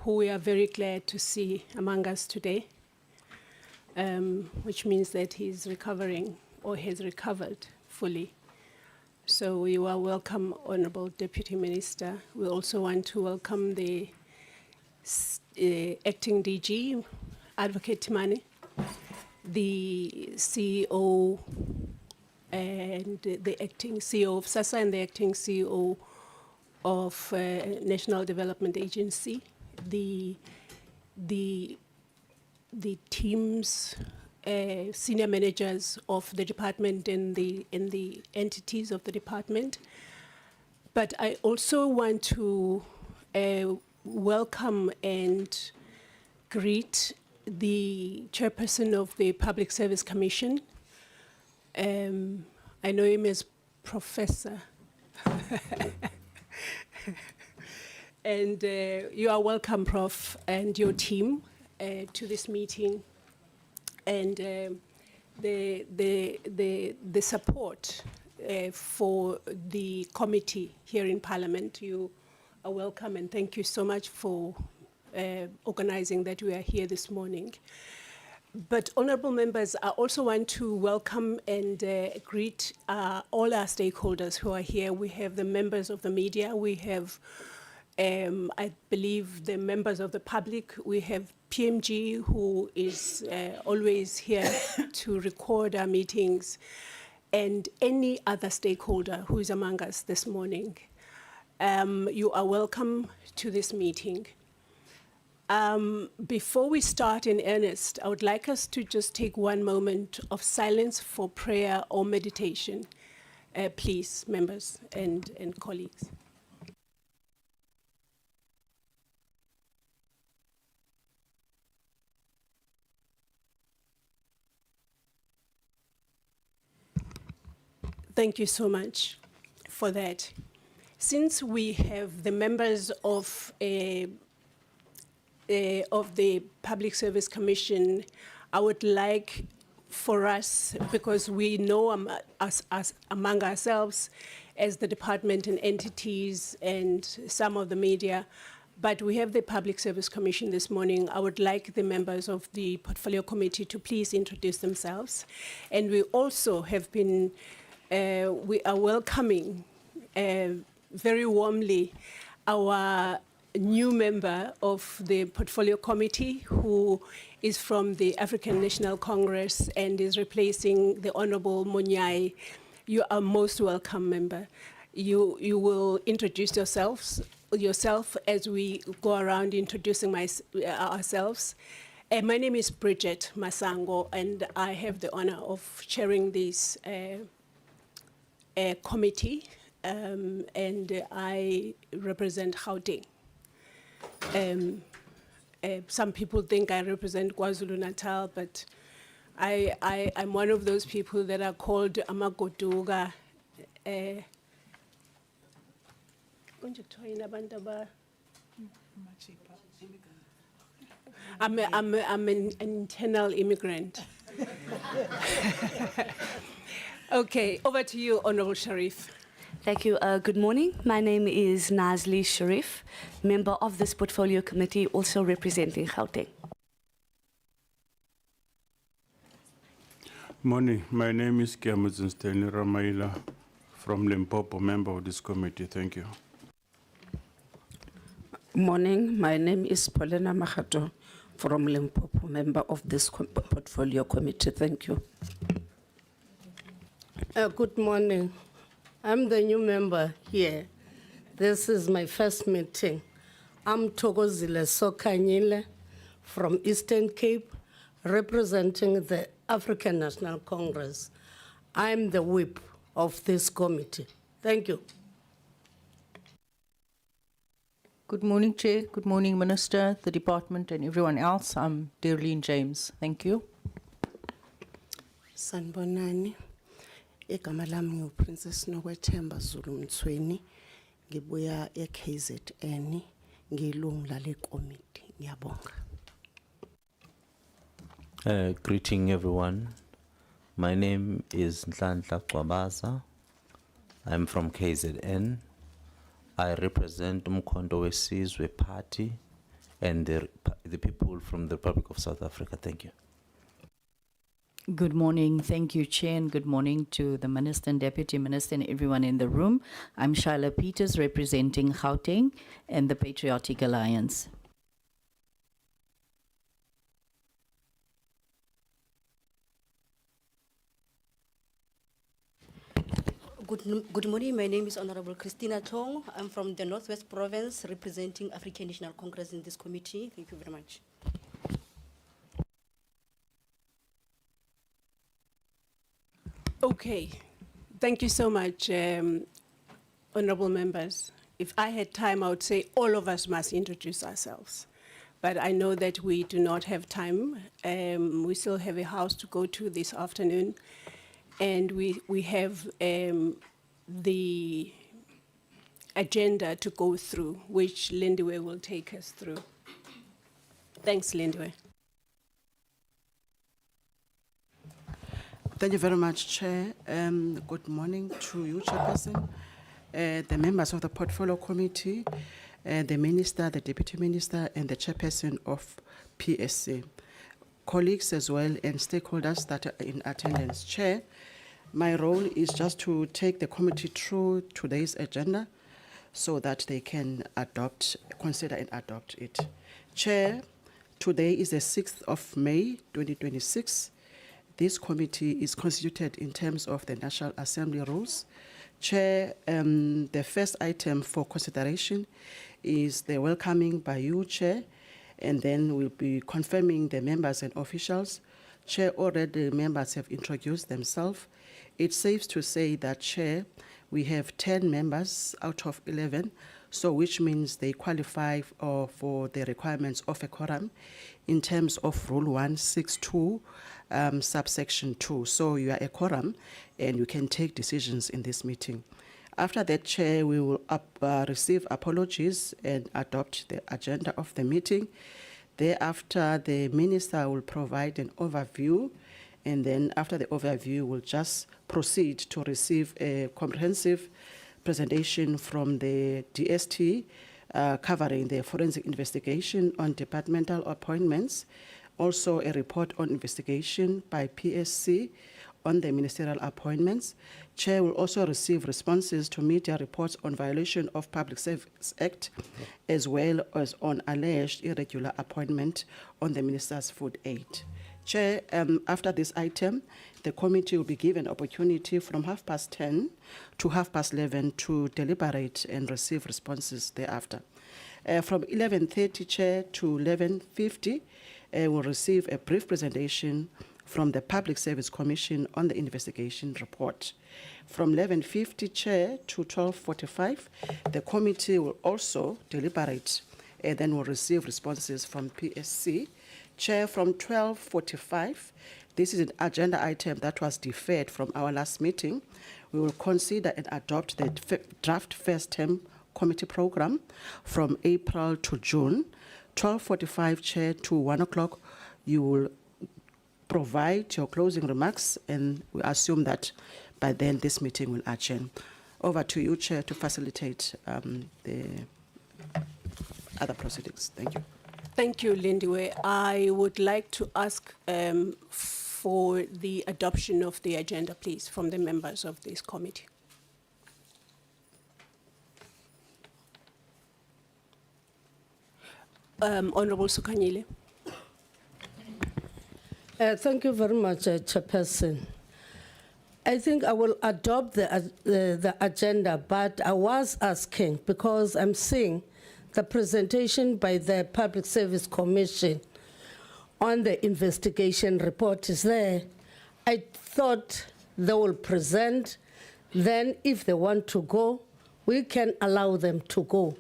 who we are very glad to see among us today, which means that he's recovering or has recovered fully. So you are welcome, Honorable Deputy Minister. We also want to welcome the Acting DG, Advocate Timani, the CEO and the Acting CEO of SASA and the Acting CEO of National Development Agency, the teams, senior managers of the department and the entities of the department. But I also want to welcome and greet the chairperson of the Public Service Commission. I know him as Professor. And you are welcome, Prof, and your team to this meeting. And the support for the committee here in Parliament. You are welcome, and thank you so much for organizing that we are here this morning. But honorable members, I also want to welcome and greet all our stakeholders who are here. We have the members of the media, we have I believe the members of the public, we have PMG, who is always here to record our meetings, and any other stakeholder who is among us this morning. You are welcome to this meeting. Before we start in earnest, I would like us to just take one moment of silence for prayer or meditation. Please, members and colleagues. Thank you so much for that. Since we have the members of the Public Service Commission, I would like for us, because we know us among ourselves as the department and entities and some of the media, but we have the Public Service Commission this morning. I would like the members of the Portfolio Committee to please introduce themselves. And we also have been we are welcoming very warmly our new member of the Portfolio Committee, who is from the African National Congress and is replacing the Honorable Munyai. You are most welcome, member. You will introduce yourself as we go around introducing ourselves. My name is Bridget Masango, and I have the honor of chairing this committee, and I represent Gauteng. Some people think I represent KwaZulu-Natal, but I'm one of those people that are called Amagoduga. I'm an internal immigrant. Okay, over to you, Honorable Sharif. Thank you. Good morning. My name is Nazli Sharif, member of this Portfolio Committee, also representing Gauteng. Morning. My name is Kiamuzinsteni Ramaila from Limpopo, member of this committee. Thank you. Morning. My name is Paulina Mahato from Limpopo, member of this Portfolio Committee. Thank you. Good morning. I'm the new member here. This is my first meeting. I'm Thokozile Sokanyile from Eastern Cape, representing the African National Congress. I'm the whip of this committee. Thank you. Good morning, Chair. Good morning, Minister, the department, and everyone else. I'm Darlene James. Thank you. Sanbonani. Igama lami Princess Nokwethemba Zulu Mthweni, ngibuya eKZN, ngilungu lale committee. Ngiyabonga. Greeting everyone. My name is Nhlanhla Cwabaza. I'm from KZN. I represent Umkhonto Wesizwe Party and the people from the Republic of South Africa. Thank you. Good morning. Thank you, Chair, and good morning to the Minister and Deputy Minister and everyone in the room. I'm Shyla Peters, representing Gauteng and the Patriotic Alliance. Good morning. My name is Honorable Christina Tong. I'm from the Northwest Province, representing African National Congress in this committee. Thank you very much. Okay, thank you so much, honorable members. If I had time, I would say all of us must introduce ourselves. But I know that we do not have time. We still have a house to go to this afternoon. And we have the agenda to go through, which Lindiwe will take us through. Thanks, Lindiwe. Thank you very much, Chair. Good morning to you, Chairperson, the members of the Portfolio Committee, the Minister, the Deputy Minister, and the Chairperson of PSC, colleagues as well, and stakeholders that are in attendance. Chair, my role is just to take the committee through today's agenda so that they can consider and adopt it. Chair, today is the 6th of May, 2026. This committee is constituted in terms of the National Assembly rules. Chair, the first item for consideration is the welcoming by you, Chair, and then we'll be confirming the members and officials. Chair, already the members have introduced themselves. It's safe to say that, Chair, we have 10 members out of 11, so which means they qualify for the requirements of a quorum in terms of Rule 162, subsection 2. So you are a quorum and you can take decisions in this meeting. After that, Chair, we will receive apologies and adopt the agenda of the meeting. Thereafter, the Minister will provide an overview, and then after the overview, we'll just proceed to receive a comprehensive presentation from the DST covering the forensic investigation on departmental appointments, also a report on investigation by PSC on the ministerial appointments. Chair will also receive responses to media reports on violation of Public Service Act, as well as on alleged irregular appointment on the Minister's food aid. Chair, after this item, the committee will be given opportunity from 10:30 to 11:30 to deliberate and receive responses thereafter. From 11:30, Chair, to 11:50, we'll receive a brief presentation from the Public Service Commission on the investigation report. From 11:50, Chair, to 12:45, the committee will also deliberate and then will receive responses from PSC. Chair, from 12:45, this is an agenda item that was deferred from our last meeting. We will consider and adopt the draft first term committee program from April to June. 12:45, Chair, to 1 o'clock, you will provide your closing remarks, and we assume that by then this meeting will adjourn. Over to you, Chair, to facilitate the other proceedings. Thank you. Thank you, Lindiwe. I would like to ask for the adoption of the agenda, please, from the members of this committee. Honorable Sukanyile. Thank you very much, Chairperson. I think I will adopt the agenda, but I was asking, because I'm seeing the presentation by the Public Service Commission on the investigation report is there. I thought they will present, then if they want to go, we can allow them to go,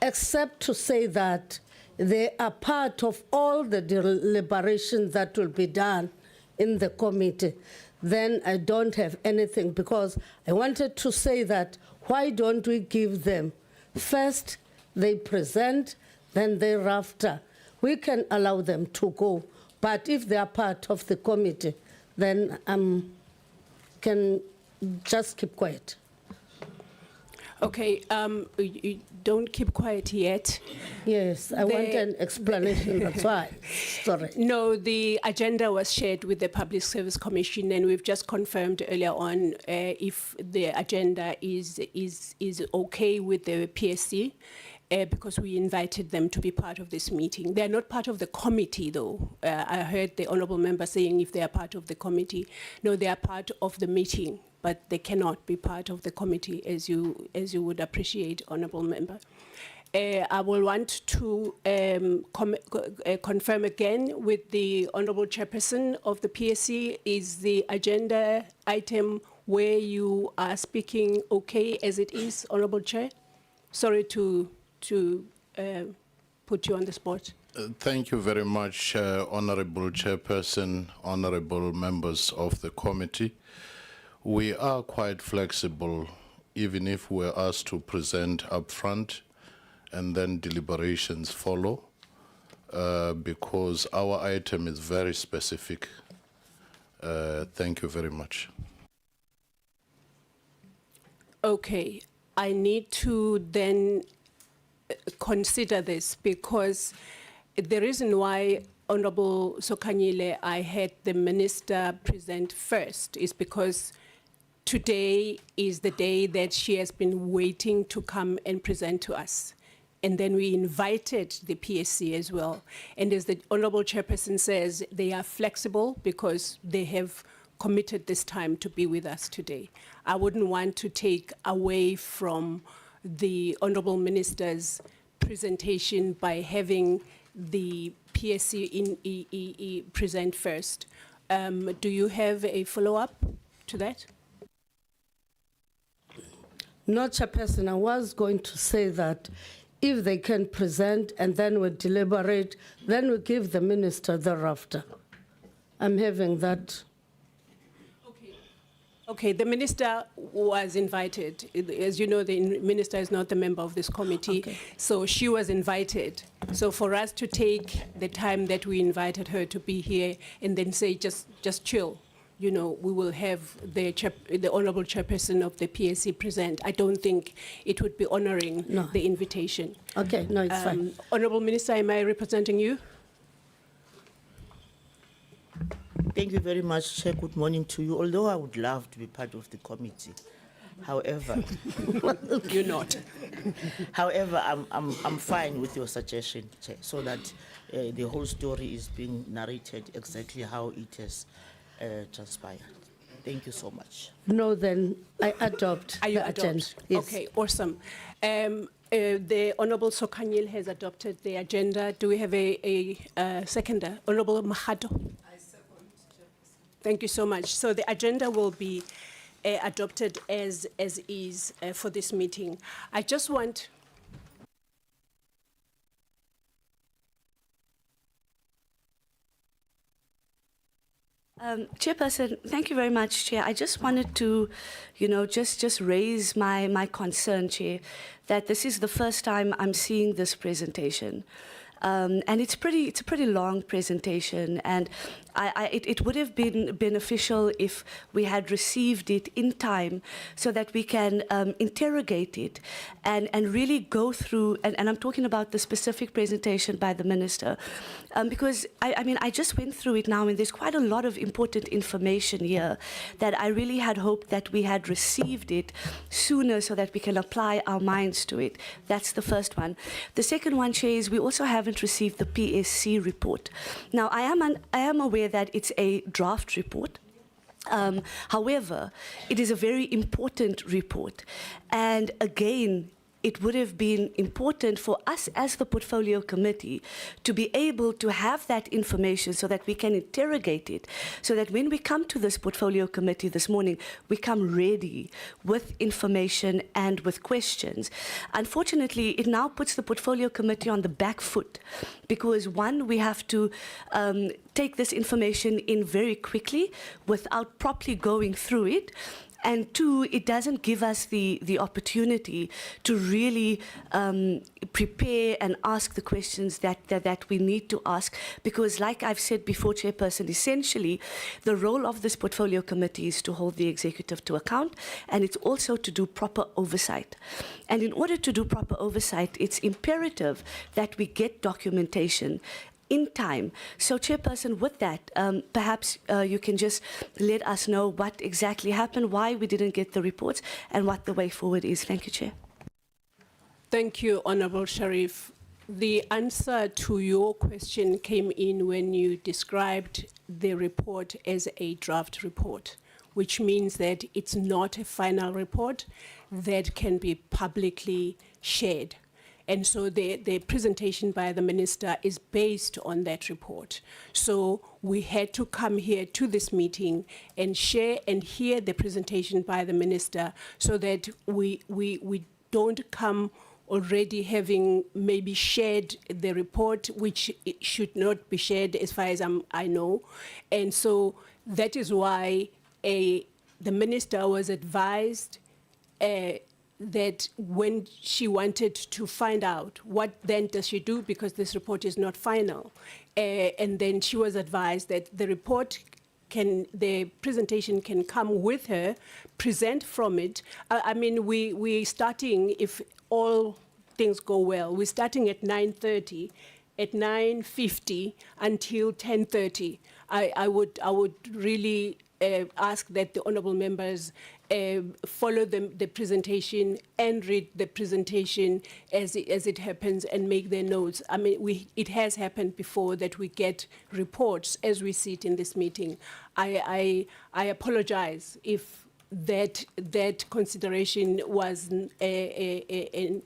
except to say that they are part of all the deliberations that will be done in the committee. Then I don't have anything, because I wanted to say that why don't we give them first, they present, then thereafter we can allow them to go. But if they are part of the committee, then can just keep quiet. Okay, you don't keep quiet yet. Yes, I want an explanation, that's why. Sorry. No, the agenda was shared with the Public Service Commission, and we've just confirmed earlier on if the agenda is okay with the PSC, because we invited them to be part of this meeting. They are not part of the committee, though. I heard the honourable member saying if they are part of the committee. No, they are part of the meeting, but they cannot be part of the committee, as you would appreciate, honourable member. I will want to confirm again with the Honourable Chairperson of the PSC, is the agenda item where you are speaking okay as it is, Honourable Chair? Sorry to put you on the spot. Thank you very much, Honourable Chairperson, honourable members of the committee. We are quite flexible, even if we're asked to present up front and then deliberations follow, because our item is very specific. Thank you very much. Okay, I need to then consider this, because the reason why Honourable Sokanyile, I had the minister present first is because today is the day that she has been waiting to come and present to us. And then we invited the PSC as well. And as the Honourable Chairperson says, they are flexible because they have committed this time to be with us today. I wouldn't want to take away from the Honourable Minister's presentation by having the PSC present first. Do you have a follow-up to that? No, Chairperson, I was going to say that if they can present and then we deliberate, then we give the minister thereafter. I'm having that. Okay, the minister was invited. As you know, the minister is not a member of this committee, Okay. so she was invited. So for us to take the time that we invited her to be here and then say, just chill, you know, we will have the Honourable Chairperson of the PSC present. I don't think it would be honouring No. the invitation. Okay, no, it's fine. Honourable Minister, am I representing you? Thank you very much, Chair. Good morning to you. Although I would love to be part of the committee, however, You're not. however, I'm fine with your suggestion, Chair, so that the whole story is being narrated exactly how it has transpired. Thank you so much. No, then I adopt Are you the agenda. adopt? Yes. Okay, awesome. The Honourable Sokanyile has adopted the agenda. Do we have a seconder? Honourable Mahato? I second. Thank you so much. So the agenda will be adopted as is for this meeting. I just want... Chairperson, thank you very much, Chair. I just wanted to, just raise my concern, Chair, that this is the first time I'm seeing this presentation. And it's a pretty long presentation, and it would have been beneficial if we had received it in time so that we can interrogate it and really go through, and I'm talking about the specific presentation by the minister, because I just went through it now, and there's quite a lot of important information here that I really had hoped that we had received it sooner so that we can apply our minds to it. That's the first one. The second one, Chair, is we also haven't received the PSC report. Now, I am aware that it's a draft report. However, it is a very important report. And again, it would have been important for us as the Portfolio Committee to be able to have that information so that we can interrogate it, so that when we come to this Portfolio Committee this morning, we come ready with information and with questions. Unfortunately, it now puts the Portfolio Committee on the back foot because, one, we have to take this information in very quickly without properly going through it. And two, it doesn't give us the opportunity to really prepare and ask the questions that we need to ask, because like I've said before, Chairperson, essentially the role of this portfolio committee is to hold the executive to account, and it's also to do proper oversight. And in order to do proper oversight, it's imperative that we get documentation in time. So, Chairperson, with that, perhaps you can just let us know what exactly happened, why we didn't get the reports, and what the way forward is. Thank you, Chair. Thank you, Honorable Sharif. The answer to your question came in when you described the report as a draft report, which means that it's not a final report that can be publicly shared. And so the presentation by the minister is based on that report. So we had to come here to this meeting and share and hear the presentation by the minister so that we don't come already having maybe shared the report, which it should not be shared as far as I know. And so that is why the minister was advised that when she wanted to find out what then does she do, because this report is not final, and then she was advised that the presentation can come with her, present from it. I mean, we're starting, if all things go well, we're starting at 9:30, at 9:50 until 10:30. I would really ask that the honourable members follow the presentation and read the presentation as it happens and make their notes. I mean, it has happened before that we get reports as we sit in this meeting. I apologize if that consideration was an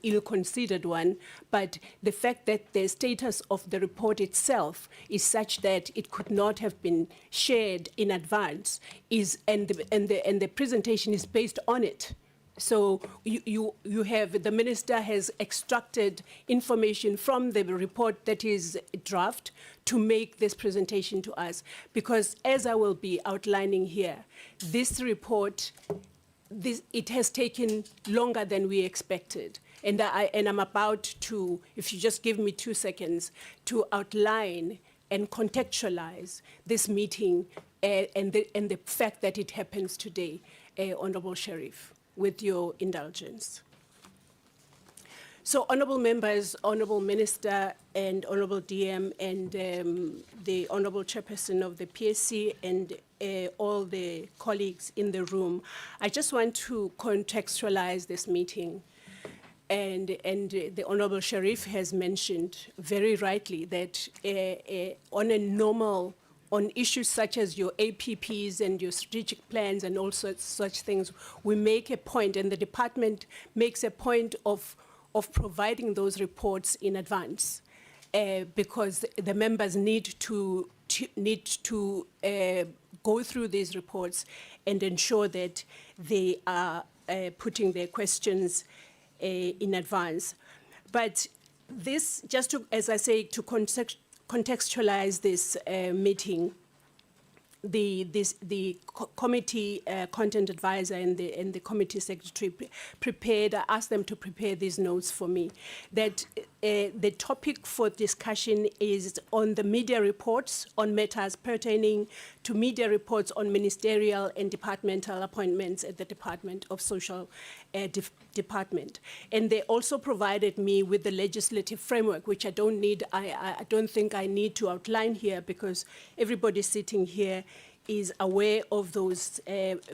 ill-considered one, but the fact that the status of the report itself is such that it could not have been shared in advance and the presentation is based on it. So you have, the minister has extracted information from the report that is draft to make this presentation to us, because as I will be outlining here, this report, it has taken longer than we expected. And I'm about to, if you just give me 2 seconds, to outline and contextualize this meeting and the fact that it happens today, Honourable Sharif, with your indulgence. So, honourable members, honourable minister, and honourable DM, and the honourable chairperson of the PSC, and all the colleagues in the room, I just want to contextualize this meeting. And the honourable Sharif has mentioned very rightly that on issues such as your APPs and your strategic plans and all such things, we make a point, and the department makes a point of providing those reports in advance, because the members need to go through these reports and ensure that they are putting their questions in advance. But this, just to, as I say, to contextualize this meeting, the committee content advisor and the committee secretary prepared, I asked them to prepare these notes for me, that the topic for discussion is on the media reports on matters pertaining to media reports on ministerial and departmental appointments at the Department of Social Department. And they also provided me with the legislative framework, which I don't think I need to outline here, because everybody sitting here is aware of those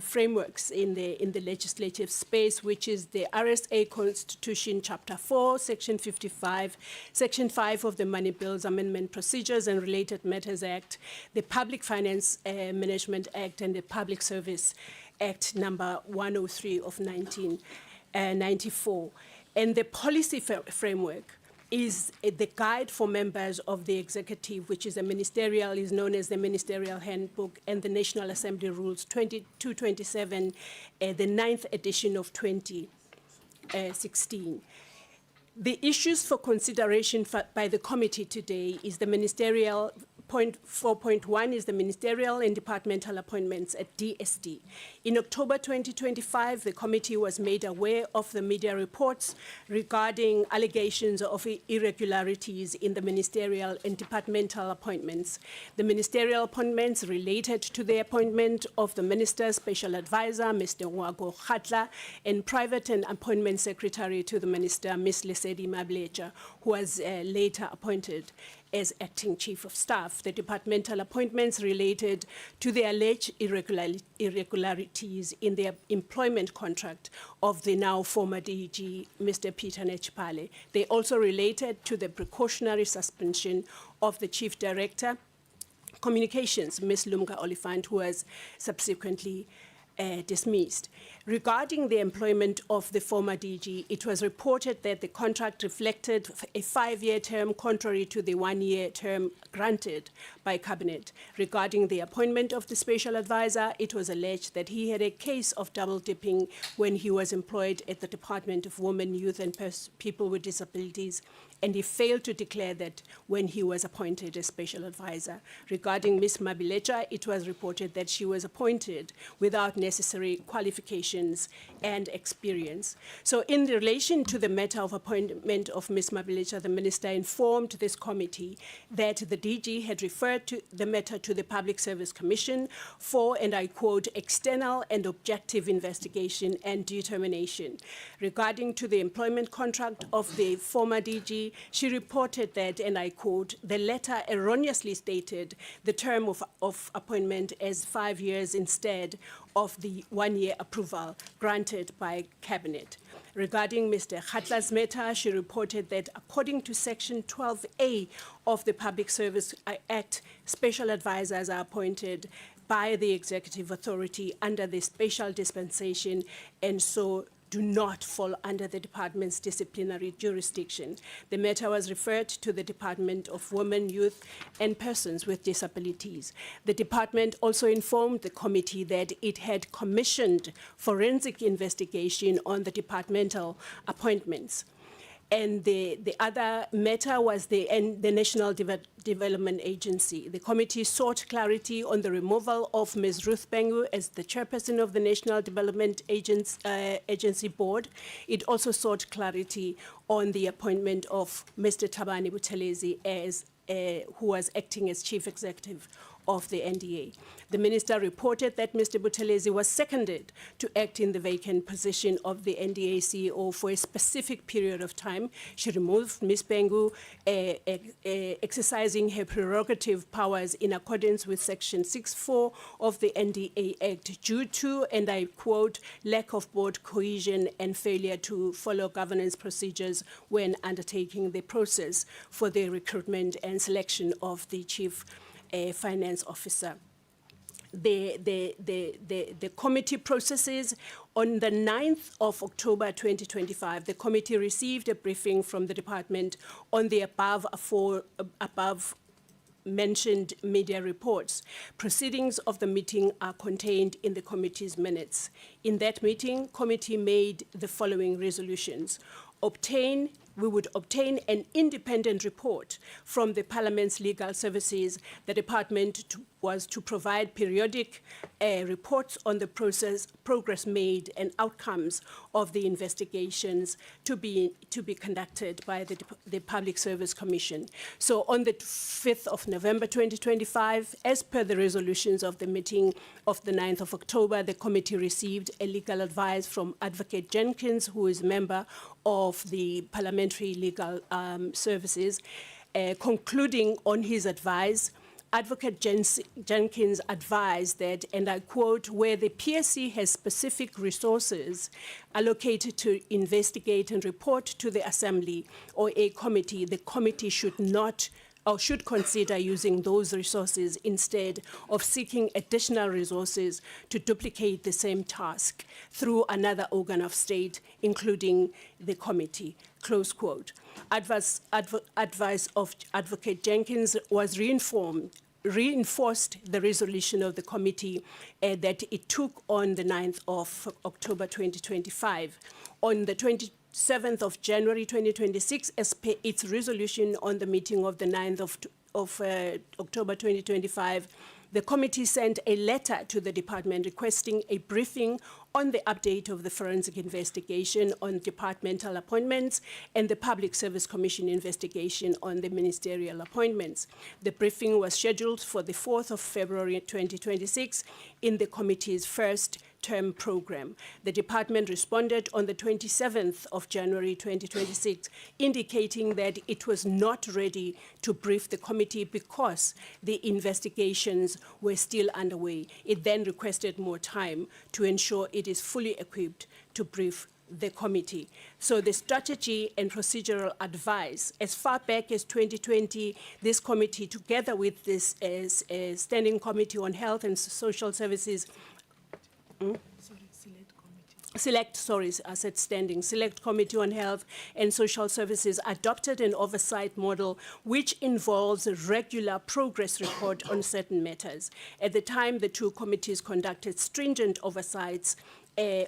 frameworks in the legislative space, which is the RSA Constitution, Chapter 4, Section 55, Section 5 of the Money Bills Amendment Procedures and Related Matters Act, the Public Finance Management Act, and the Public Service Act number 103 of 1994. And the policy framework is the guide for members of the executive, which is a ministerial, is known as the Ministerial Handbook, and the National Assembly Rules 2227, the 9th edition of 2016. The issues for consideration by the committee today is the Ministerial Point 4.1 is the ministerial and departmental appointments at DSD. In October 2025, the committee was made aware of the media reports regarding allegations of irregularities in the ministerial and departmental appointments. The ministerial appointments related to the appointment of the Minister's Special Advisor, Mr. Nwago Khatla, and Private and Appointment Secretary to the Minister, Ms. Lesedi Mableja, who was later appointed as acting chief of staff. The departmental appointments related to the alleged irregularities in the employment contract of the now former DG, Mr. Peter Nechipale. They also related to the precautionary suspension of the chief director, communications, Ms. Lumka Oliphant, who was subsequently dismissed. Regarding the employment of the former DG, it was reported that the contract reflected a 5-year term contrary to the 1-year term granted by Cabinet. Regarding the appointment of the special advisor, it was alleged that he had a case of double dipping when he was employed at the Department of Women, Youth and People with Disabilities, and he failed to declare that when he was appointed as special advisor. Regarding Ms. Mabilecha, it was reported that she was appointed without necessary qualifications and experience. So in relation to the matter of appointment of Ms. Mabilecha, the minister informed this committee that the DG had referred to the matter to the Public Service Commission for, and I quote, external and objective investigation and determination. Regarding to the employment contract of the former DG, she reported that, and I quote, the letter erroneously stated the term of appointment as 5 years instead of the 1-year approval granted by Cabinet. Regarding Mr. Khatla's matter, she reported that according to Section 12A of the Public Service Act, special advisors are appointed by the executive authority under the special dispensation and so do not fall under the department's disciplinary jurisdiction. The matter was referred to the Department of Women, Youth and Persons with Disabilities. The department also informed the committee that it had commissioned forensic investigation on the departmental appointments. And the other matter was the National Development Agency. The committee sought clarity on the removal of Ms. Ruth Bengu as the chairperson of the National Development Agency Board. It also sought clarity on the appointment of Mr. Tabani Buthelezi as who was acting as chief executive of the NDA. The minister reported that Mr. Buthelezi was seconded to act in the vacant position of the NDA CEO for a specific period of time. She removed Ms. Bengu, exercising her prerogative powers in accordance with Section 6.4 of the NDA Act due to, and I quote, lack of board cohesion and failure to follow governance procedures when undertaking the process for the recruitment and selection of the chief finance officer. The committee processes on the 9th of October 2025, the committee received a briefing from the department on the above mentioned media reports. Proceedings of the meeting are contained in the committee's minutes. In that meeting, committee made the following resolutions. We would obtain an independent report from the Parliament's Legal Services. The department was to provide periodic reports on the progress made and outcomes of the investigations to be conducted by the Public Service Commission. So on the 5th of November 2025, as per the resolutions of the meeting of the 9th of October, the committee received a legal advice from Advocate Jenkins, who is member of the Parliamentary Legal Services. Concluding on his advice, Advocate Jenkins advised that, and I quote, where the PSC has specific resources allocated to investigate and report to the Assembly or a committee, the committee should not or should consider using those resources instead of seeking additional resources to duplicate the same task through another organ of state, including the committee, close quote. Advice of Advocate Jenkins was reinforced the resolution of the committee that it took on the 9th of October 2025. On the 27th of January 2026, as per its resolution on the meeting of the 9th of October 2025, the committee sent a letter to the department requesting a briefing on the update of the forensic investigation on departmental appointments and the Public Service Commission investigation on the ministerial appointments. The briefing was scheduled for the 4th of February 2026 in the committee's first term program. The department responded on the 27th of January 2026, indicating that it was not ready to brief the committee because the investigations were still underway. It then requested more time to ensure it is fully equipped to brief the committee. So the strategy and procedural advice, as far back as 2020, this committee, together with this Standing Committee on Health and Social Services, Select Committee on Health and Social Services adopted an oversight model which involves a regular progress report on certain matters. At the time, the two committees conducted stringent oversights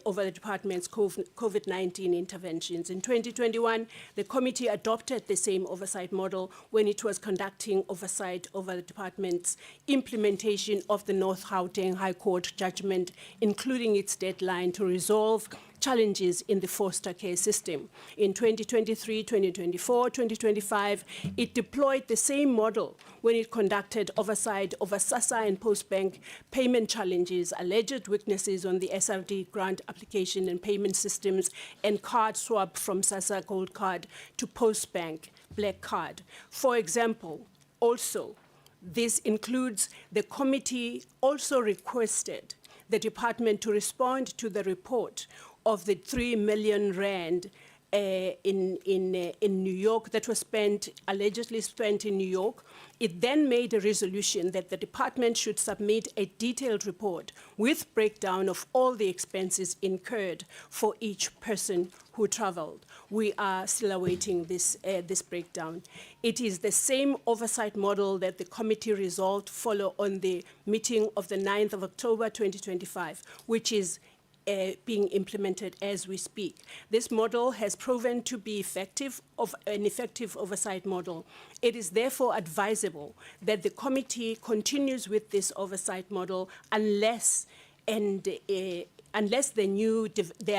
over the department's COVID-19 interventions. In 2021, the committee adopted the same oversight model when it was conducting oversight over the department's implementation of the North Gauteng High Court judgment, including its deadline to resolve challenges in the foster care system. In 2023, 2024, 2025, it deployed the same model when it conducted oversight over SASSA and Postbank payment challenges, alleged weaknesses on the SRD grant application and payment systems, and card swap from SASSA Gold Card to Postbank Black Card. For example, also, this includes the committee also requested the department to respond to the report of the 3 million rand in New York that was allegedly spent in New York. It then made a resolution that the department should submit a detailed report with breakdown of all the expenses incurred for each person who traveled. We are still awaiting this breakdown. It is the same oversight model that the committee resolved to follow on the meeting of the 9th of October 2025, which is being implemented as we speak. This model has proven to be an effective oversight model. It is therefore advisable that the committee continues with this oversight model unless there are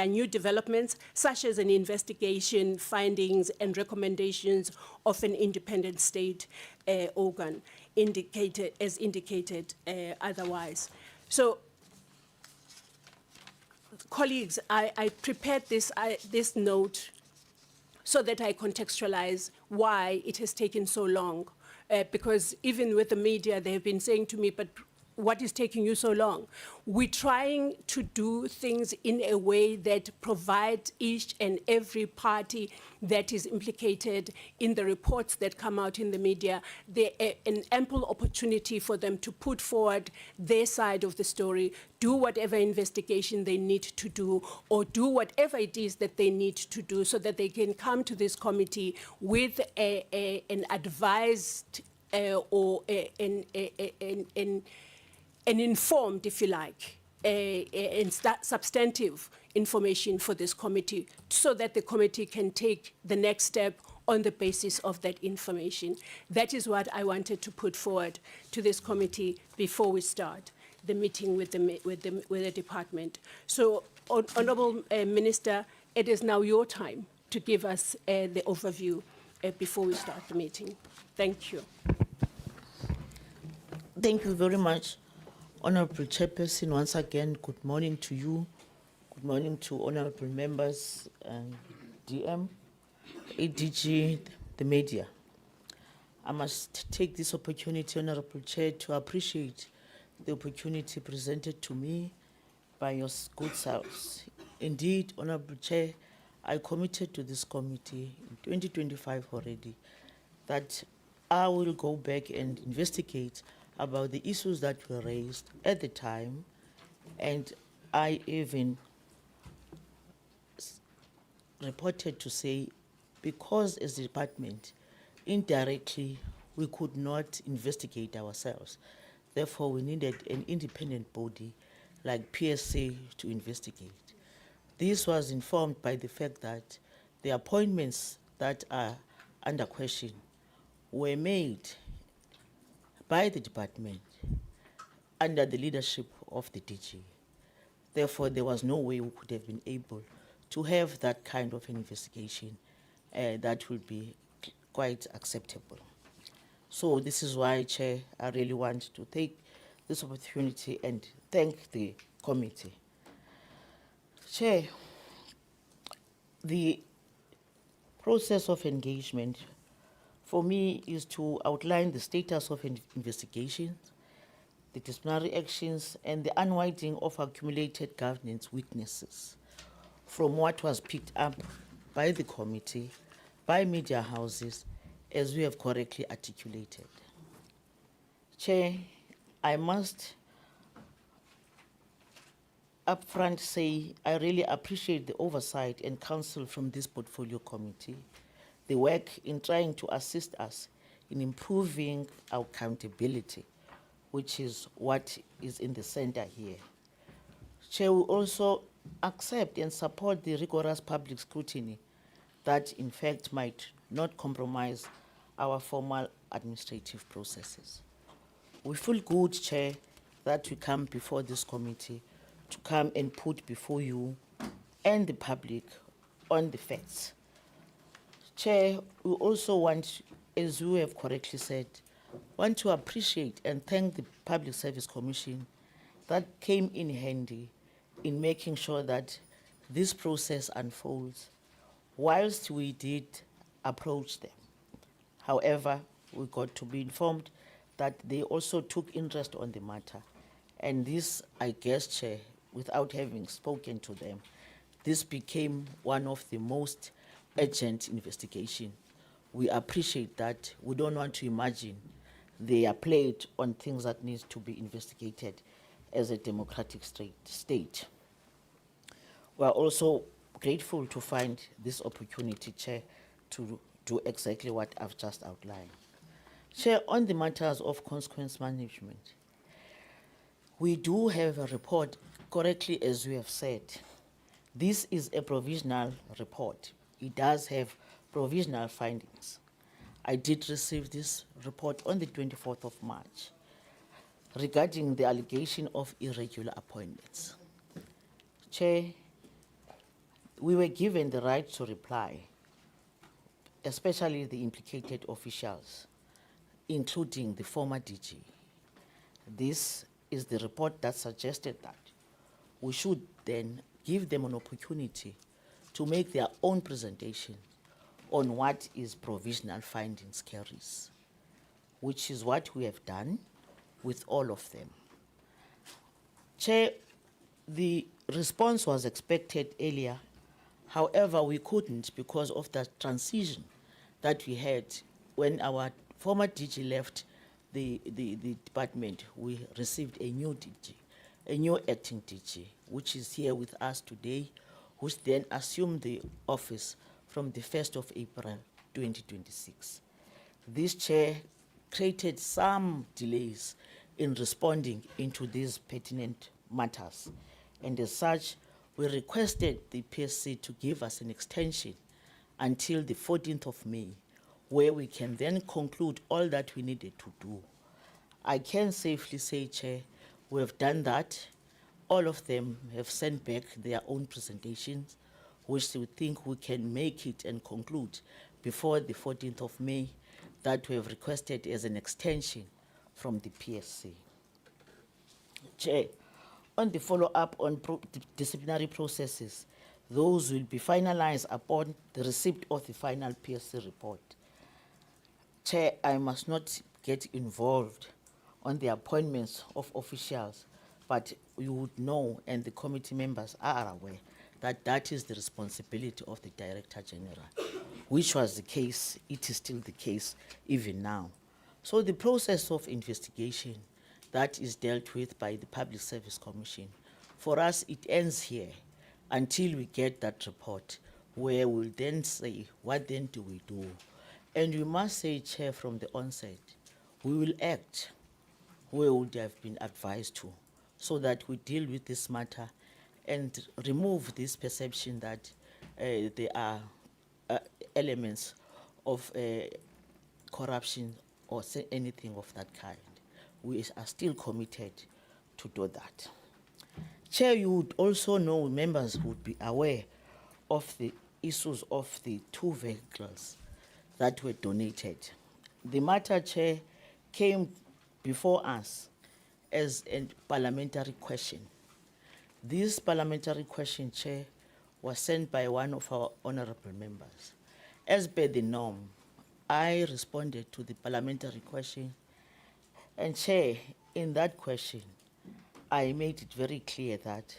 new developments, such as an investigation, findings, and recommendations of an independent state organ, as indicated otherwise. So, colleagues, I prepared this note so that I contextualize why it has taken so long. Because even with the media, they have been saying to me, but what is taking you so long? We're trying to do things in a way that provides each and every party that is implicated in the reports that come out in the media an ample opportunity for them to put forward their side of the story, do whatever investigation they need to do, or do whatever it is that they need to do so that they can come to this committee with an advised or an informed, if you like, and substantive information for this committee so that the committee can take the next step on the basis of that information. That is what I wanted to put forward to this committee before we start the meeting with the department. So, Honourable Minister, it is now your time to give us the overview before we start the meeting. Thank you. Thank you very much, Honorable Chairperson. Once again, good morning to you. Good morning to honorable members, DM, ADG, the media. I must take this opportunity, Honorable Chair, to appreciate the opportunity presented to me by your good selves. Indeed, Honorable Chair, I committed to this committee in 2025 already that I will go back and investigate about the issues that were raised at the time, and I even reported to say, because as a department, indirectly, we could not investigate ourselves. Therefore, we needed an independent body like PSA to investigate. This was informed by the fact that the appointments that are under question were made by the department under the leadership of the DG. Therefore, there was no way we could have been able to have that kind of an investigation that will be quite acceptable. So this is why, Chair, I really want to take this opportunity and thank the committee. Chair, the process of engagement for me is to outline the status of investigations, the disciplinary actions, and the unwinding of accumulated governance weaknesses from what was picked up by the committee, by media houses, as we have correctly articulated. Chair, I must upfront say I really appreciate the oversight and counsel from this portfolio committee, the work in trying to assist us in improving our accountability, which is what is in the center here. Chair, we also accept and support the rigorous public scrutiny that in fact might not compromise our formal administrative processes. We feel good, Chair, that we come before this committee to come and put before you and the public on the facts. Chair, we also want, as you have correctly said, want to appreciate and thank the Public Service Commission that came in handy in making sure that this process unfolds whilst we did approach them. However, we got to be informed that they also took interest on the matter. And this, I guess, Chair, without having spoken to them, this became one of the most urgent investigations. We appreciate that. We don't want to imagine they are played on things that need to be investigated as a democratic state. We are also grateful to find this opportunity, Chair, to do exactly what I've just outlined. Chair, on the matters of consequence management, we do have a report, correctly as we have said. This is a provisional report. It does have provisional findings. I did receive this report on the 24th of March regarding the allegation of irregular appointments. Chair, we were given the right to reply, especially the implicated officials, including the former DG. This is the report that suggested that we should then give them an opportunity to make their own presentation on what is provisional findings carries, which is what we have done with all of them. Chair, the response was expected earlier. However, we couldn't because of the transition that we had when our former DG left the department. We received a new DG, a new acting DG, which is here with us today, which then assumed the office from the 1st of April, 2026. This, Chair, created some delays in responding into these pertinent matters. And as such, we requested the PSC to give us an extension until the 14th of May, where we can then conclude all that we needed to do. I can safely say, Chair, we have done that. All of them have sent back their own presentations, which we think we can make it and conclude before the 14th of May that we have requested as an extension from the PSC. Chair, on the follow-up on disciplinary processes, those will be finalized upon the receipt of the final PSC report. Chair, I must not get involved on the appointments of officials, but you would know, and the committee members are aware, that that is the responsibility of the Director General, which was the case, it is still the case even now. So the process of investigation that is dealt with by the Public Service Commission, for us it ends here until we get that report, where we'll then say, what then do we do? And we must say, Chair, from the onset, we will act where we would have been advised to, so that we deal with this matter and remove this perception that there are elements of corruption or anything of that kind. we are still committed to do that. Chair, you would also know, members would be aware of the issues of the 2 vehicles that were donated. The matter, Chair, came before us as a parliamentary question. This parliamentary question, Chair, was sent by one of our honorable members. As per the norm, I responded to the parliamentary question, and Chair, in that question, I made it very clear that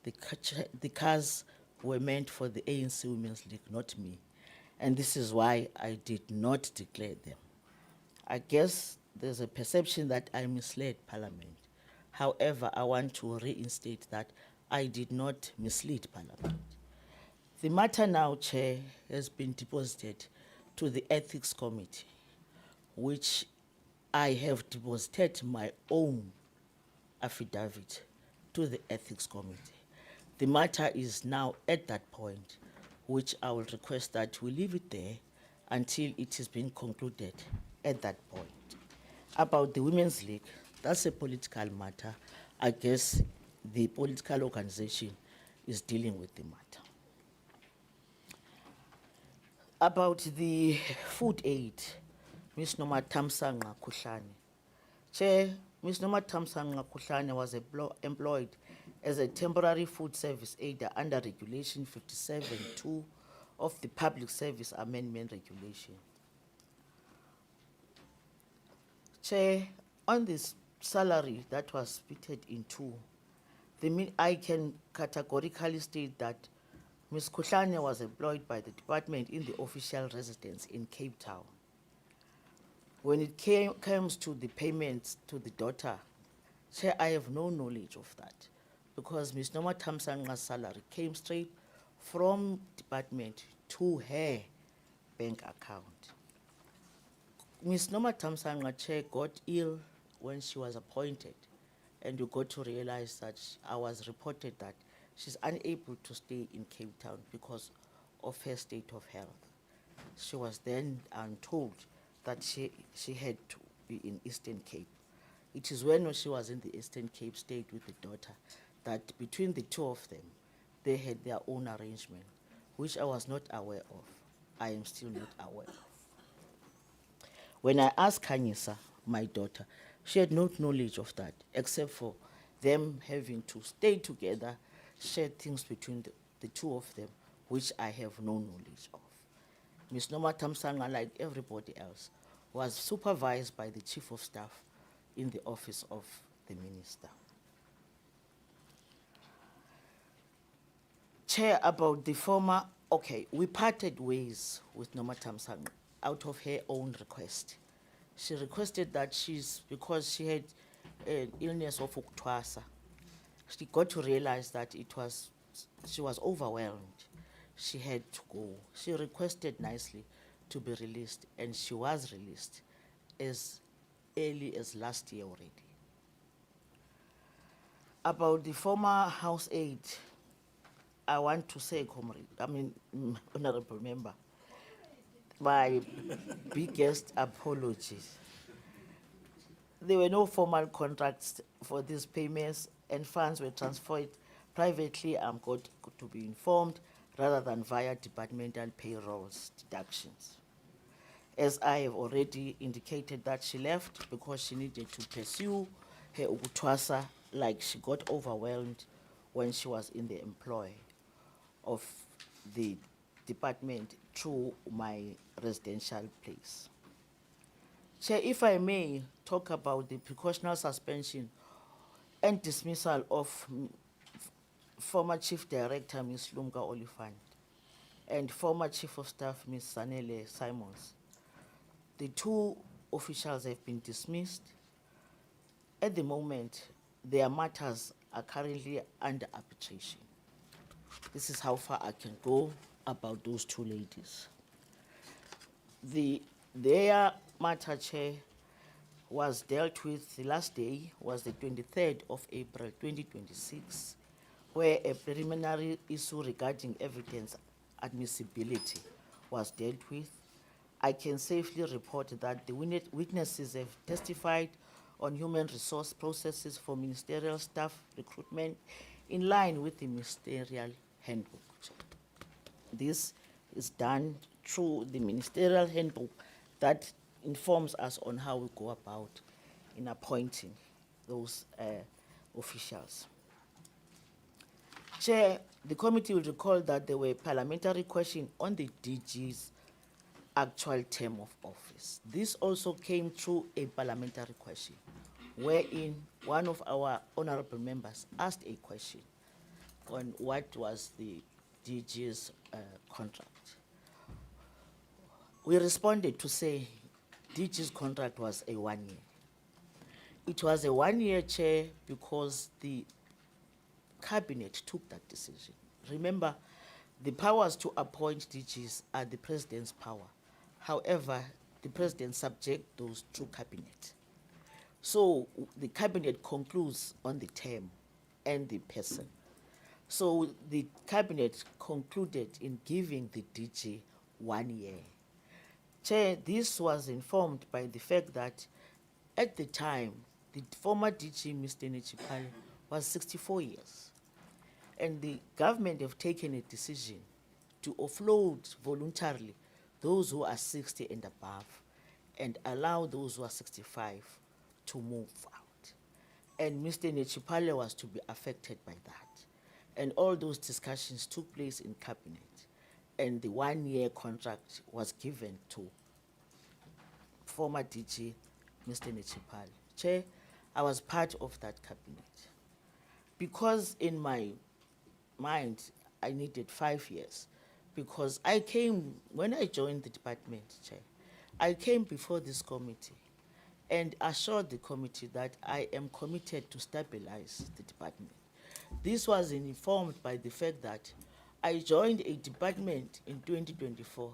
the cars were meant for the ANC Women's League, not me. And this is why I did not declare them. I guess there's a perception that I misled Parliament. However, I want to reinstate that I did not mislead Parliament. The matter now, Chair, has been deposited to the Ethics Committee, which I have deposited my own affidavit to the Ethics Committee. The matter is now at that point, which I will request that we leave it there until it has been concluded at that point. About the Women's League, that's a political matter. I guess the political organization is dealing with the matter. About the food aid, Ms. Noma Tamsanga Kuhlane. Chair, Ms. Noma Tamsanga Kuhlane was employed as a temporary food service aider under Regulation 57(2) of the Public Service Amendment Regulation. Chair, on this salary that was split in 2, I can categorically state that Ms. Kuhlane was employed by the department in the official residence in Cape Town. When it comes to the payments to the daughter, Chair, I have no knowledge of that because Ms. Noma Tamsanga's salary came straight from department to her bank account. Ms. Noma Tamsanga, Chair, got ill when she was appointed, and you got to realize that I was reported that she's unable to stay in Cape Town because of her state of health. She was then told that she had to be in Eastern Cape. It is when she was in the Eastern Cape, stayed with the daughter, that between the 2 of them, they had their own arrangement, which I was not aware of. I am still not aware of. When I asked Kanyisa, my daughter, she had no knowledge of that, except for them having to stay together, share things between the 2 of them, which I have no knowledge of. Ms. Noma Tamsanga, like everybody else, was supervised by the Chief of Staff in the office of the Minister. Chair, about the former, okay, we parted ways with Noma Tamsanga out of her own request. She requested that because she had an illness of uktwasa, she got to realize that she was overwhelmed. She had to go. She requested nicely to be released, and she was released as early as last year already. About the former house aide, I want to say, honorable member, my biggest apologies. There were no formal contracts for these payments, and funds were transferred privately, I'm got to be informed, rather than via departmental payrolls deductions. As I have already indicated that she left because she needed to pursue her ukutwasa, like she got overwhelmed when she was in the employ of the department through my residential place. Chair, if I may talk about the precautionary suspension and dismissal of former Chief Director, Ms. Lumka Oliphant, and former Chief of Staff, Ms. Sanele Simons. The 2 officials have been dismissed. At the moment, their matters are currently under arbitration. This is how far I can go about those 2 ladies. Their matter, Chair, was dealt with, the last day was the 23rd of April 2026, where a preliminary issue regarding evidence admissibility was dealt with. I can safely report that the witnesses have testified on human resource processes for ministerial staff recruitment in line with the Ministerial Handbook. This is done through the Ministerial Handbook that informs us on how we go about in appointing those officials. Chair, the committee will recall that there were parliamentary questions on the DG's actual term of office. This also came through a parliamentary question, wherein one of our honorable members asked a question on what was the DG's contract. We responded to say DG's contract was a 1 year. It was a 1 year, Chair, because the cabinet took that decision. Remember, the powers to appoint DGs are the president's power. However, the president subjects those to cabinet. So the cabinet concludes on the term and the person. So the cabinet concluded in giving the DG 1 year. Chair, this was informed by the fact that at the time, the former DG, Mr. Nechipal, was 64 years. And the government have taken a decision to offload voluntarily those who are 60 and above and allow those who are 65 to move out. And Mr. Nechipale was to be affected by that. And all those discussions took place in cabinet. And the 1 year contract was given to former DG, Mr. Nechipale. Chair, I was part of that cabinet. Because in my mind, I needed 5 years. Because I came, when I joined the department, Chair, I came before this committee and assured the committee that I am committed to stabilize the department. This was informed by the fact that I joined a department in 2024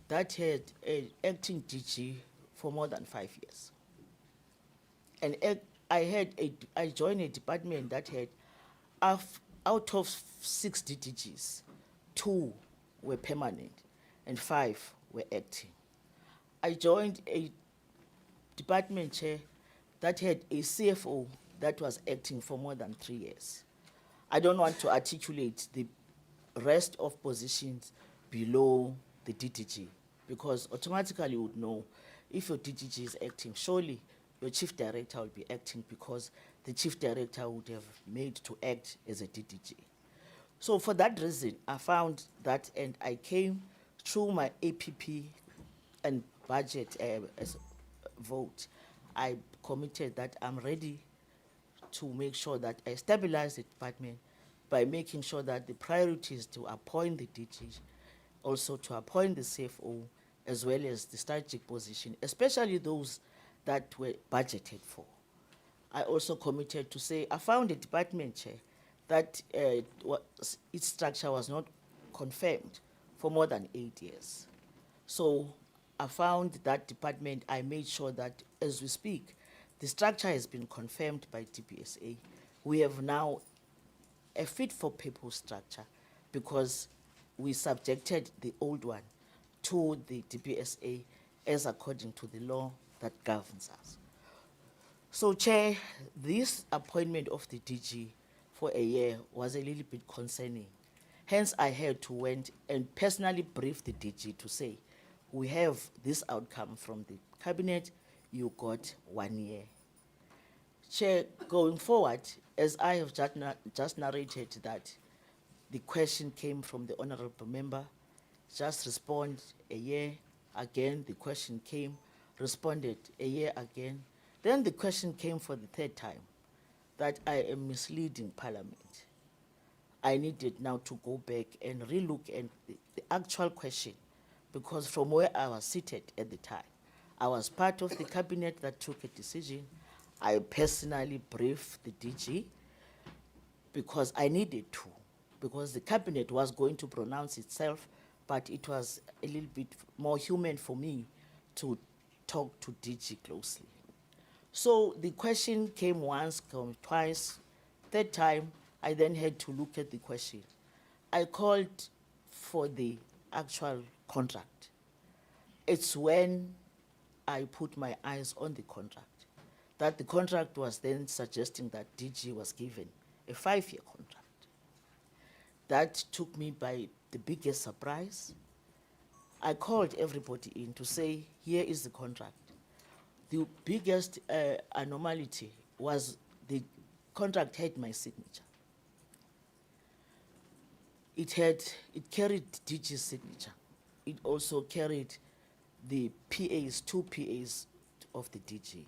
that had an acting DG for more than 5 years. And I joined a department that had, out of 6 DGs, 2 were permanent and 5 were acting. I joined a department, Chair, that had a CFO that was acting for more than 3 years. I don't want to articulate the rest of positions below the DDG because automatically you would know if your DDG is acting, surely your chief director will be acting because the chief director would have made to act as a DDG. So for that reason, I found that and I came through my APP and budget as vote. I committed that I'm ready to make sure that I stabilize the department by making sure that the priority is to appoint the DG, also to appoint the CFO, as well as the strategic position, especially those that were budgeted for. I also committed to say, I found a department, Chair, that its structure was not confirmed for more than 8 years. So I found that department, I made sure that as we speak, the structure has been confirmed by DPSA. We have now a fit-for-purpose structure because we subjected the old one to the DPSA as according to the law that governs us. So, Chair, this appointment of the DG for a year was a little bit concerning. Hence, I had to went and personally brief the DG to say, we have this outcome from the cabinet, you got 1 year. Chair, going forward, as I have just narrated that the question came from the honorable member, just respond a year, again the question came, responded a year again. Then the question came for the 3rd time that I am misleading Parliament. I needed now to go back and relook at the actual question because from where I was seated at the time, I was part of the cabinet that took a decision. I personally briefed the DG because I needed to, because the cabinet was going to pronounce itself, but it was a little bit more human for me to talk to DG closely. So the question came once, came twice, 3rd time, I then had to look at the question. I called for the actual contract. It's when I put my eyes on the contract that the contract was then suggesting that DG was given a 5-year contract. That took me by the biggest surprise. I called everybody in to say, here is the contract. The biggest anomaly was the contract had my signature. It carried DG's signature. It also carried the PAs, 2 PAs of the DG.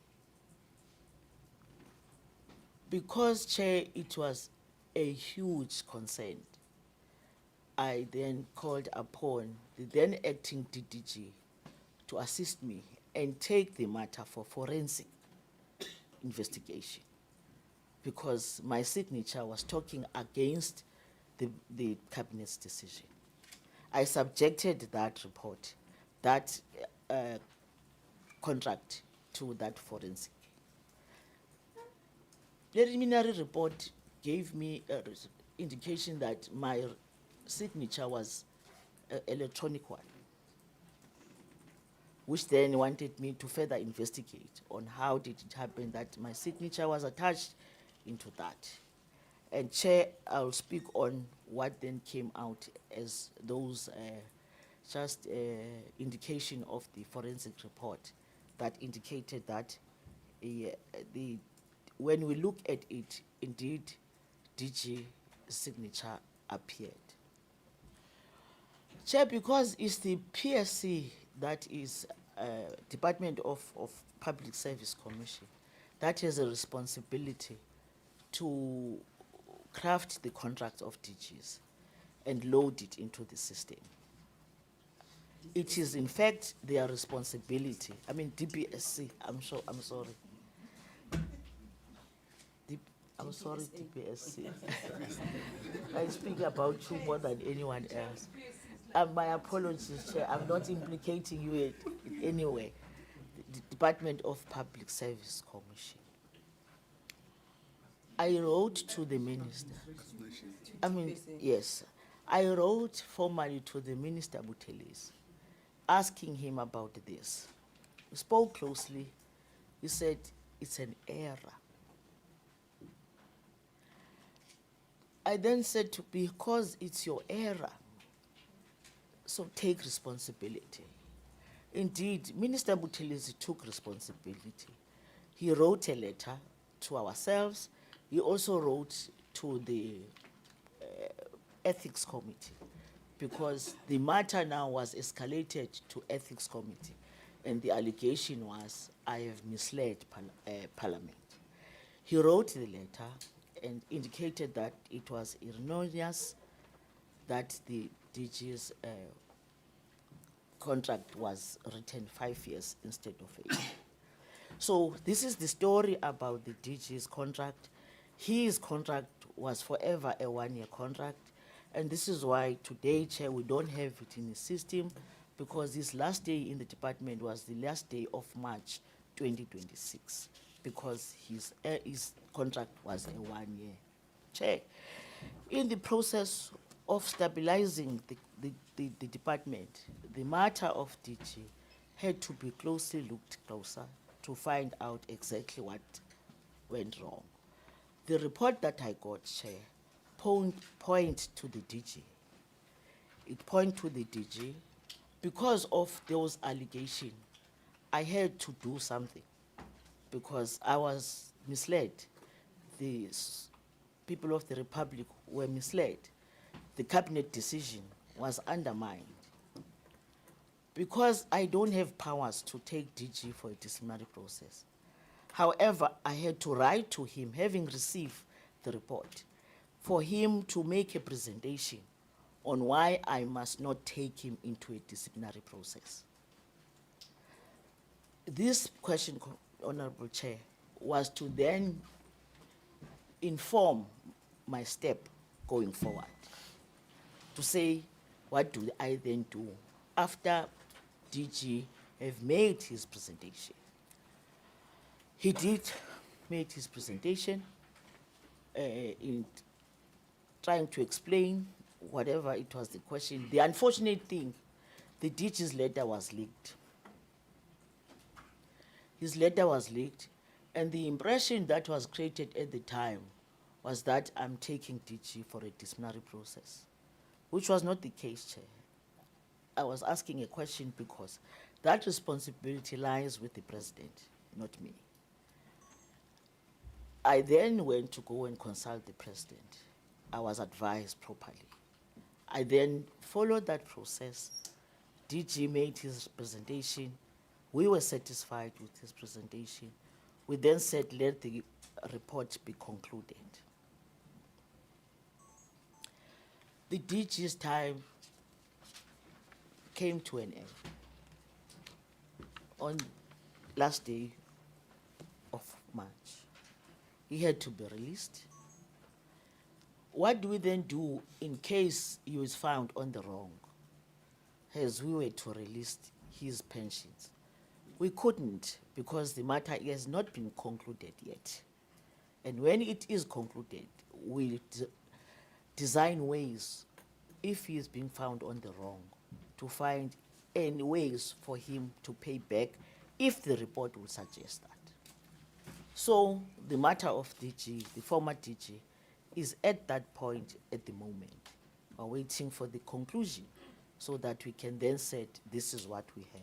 Because, Chair, it was a huge concern, I then called upon the then acting DDG to assist me and take the matter for forensic investigation, because my signature was talking against the cabinet's decision. I subjected that report, that contract, to that forensic. The preliminary report gave me an indication that my signature was an electronic one, which then wanted me to further investigate on how did it happen that my signature was attached into that. And Chair, I'll speak on what then came out as those just indication of the forensic report that indicated that when we look at it, indeed, DG signature appeared. Chair, because it's the PSC, that is Department of Public Service Commission, that has a responsibility to craft the contract of DGs and load it into the system. It is in fact their responsibility. I mean, DPSC, I'm sorry. I'm sorry, DPSC. I speak about you more than anyone else. My apologies, Chair. I'm not implicating you in any way. The Department of Public Service Commission. I wrote to the minister. Yes. I wrote formally to the Minister Buthelezi, asking him about this. We spoke closely. He said, it's an error. I then said, because it's your error, so take responsibility. Indeed, Minister Buthelezi took responsibility. He wrote a letter to ourselves. He also wrote to the Ethics Committee, because the matter now was escalated to Ethics Committee, and the allegation was, I have misled Parliament. He wrote the letter and indicated that it was erroneous that the DG's contract was written 5 years instead of 8. So this is the story about the DG's contract. His contract was forever a 1-year contract, and this is why today, Chair, we don't have it in the system, because his last day in the department was the last day of March 2026, because his contract was a 1-year. Chair, in the process of stabilizing the department, the matter of DG had to be looked closer to find out exactly what went wrong. The report that I got, Chair, point to the DG. It point to the DG. Because of those allegations, I had to do something, because I was misled. The people of the Republic were misled. The cabinet decision was undermined. Because I don't have powers to take DG for a disciplinary process. However, I had to write to him, having received the report, for him to make a presentation on why I must not take him into a disciplinary process. This question, Honorable Chair, was to then inform my step going forward, to say, what do I then do after DG have made his presentation? He did make his presentation in trying to explain whatever it was the question. The unfortunate thing, the DG's letter was leaked. His letter was leaked, And the impression that was created at the time was that I'm taking DG for a disciplinary process, which was not the case, Chair. I was asking a question because that responsibility lies with the president, not me. I then went to go and consult the president. I was advised properly. I then followed that process. DG made his presentation. We were satisfied with his presentation. We then said, let the report be concluded. The DG's time came to an end on last day of March. He had to be released. What do we then do in case he was found on the wrong, as we were to release his pensions? We couldn't, because the matter has not been concluded yet. And when it is concluded, we'll design ways, if he is being found on the wrong, to find any ways for him to pay back if the report will suggest that. So the matter of DG, the former DG, is at that point at the moment. We're waiting for the conclusion so that we can then say, this is what we have.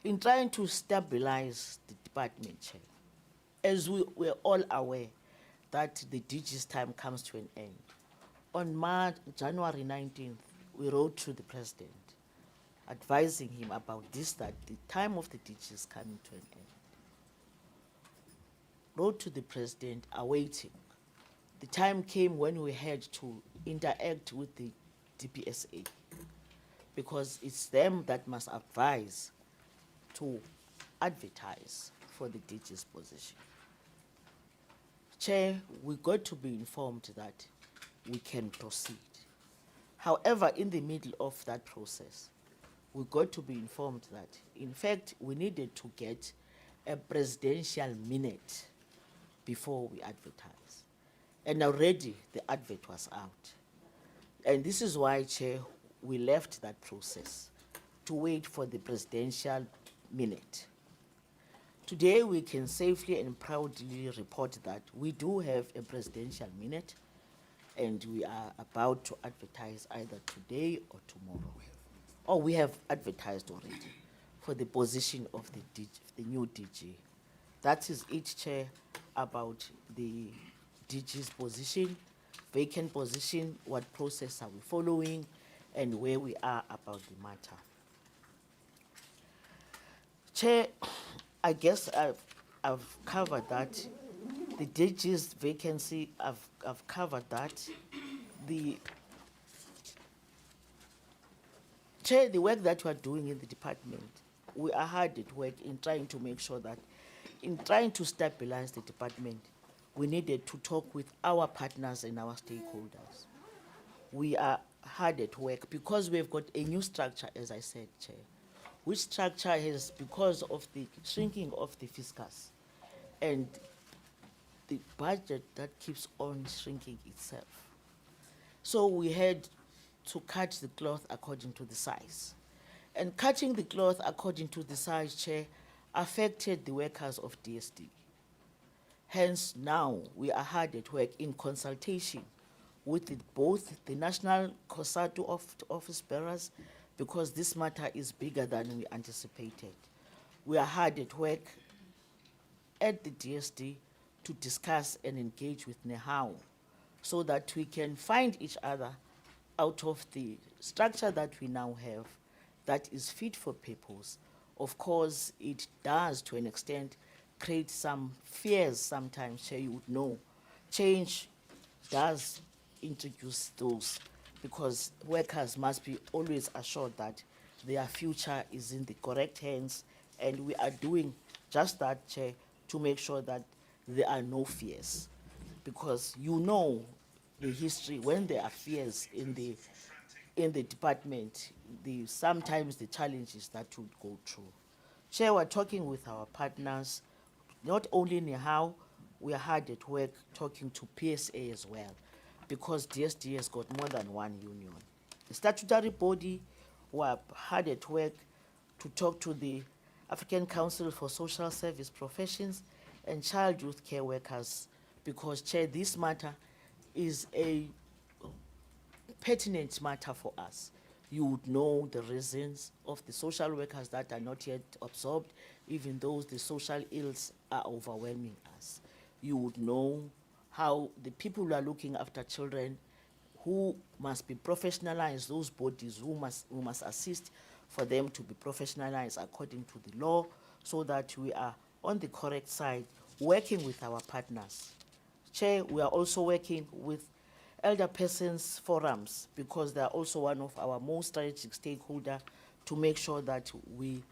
In trying to stabilize the department, Chair, as we're all aware that the DG's time comes to an end, on January 19th, we wrote to the president advising him about this, that the time of the DG is coming to an end. Wrote to the president, awaiting. The time came when we had to interact with the DPSA, because it's them that must advise to advertise for the DG's position. Chair, we got to be informed that we can proceed. However, in the middle of that process, we got to be informed that, in fact, we needed to get a presidential minute before we advertise. And already the advert was out. And this is why, Chair, we left that process to wait for the presidential minute. Today, we can safely and proudly report that we do have a presidential minute, and we are about to advertise either today or tomorrow. Or we have advertised already for the position of the new DG. That is it, Chair, about the DG's position, vacant position, what process are we following, and where we are about the matter. Chair, I guess I've covered that. The DG's vacancy, I've covered that. Chair, the work that we are doing in the department, we are hard at work in trying to make sure that, in trying to stabilize the department, we needed to talk with our partners and our stakeholders. We are hard at work because we've got a new structure, as I said, Chair, which structure has, because of the shrinking of the fiscus and the budget that keeps on shrinking itself. So we had to cut the cloth according to the size. And cutting the cloth according to the size, Chair, affected the workers of DSD. Hence, now we are hard at work in consultation with both the National COSATU office bearers, because this matter is bigger than we anticipated. We are hard at work at the DSD to discuss and engage with NEHAO so that we can find each other out of the structure that we now have that is fit for purpose. Of course, it does, to an extent, create some fears sometimes, Chair, you would know. Change does introduce those, because workers must be always assured that their future is in the correct hands, and we are doing just that, Chair, to make sure that there are no fears. Because you know the history, when there are fears in the department, sometimes the challenges that would go through. Chair, we're talking with our partners, not only NEHAO, we are hard at work talking to PSA as well, because DSD has got more than one union. The statutory body, we're hard at work to talk to the African Council for Social Service Professions and child youth care workers, because, Chair, this matter is a pertinent matter for us. You would know the reasons of the social workers that are not yet absorbed, even though the social ills are overwhelming us. You would know how the people who are looking after children, who must be professionalized, those bodies who must assist for them to be professionalized according to the law, so that we are on the correct side, working with our partners. Chair, we are also working with elder persons forums, because they are also one of our most strategic stakeholders, to make sure that we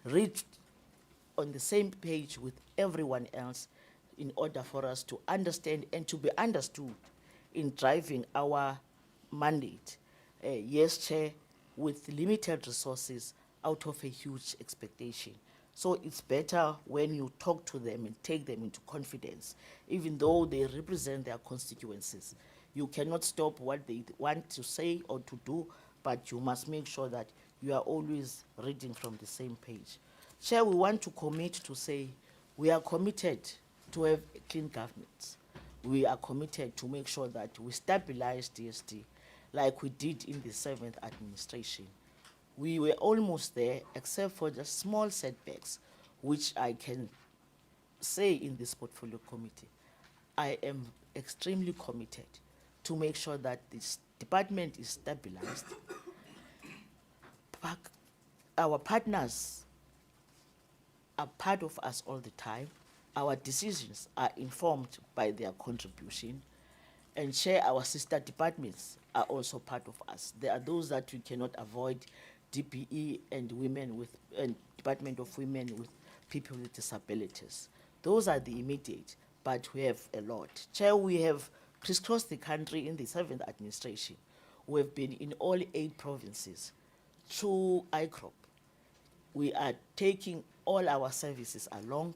reach on the same page with everyone else, in order for us to understand and to be understood in driving our mandate. Yes, Chair, with limited resources out of a huge expectation. So it's better when you talk to them and take them into confidence, even though they represent their constituencies. You cannot stop what they want to say or to do, but you must make sure that you are always reading from the same page. Chair, we want to commit to say we are committed to have a clean government. We are committed to make sure that we stabilize DSD like we did in the 7th administration. We were almost there, except for just small setbacks, which I can say in this portfolio committee. I am extremely committed to make sure that this department is stabilized. Our partners are part of us all the time. Our decisions are informed by their contribution. And Chair, our sister departments are also part of us. There are those that we cannot avoid, DPE and Department of Women with People with Disabilities. Those are the immediate, but we have a lot. Chair, we have crisscrossed the country in the 7th administration. We have been in all 8 provinces through ICROP. We are taking all our services along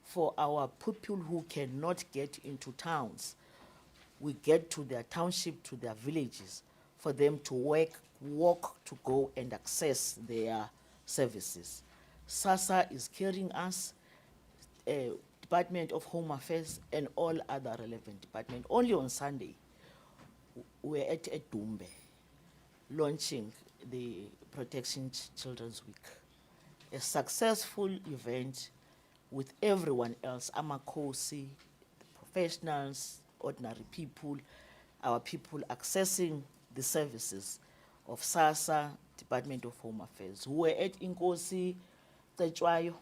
for our people who cannot get into towns. We get to their township, to their villages, for them to walk to go and access their services. SASSA is carrying us, Department of Home Affairs, and all other relevant departments. Only on Sunday, we're at Dumbe, launching the Protection Children's Week. A successful event with everyone else, Amakosi, professionals, ordinary people, our people accessing the services of SASSA, Department of Home Affairs. We were at Inkosi Tejwayo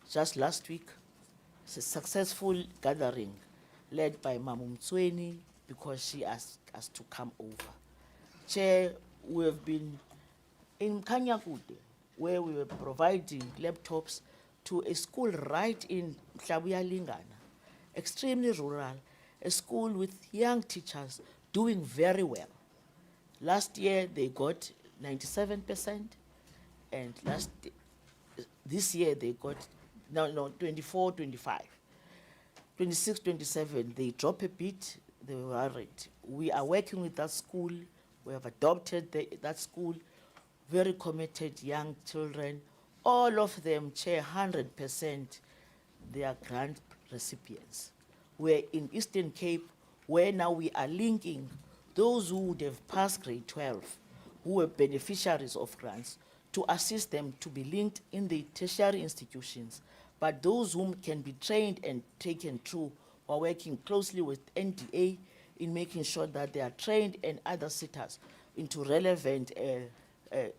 just last week. It's a successful gathering led by Mamu Mtsweni, because she asked us to come over. Chair, we have been in Kanyakude, where we were providing laptops to a school right in Mhlabuya Lingana, extremely rural, a school with young teachers doing very well. Last year, they got 97%, and this year they got, 24, 25. 26, 27, they drop a bit, they were worried. We are working with that school. We have adopted that school, very committed young children. All of them, Chair, 100%, they are grant recipients. We're in Eastern Cape, where now we are linking those who would have passed grade 12, who were beneficiaries of grants, to assist them to be linked in the tertiary institutions. But those whom can be trained and taken through, we're working closely with NDA in making sure that they are trained and other sitters into relevant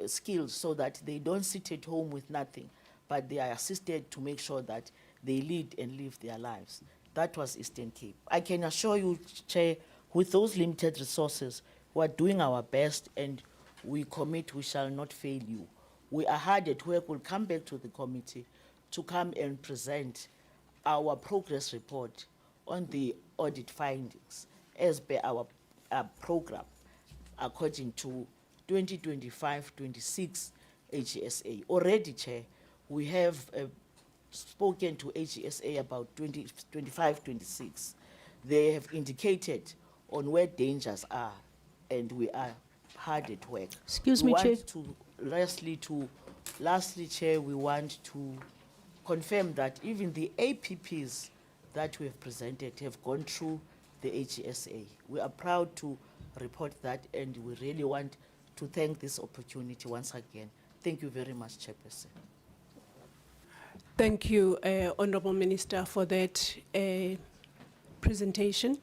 skills, so that they don't sit at home with nothing, but they are assisted to make sure that they lead and live their lives. That was Eastern Cape. I can assure you, Chair, with those limited resources, we are doing our best, and we commit we shall not fail you. We are hard at work. We'll come back to the committee to come and present our progress report on the audit findings as per our program according to 2025-26 AGSA. Already, Chair, we have spoken to AGSA about 2025-26. They have indicated on where dangers are, and we are hard at work. Excuse me, Chair. Lastly, Chair, we want to confirm that even the APPs that we have presented have gone through the HSA. We are proud to report that, and we really want to thank this opportunity once again. Thank you very much, Chairperson. Thank you, Honorable Minister, for that presentation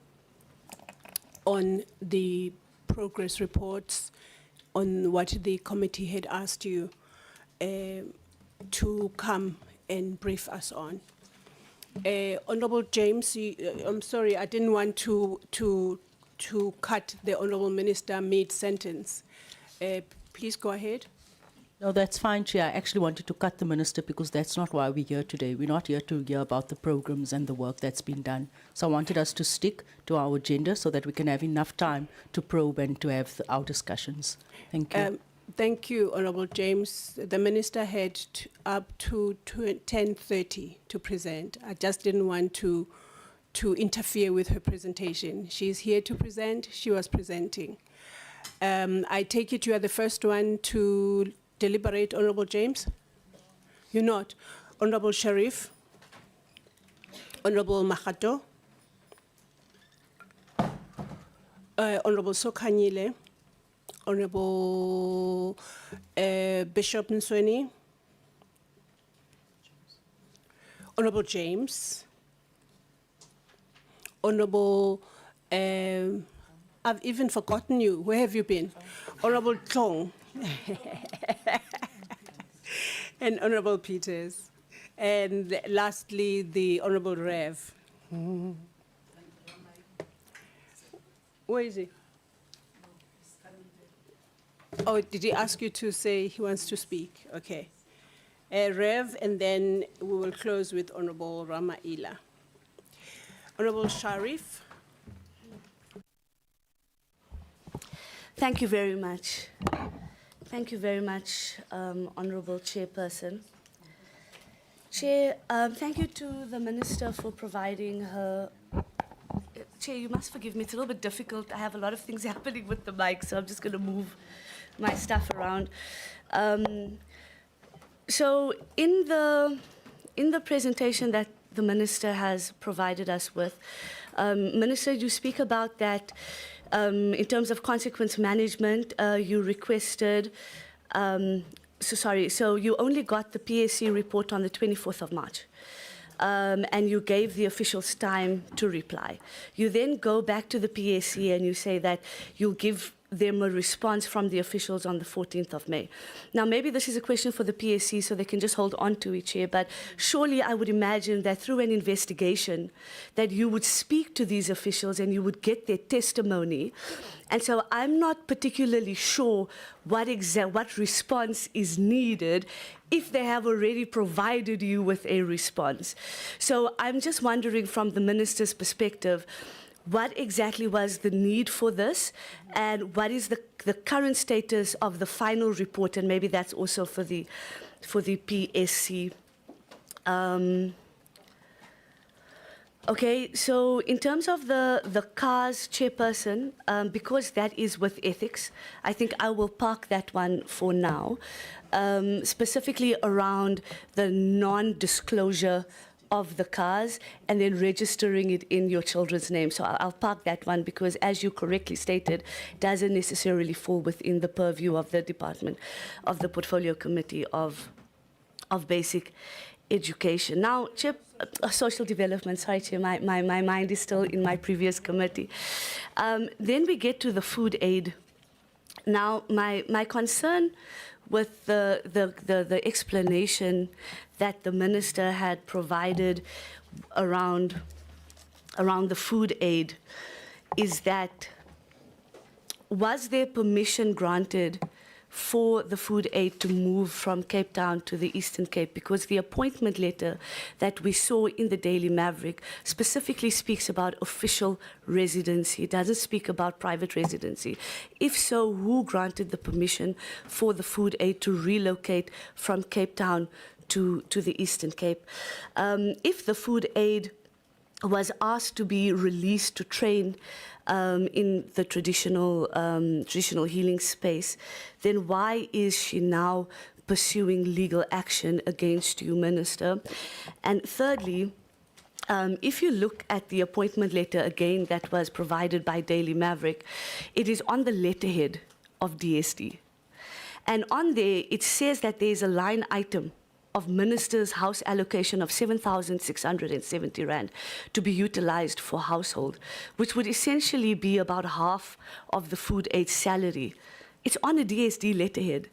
on the progress reports on what the committee had asked you to come and brief us on. Honorable James, I'm sorry, I didn't want to cut the Honorable Minister mid-sentence. Please go ahead. No, that's fine, Chair. I actually wanted to cut the Minister because that's not why we're here today. We're not here to hear about the programs and the work that's been done. So I wanted us to stick to our agenda so that we can have enough time to probe and to have our discussions. Thank you. Thank you, Honorable James. The Minister had up to 10:30 to present. I just didn't want to interfere with her presentation. She's here to present. She was presenting. I take it you are the first one to deliberate, Honorable James? You're not. Honorable Sharif? Honorable Makhato? Honorable Sokanyile? Honorable Bishop Nsweni? Honorable James? Honorable, I've even forgotten you. Where have you been? Honorable Tong. And Honorable Peters. And lastly, the Honorable Rev. Where is he? Oh, did he ask you to say he wants to speak? Okay. Rev, and then we will close with Honorable Ramaila. Honorable Sharif. Thank you very much. Thank you very much, Honorable Chairperson. Chair, thank you to the Minister for providing her. Chair, you must forgive me, it's a little bit difficult. I have a lot of things happening with the mic, so I'm just going to move my stuff around. So in the presentation that the Minister has provided us with, Minister, you speak about that in terms of consequence management, you requested, so you only got the PSC report on the 24th of March. And you gave the officials time to reply. You then go back to the PSC and you say that you'll give them a response from the officials on the 14th of May. Now, maybe this is a question for the PSC, so they can just hold on to it here, but surely I would imagine that through an investigation that you would speak to these officials and you would get their testimony. And so I'm not particularly sure what response is needed if they have already provided you with a response. So I'm just wondering from the Minister's perspective, what exactly was the need for this, and what is the current status of the final report, and maybe that's also for the PSC. Okay, so in terms of the CARS chairperson, because that is with ethics, I think I will park that one for now, specifically around the non-disclosure of the cars and then registering it in your children's name. So I'll park that one because, as you correctly stated, doesn't necessarily fall within the purview of the department, of the Portfolio Committee of Basic Education. Now, social development, sorry, Chair, my mind is still in my previous committee. Then we get to the food aid. Now, my concern with the explanation that the Minister had provided around the food aid is that, was there permission granted for the food aid to move from Cape Town to the Eastern Cape? Because the appointment letter that we saw in the Daily Maverick specifically speaks about official residency. It doesn't speak about private residency. If so, who granted the permission for the food aid to relocate from Cape Town to the Eastern Cape? If the food aid was asked to be released to train in the traditional healing space, then why is she now pursuing legal action against you, Minister. And thirdly, if you look at the appointment letter again that was provided by Daily Maverick, it is on the letterhead of DSD. And on there, it says that there is a line item of Minister's house allocation of 7,670 Rand to be utilized for household, which would essentially be about half of the food aid salary. It's on a DSD letterhead.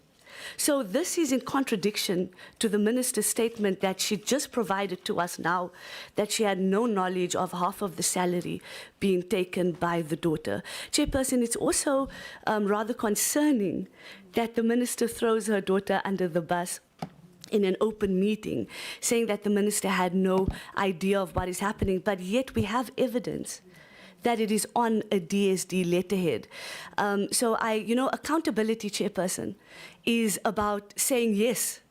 So this is in contradiction to the minister's statement that she just provided to us now, that she had no knowledge of half of the salary being taken by the daughter. Chairperson, it's also rather concerning that the minister throws her daughter under the bus in an open meeting, saying that the minister had no idea of what is happening, but yet we have evidence that it is on a DSD letterhead. So accountability, Chairperson, is about saying, yes,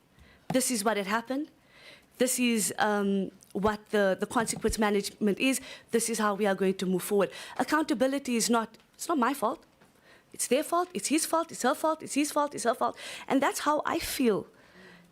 this is what had happened. This is what the consequence management is. This is how we are going to move forward. Accountability is it's not my fault. It's their fault, it's his fault, it's her fault, it's his fault, it's her fault. And that's how I feel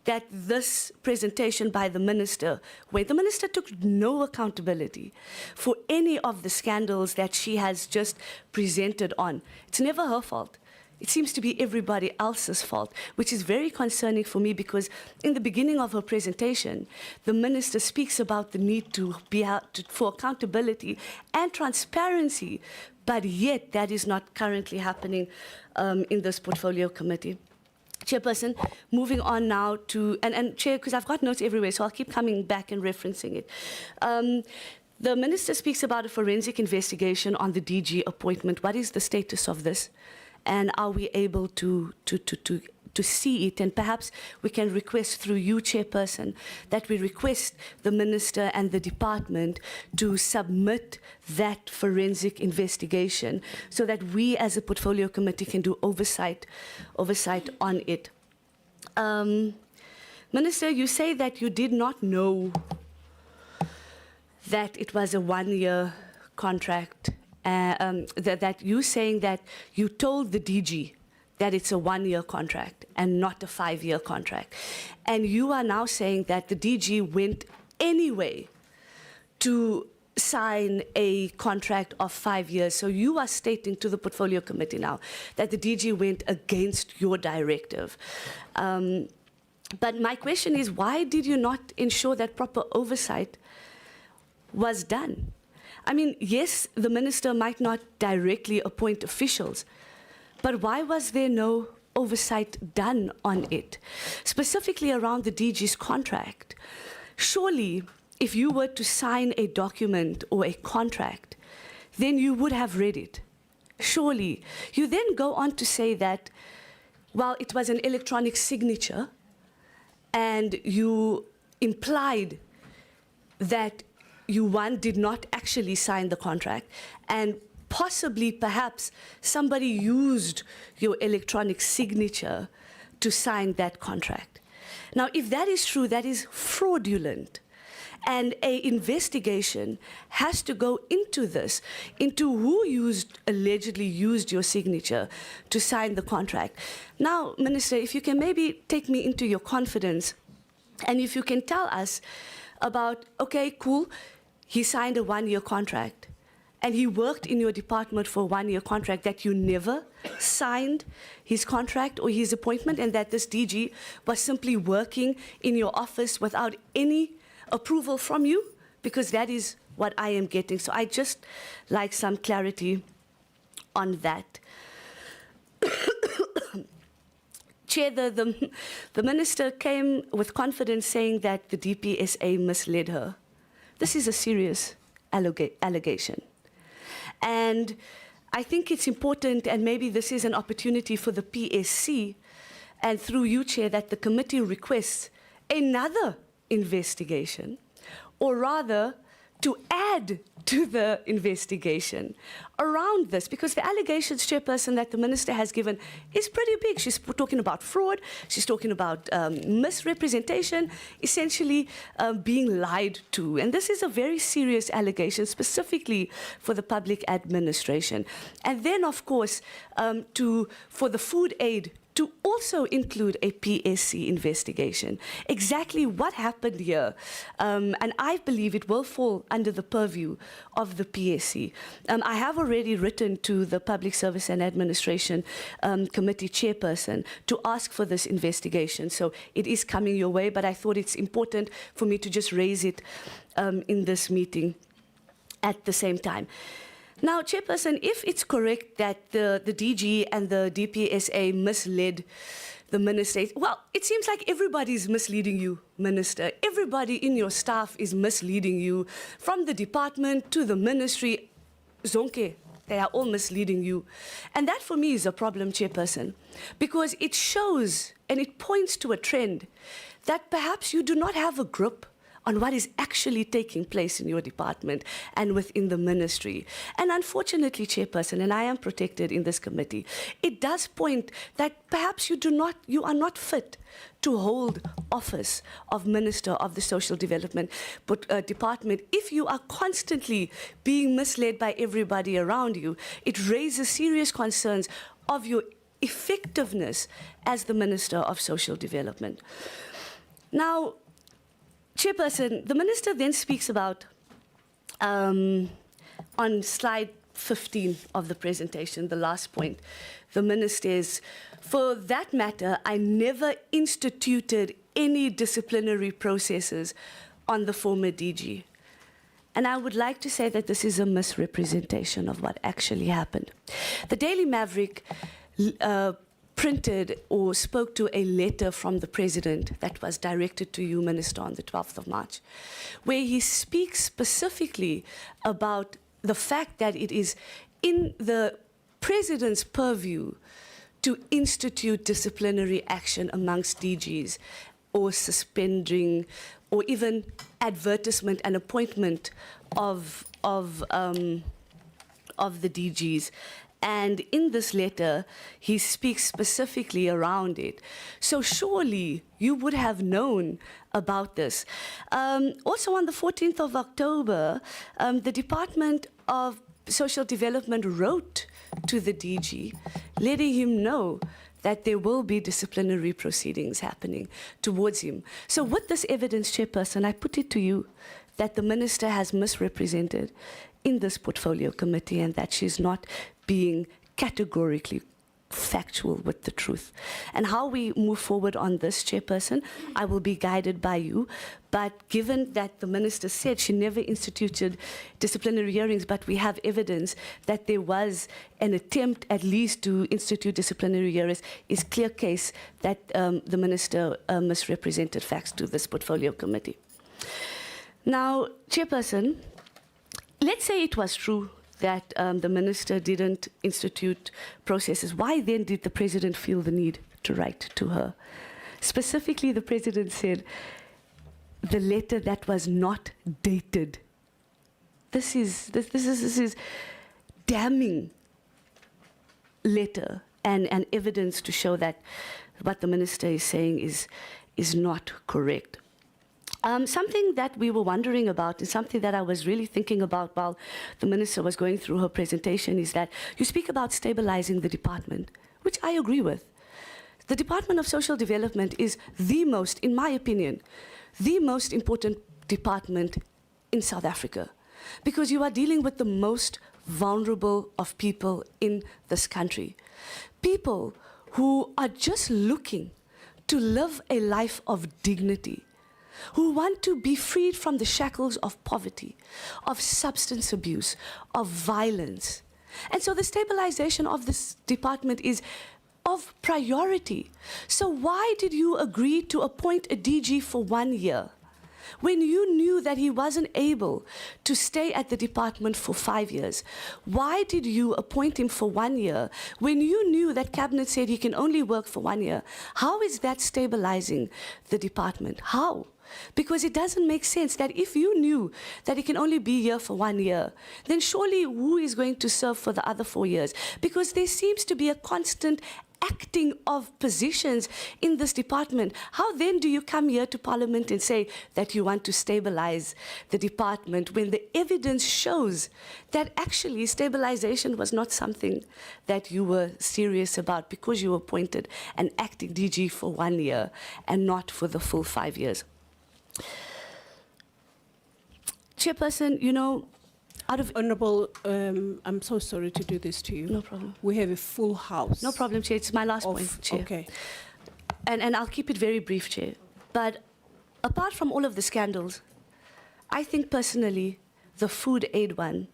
that this presentation by the minister, where the minister took no accountability for any of the scandals that she has just presented on. It's never her fault. It seems to be everybody else's fault, which is very concerning for me because in the beginning of her presentation, the minister speaks about the need to be out for accountability and transparency, but yet that is not currently happening in this portfolio committee. Chairperson, moving on now to, and Chair, because I've got notes everywhere, so I'll keep coming back and referencing it. The minister speaks about a forensic investigation on the DG appointment. What is the status of this? And are we able to see it? And perhaps we can request through you, Chairperson, that we request the minister and the department to submit that forensic investigation so that we as a portfolio committee can do oversight on it. Minister, you say that you did not know that it was a one-year contract, that you saying that you told the DG that it's a one-year contract and not a 5-year contract. And you are now saying that the DG went anyway to sign a contract of 5 years. So you are stating to the portfolio committee now that the DG went against your directive. But my question is, why did you not ensure that proper oversight was done? I mean, yes, the minister might not directly appoint officials, but why was there no oversight done on it, specifically around the DG's contract? Surely, if you were to sign a document or a contract, then you would have read it. Surely. You then go on to say that, well, it was an electronic signature, and you implied that you, one, did not actually sign the contract, and possibly, perhaps, somebody used your electronic signature to sign that contract. Now, if that is true, that is fraudulent. And an investigation has to go into this, into who allegedly used your signature to sign the contract. Now, Minister, if you can maybe take me into your confidence, and if you can tell us about, okay, cool, he signed a one-year contract, and he worked in your department for a one-year contract, that you never signed his contract or his appointment, and that this DG was simply working in your office without any approval from you, because that is what I am getting. So I just like some clarity on that. Chair, the minister came with confidence saying that the DPSA misled her. This is a serious allegation. And I think it's important, and maybe this is an opportunity for the PSC, and through you, Chair, that the committee requests another investigation, or rather to add to the investigation around this, because the allegations, Chairperson, that the minister has given is pretty big. She's talking about fraud, she's talking about misrepresentation, essentially being lied to. And this is a very serious allegation, specifically for the public administration. And then, of course, for the food aid to also include a PSC investigation. Exactly what happened here, and I believe it will fall under the purview of the PSC. I have already written to the Public Service and Administration Committee chairperson to ask for this investigation, so it is coming your way, but I thought it's important for me to just raise it in this meeting at the same time. Now, Chairperson, if it's correct that the DG and the DPSA misled the minister, well, it seems like everybody's misleading you, Minister. Everybody in your staff is misleading you, from the department to the ministry. Zonke, they are all misleading you. And that, for me, is a problem, Chairperson, because it shows and it points to a trend that perhaps you do not have a grip on what is actually taking place in your department and within the ministry. And unfortunately, Chairperson, and I am protected in this committee, it does point that perhaps you are not fit to hold office of Minister of the Social Development Department. If you are constantly being misled by everybody around you, it raises serious concerns of your effectiveness as the Minister of Social Development. Now, Chairperson, the Minister then speaks about, on slide 15 of the presentation, the last point, the Minister says, for that matter, I never instituted any disciplinary processes on the former DG. And I would like to say that this is a misrepresentation of what actually happened. The Daily Maverick printed or spoke to a letter from the President that was directed to you, Minister, on the 12th of March, where he speaks specifically about the fact that it is in the President's purview to institute disciplinary action amongst DGs, or suspending, or even advertisement and appointment of the DGs. And in this letter, he speaks specifically around it. So surely you would have known about this. Also on the 14th of October, the Department of Social Development wrote to the DG, letting him know that there will be disciplinary proceedings happening towards him. So with this evidence, Chairperson, I put it to you that the Minister has misrepresented in this portfolio committee and that she's not being categorically factual with the truth. And how we move forward on this, Chairperson, I will be guided by you. But given that the Minister said she never instituted disciplinary hearings, but we have evidence that there was an attempt at least to institute disciplinary hearings, is clear case that the Minister misrepresented facts to this portfolio committee. Now, Chairperson, let's say it was true that the Minister didn't institute processes. Why then did the President feel the need to write to her? Specifically, the President said, the letter that was not dated. This is damning letter and evidence to show that what the Minister is saying is not correct. Something that we were wondering about, and something that I was really thinking about while the Minister was going through her presentation, is that you speak about stabilizing the department, which I agree with. The Department of Social Development is the most, in my opinion, the most important department in South Africa, because you are dealing with the most vulnerable of people in this country. People who are just looking to live a life of dignity, who want to be freed from the shackles of poverty, of substance abuse, of violence. And so the stabilization of this department is of priority. So why did you agree to appoint a DG for 1 year when you knew that he wasn't able to stay at the department for 5 years? Why did you appoint him for 1 year when you knew that Cabinet said he can only work for 1 year? How is that stabilizing the department? How? Because it doesn't make sense that if you knew that he can only be here for 1 year, then surely who is going to serve for the other 4 years? Because there seems to be a constant acting of positions in this department. How then do you come here to Parliament and say that you want to stabilize the department when the evidence shows that actually stabilization was not something that you were serious about because you were appointed an acting DG for 1 year and not for the full 5 years? Chairperson, you know, out of... Honorable, I'm so sorry to do this to you. No problem. We have a full house. No problem, Chair. It's my last point, Chair. Okay. And I'll keep it very brief, Chair. But apart from all of the scandals, I think personally the food aid one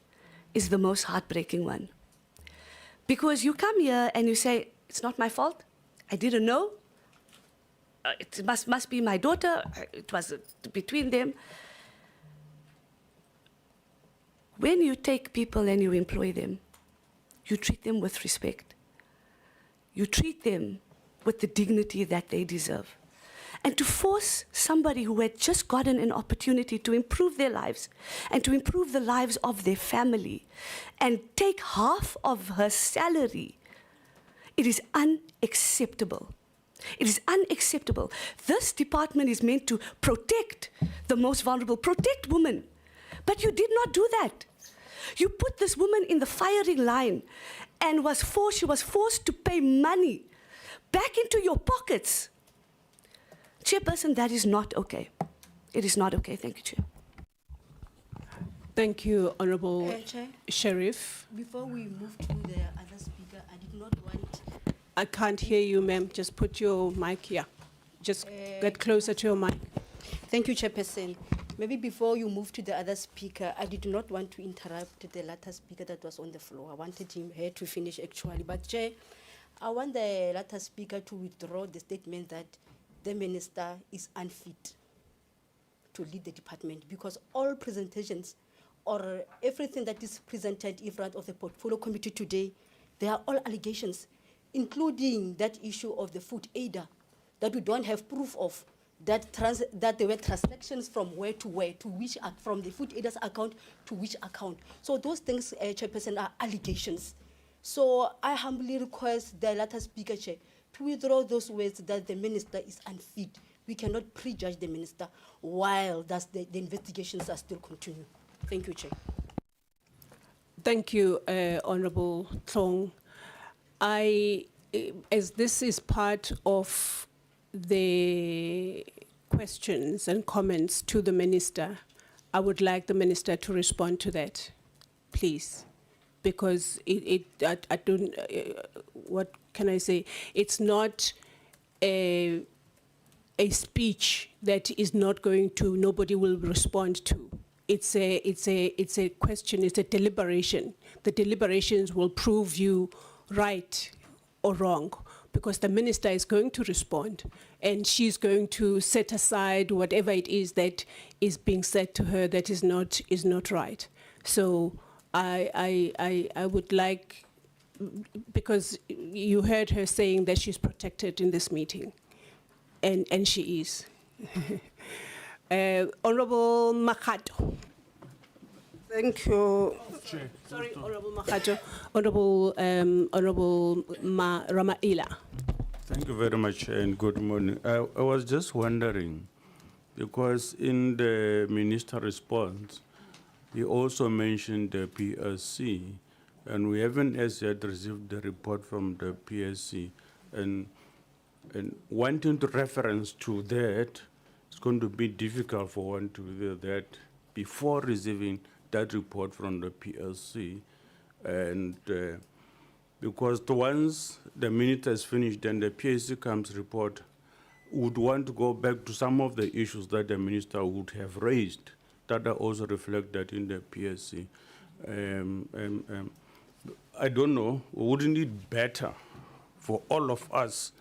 is the most heartbreaking one. Because you come here and you say, it's not my fault, I didn't know, it must be my daughter, it was between them. When you take people and you employ them, you treat them with respect. You treat them with the dignity that they deserve. And to force somebody who had just gotten an opportunity to improve their lives and to improve the lives of their family and take half of her salary, it is unacceptable. It is unacceptable. This department is meant to protect the most vulnerable, protect women. But you did not do that. You put this woman in the firing line and she was forced to pay money back into your pockets. Chairperson, that is not okay. It is not okay. Thank you, Chair. Thank you, Honorable Chair, Sheriff. before we move to the other speaker, I did not want... I can't hear you, ma'am. Just put your mic here. Just get closer to your mic. Thank you, Chairperson. Maybe before you move to the other speaker, I did not want to interrupt the latter speaker that was on the floor. I wanted her to finish actually. But Chair, I want the latter speaker to withdraw the statement that the minister is unfit to lead the department, because all presentations or everything that is presented in front of the portfolio committee today, they are all allegations, including that issue of the food aider that we don't have proof of, that there were transactions from where to where, to which, from the food aider's account to which account. So those things, Chairperson, are allegations. So I humbly request the latter speaker, Chair, to withdraw those words that the minister is unfit. We cannot prejudge the minister while the investigations are still continuing. Thank you, Chair. Thank you, Honorable Thong. As this is part of the questions and comments to the minister, I would like the minister to respond to that, please, because I don't, what can I say? It's not a speech that is not going to, nobody will respond to. It's a question, it's a deliberation. The deliberations will prove you right or wrong, because the minister is going to respond and she's going to set aside whatever it is that is being said to her that is not right. So I would like, because you heard her saying that she's protected in this meeting, and she is. Honorable Makato. Thank you. Sorry, Honorable Makato. Honorable Ramaila. Thank you very much and good morning. I was just wondering, because in the minister response, he also mentioned the PSC, and we haven't as yet received the report from the PSC. And wanting to reference to that, it's going to be difficult for one to do that before receiving that report from the PLC. And because once the minister is finished and the PLC comes report, would want to go back to some of the issues that the minister would have raised that are also reflected in the PLC. I don't know, wouldn't it be better for all of us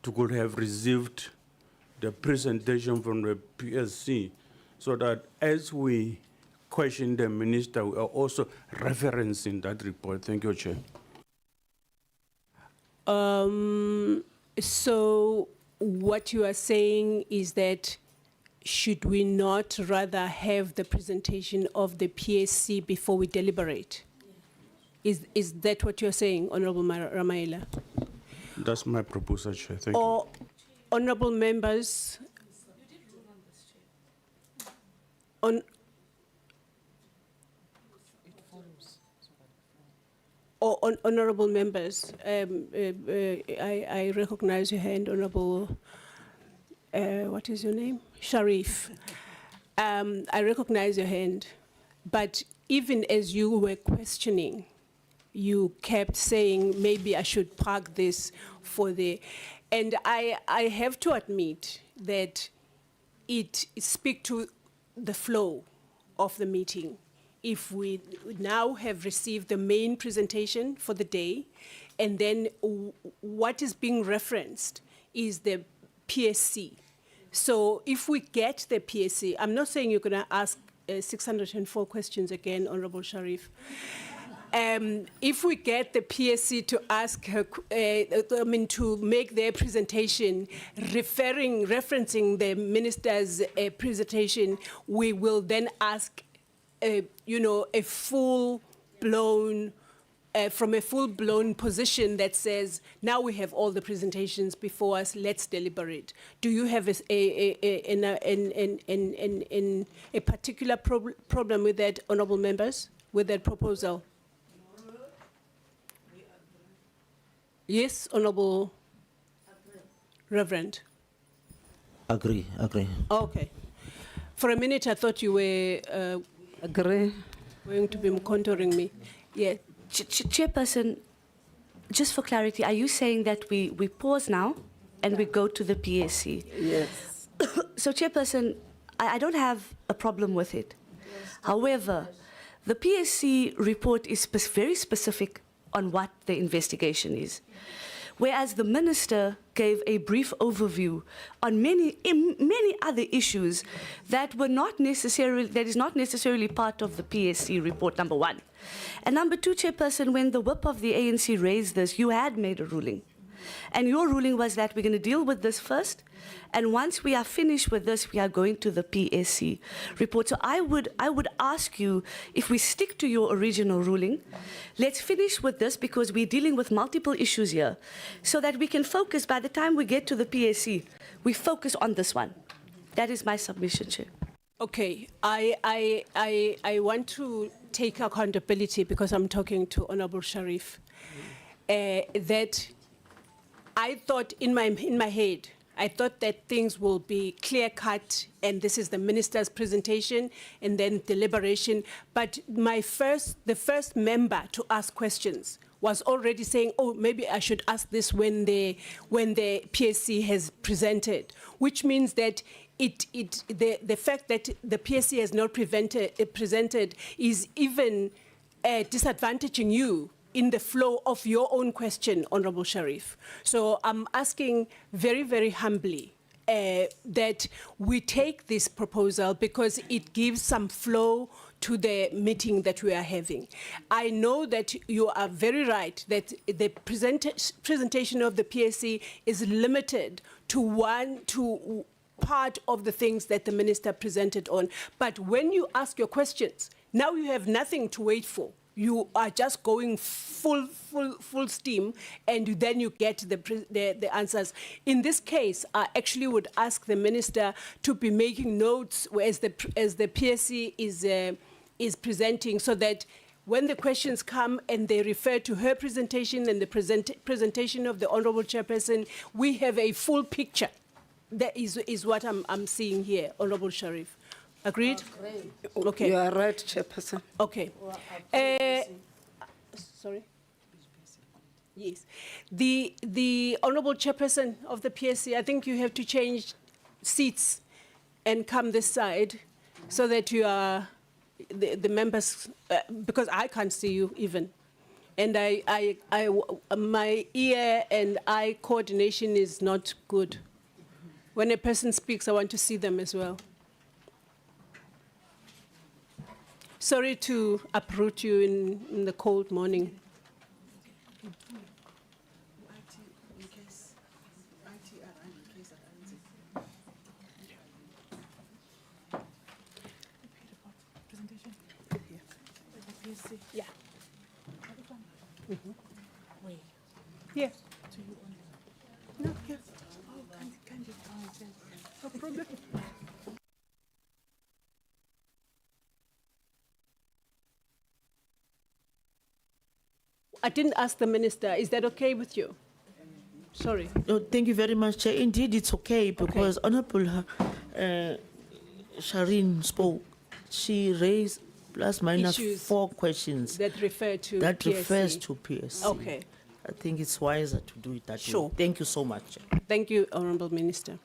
to could have received the presentation from the PSC, so that as we question the minister, we are also referencing that report? Thank you, Chair. So what you are saying is that should we not rather have the presentation of the PSC before we deliberate? Is that what you're saying, Honorable Ramaila? That's my proposal, Chair. Thank you. or honorable members honorable members, I recognize your hand, Honorable, what is your name? Sharif. I recognize your hand, but even as you were questioning, you kept saying, maybe I should park this for the, and I have to admit that it speaks to the flow of the meeting. If we now have received the main presentation for the day, and then what is being referenced is the PSC. So if we get the PSC, I'm not saying you're going to ask 604 questions again, Honorable Sharif. If we get the PSC to ask her, to make their presentation, referencing the minister's presentation, we will then ask, a full-blown, from a full-blown position that says, now we have all the presentations before us, let's deliberate. Do you have a particular problem with that, honorable members, with that proposal? Yes, Honorable Reverend. Agree. Okay. For a minute, I thought you were Agree. going to be contouring me. Yeah. Chairperson, just for clarity, are you saying that we pause now and we go to the PSC? Yes. So, Chairperson, I don't have a problem with it. However, the PSC report is very specific on what the investigation is, whereas the minister gave a brief overview on many other issues that is not necessarily part of the PSC report, number one. And number two, Chairperson, when the whip of the ANC raised this, you had made a ruling. And your ruling was that we're going to deal with this first, and once we are finished with this, we are going to the PSC report. So I would ask you, if we stick to your original ruling, let's finish with this, because we're dealing with multiple issues here, so that we can focus, by the time we get to the PSC, we focus on this one. That is my submission, Chair. Okay, I want to take accountability, because I'm talking to Honorable Sharif, that I thought in my head, I thought that things will be clear-cut, and this is the minister's presentation, and then deliberation. But the first member to ask questions was already saying, oh, maybe I should ask this when the PSC has presented, which means that the fact that the PSC has not presented is even disadvantaging you in the flow of your own question, Honorable Sharif. So I'm asking very, very humbly that we take this proposal, because it gives some flow to the meeting that we are having. I know that you are very right that the presentation of the PSC is limited to part of the things that the minister presented on. But when you ask your questions, now you have nothing to wait for. You are just going full steam, and then you get the answers. In this case, I actually would ask the minister to be making notes as the PSC is presenting, so that when the questions come and they refer to her presentation and the presentation of the Honourable Chairperson, we have a full picture. That is what I'm seeing here, Honourable Sharif. Agreed? Okay. You are right, Chairperson. Okay. Sorry? Yes. The Honourable Chairperson of the PSC, I think you have to change seats and come this side, so that you are the members, because I can't see you even. And my ear and eye coordination is not good. When a person speaks, I want to see them as well. Sorry to uproot you in the cold morning. Yeah. Yeah. I didn't ask the minister. Is that okay with you? Sorry. No, thank you very much, Chair. Indeed, it's okay because Honorable Shireen spoke. She raised plus minus Issues 4 questions That refer to that PSC. refers to PSC. Okay. I think it's wiser to do it that Sure. way. Thank you so much, Chair. Thank you, Honorable Minister.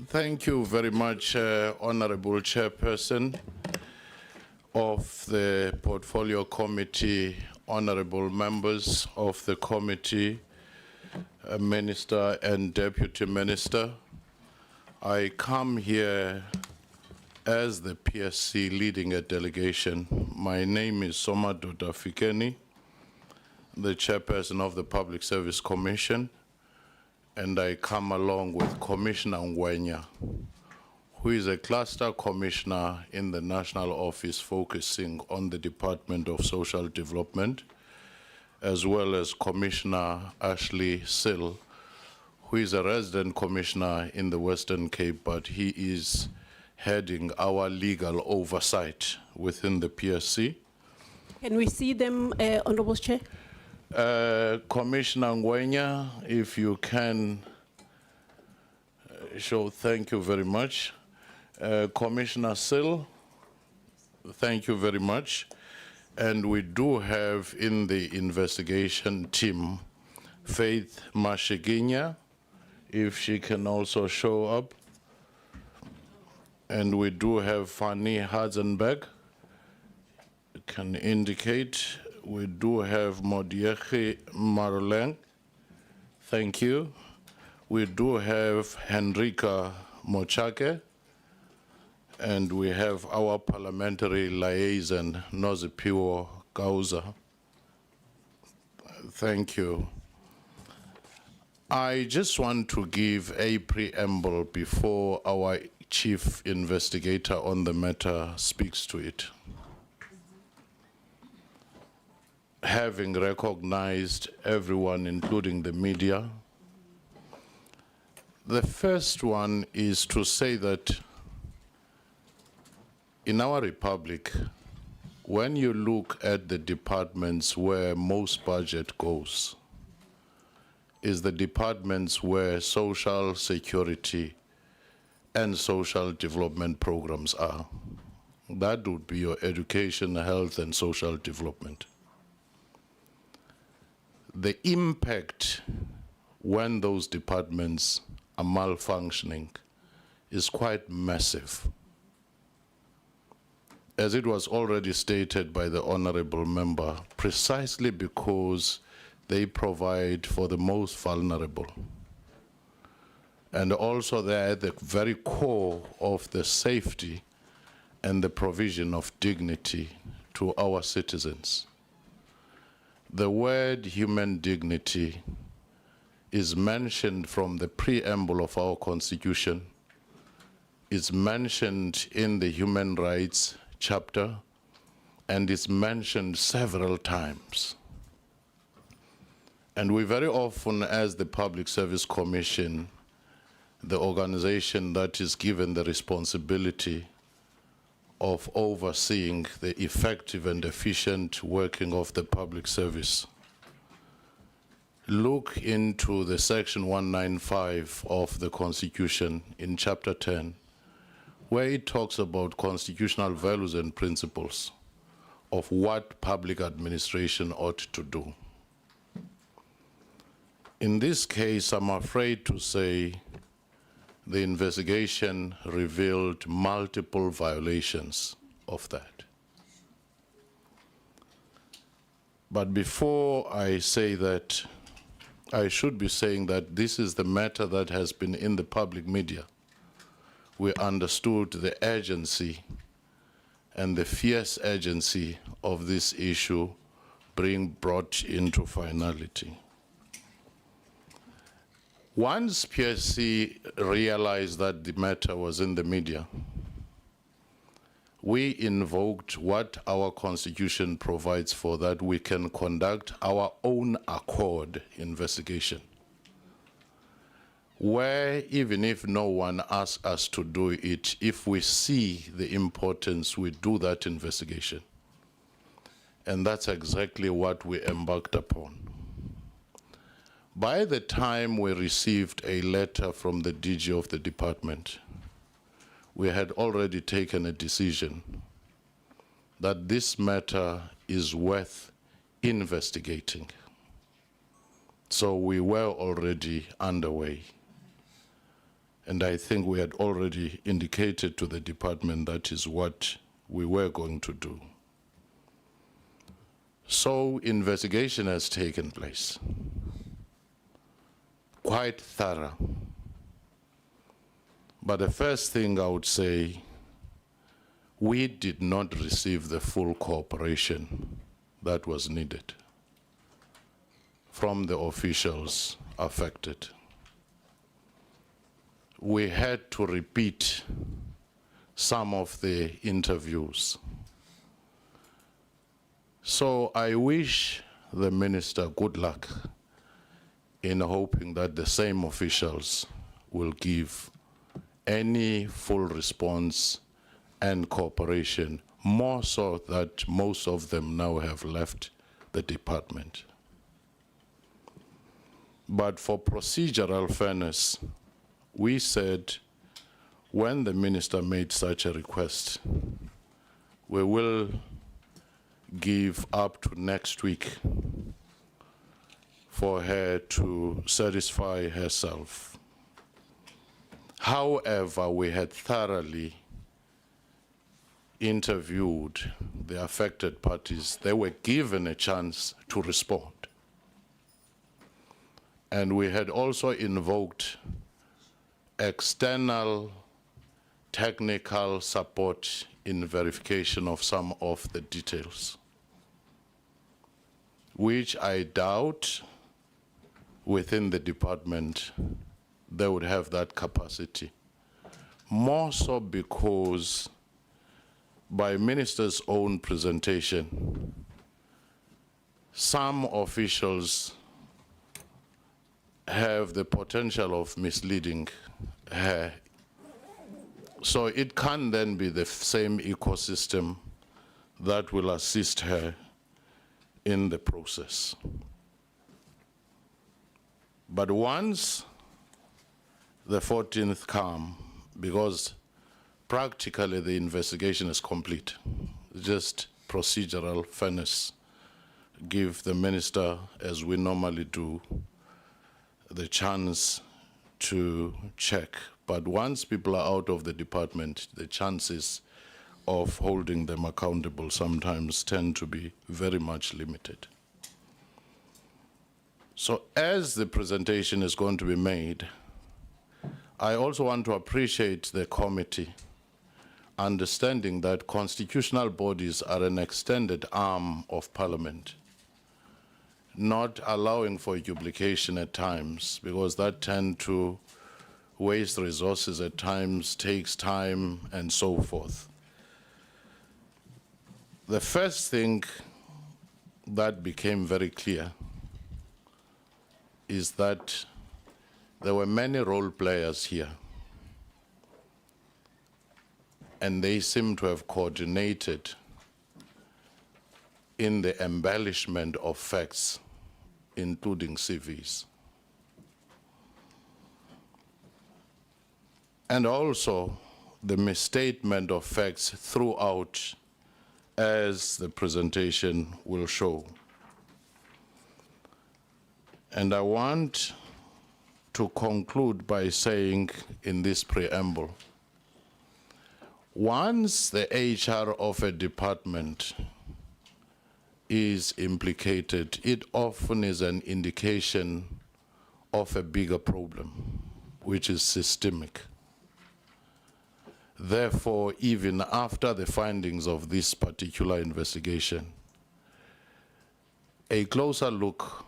Thank you very much, Honorable Chairperson of the Portfolio Committee, honorable members of the committee, Minister and Deputy Minister. I come here as the PSC leading a delegation. My name is Somadoda Fikeni, the Chairperson of the Public Service Commission, and I come along with Commissioner Ngwenya, who is a cluster commissioner in the national office focusing on the Department of Social Development, as well as Commissioner Ashley Sill, who is a resident commissioner in the Western Cape, but he is heading our legal oversight within the PSC. Can we see them, Honorable Chair? Commissioner Ngwenya, if you can show, thank you very much. Commissioner Sill, thank you very much. And we do have in the investigation team, Faith Mashiginya, if she can also show up. And we do have Fanny Harzenberg, can indicate. We do have Modiechi Maroleng, thank you. We do have Henrika Mochake, and we have our parliamentary liaison, Nozipiwo Gauza. Thank you. I just want to give a preamble before our chief investigator on the matter speaks to it. Having recognized everyone, including the media, the first one is to say that in our republic, when you look at the departments where most budget goes, is the departments where social security and social development programs are. That would be your education, health, and social development. The impact when those departments are malfunctioning is quite massive. As it was already stated by the honorable member, precisely because they provide for the most vulnerable. And also they're at the very core of the safety and the provision of dignity to our citizens. The word human dignity is mentioned from the preamble of our Constitution. It's mentioned in the Human Rights chapter, and it's mentioned several times. And we very often, as the Public Service Commission, the organization that is given the responsibility of overseeing the effective and efficient working of the public service, look into the section 195 of the Constitution in chapter 10, where it talks about constitutional values and principles of what public administration ought to do. In this case, I'm afraid to say the investigation revealed multiple violations of that. But before I say that, I should be saying that this is the matter that has been in the public media. We understood the urgency and the fierce urgency of this issue being brought into finality. Once PSC realized that the matter was in the media, we invoked what our Constitution provides for, that we can conduct our own accord investigation. where even if no one asks us to do it, if we see the importance, we do that investigation. And that's exactly what we embarked upon. By the time we received a letter from the DG of the department, we had already taken a decision that this matter is worth investigating. So we were already underway. And I think we had already indicated to the department that is what we were going to do. So investigation has taken place, quite thorough. But the first thing I would say, we did not receive the full cooperation that was needed from the officials affected. We had to repeat some of the interviews. So I wish the minister good luck in hoping that the same officials will give any full response and cooperation, more so that most of them now have left the department. But for procedural fairness, we said when the minister made such a request, we will give up to next week for her to satisfy herself. However, we had thoroughly interviewed the affected parties. They were given a chance to respond. And we had also invoked external technical support in verification of some of the details, which I doubt within the department they would have that capacity. More so because by minister's own presentation, some officials have the potential of misleading her. So it can then be the same ecosystem that will assist her in the process. But once the 14th come, because practically the investigation is complete, just procedural fairness, give the minister, as we normally do, the chance to check. But once people are out of the department, the chances of holding them accountable sometimes tend to be very much limited. So as the presentation is going to be made, I also want to appreciate the committee understanding that constitutional bodies are an extended arm of Parliament, not allowing for duplication at times, because that tend to waste resources at times, takes time, and so forth. The first thing that became very clear is that there were many role players here, and they seem to have coordinated in the embellishment of facts, including CVs. And also the misstatement of facts throughout, as the presentation will show. And I want to conclude by saying in this preamble, once the HR of a department is implicated, it often is an indication of a bigger problem, which is systemic. Therefore, even after the findings of this particular investigation, a closer look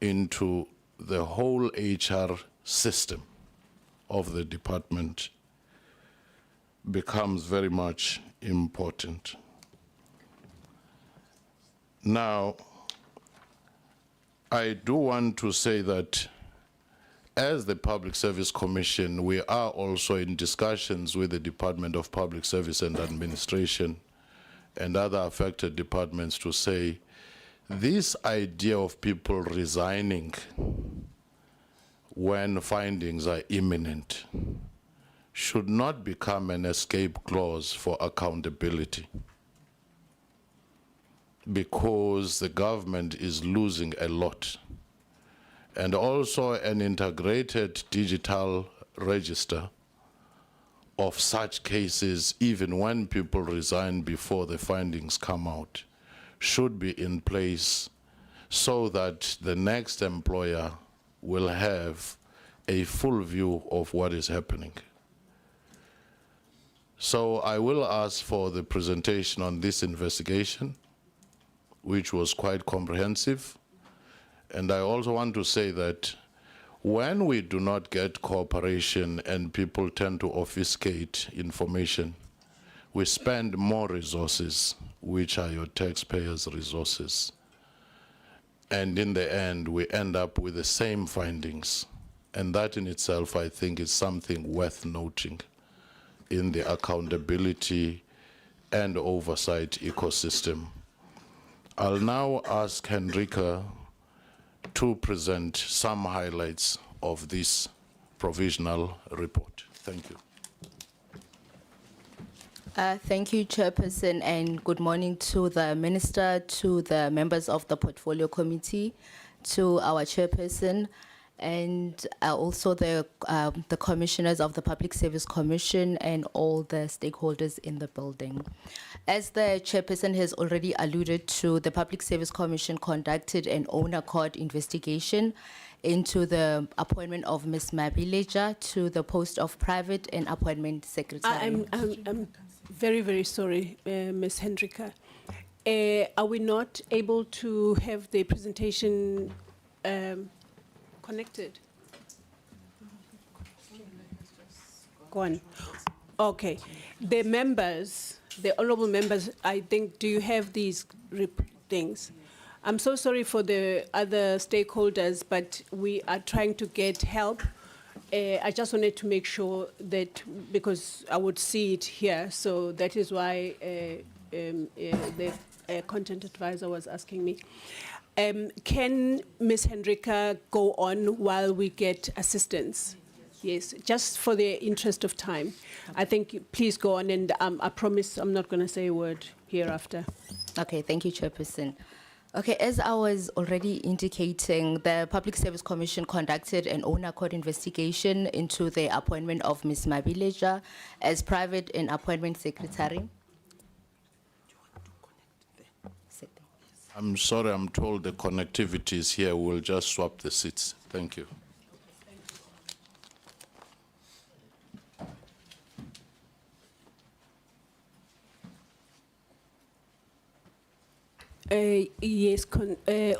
into the whole HR system of the department becomes very much important. Now, I do want to say that as the Public Service Commission, we are also in discussions with the Department of Public Service and Administration and other affected departments to say this idea of people resigning when findings are imminent should not become an escape clause for accountability, because the government is losing a lot. And also an integrated digital register of such cases, even when people resign before the findings come out, should be in place so that the next employer will have a full view of what is happening. So I will ask for the presentation on this investigation, which was quite comprehensive. And I also want to say that when we do not get cooperation and people tend to obfuscate information, we spend more resources, which are your taxpayers' resources. And in the end, we end up with the same findings. And that in itself, I think, is something worth noting in the accountability and oversight ecosystem. I'll now ask Henrika to present some highlights of this provisional report. Thank you. Thank you, Chairperson, and good morning to the Minister, to the members of the Portfolio Committee, to our Chairperson, and also the commissioners of the Public Service Commission and all the stakeholders in the building. As the Chairperson has already alluded to, the Public Service Commission conducted an own accord investigation into the appointment of Ms. Mabileja to the post of Private and Appointment Secretary. I'm very, very sorry, Ms. Hendrika. Are we not able to have the presentation connected? Gone. Okay. The members, the honorable members, I think, do you have these things? I'm so sorry for the other stakeholders, but we are trying to get help. I just wanted to make sure that, because I would see it here, so that is why the content advisor was asking me. Can Ms. Hendrika go on while we get assistance? Yes, just for the interest of time. I think, please go on, and I promise I'm not going to say a word hereafter. Okay, thank you, Chairperson. Okay, as I was already indicating, the Public Service Commission conducted an own accord investigation into the appointment of Ms. Mabileja as Private and Appointment Secretary. I'm sorry, I'm told the connectivity is here. We'll just swap the seats. Thank you. Yes,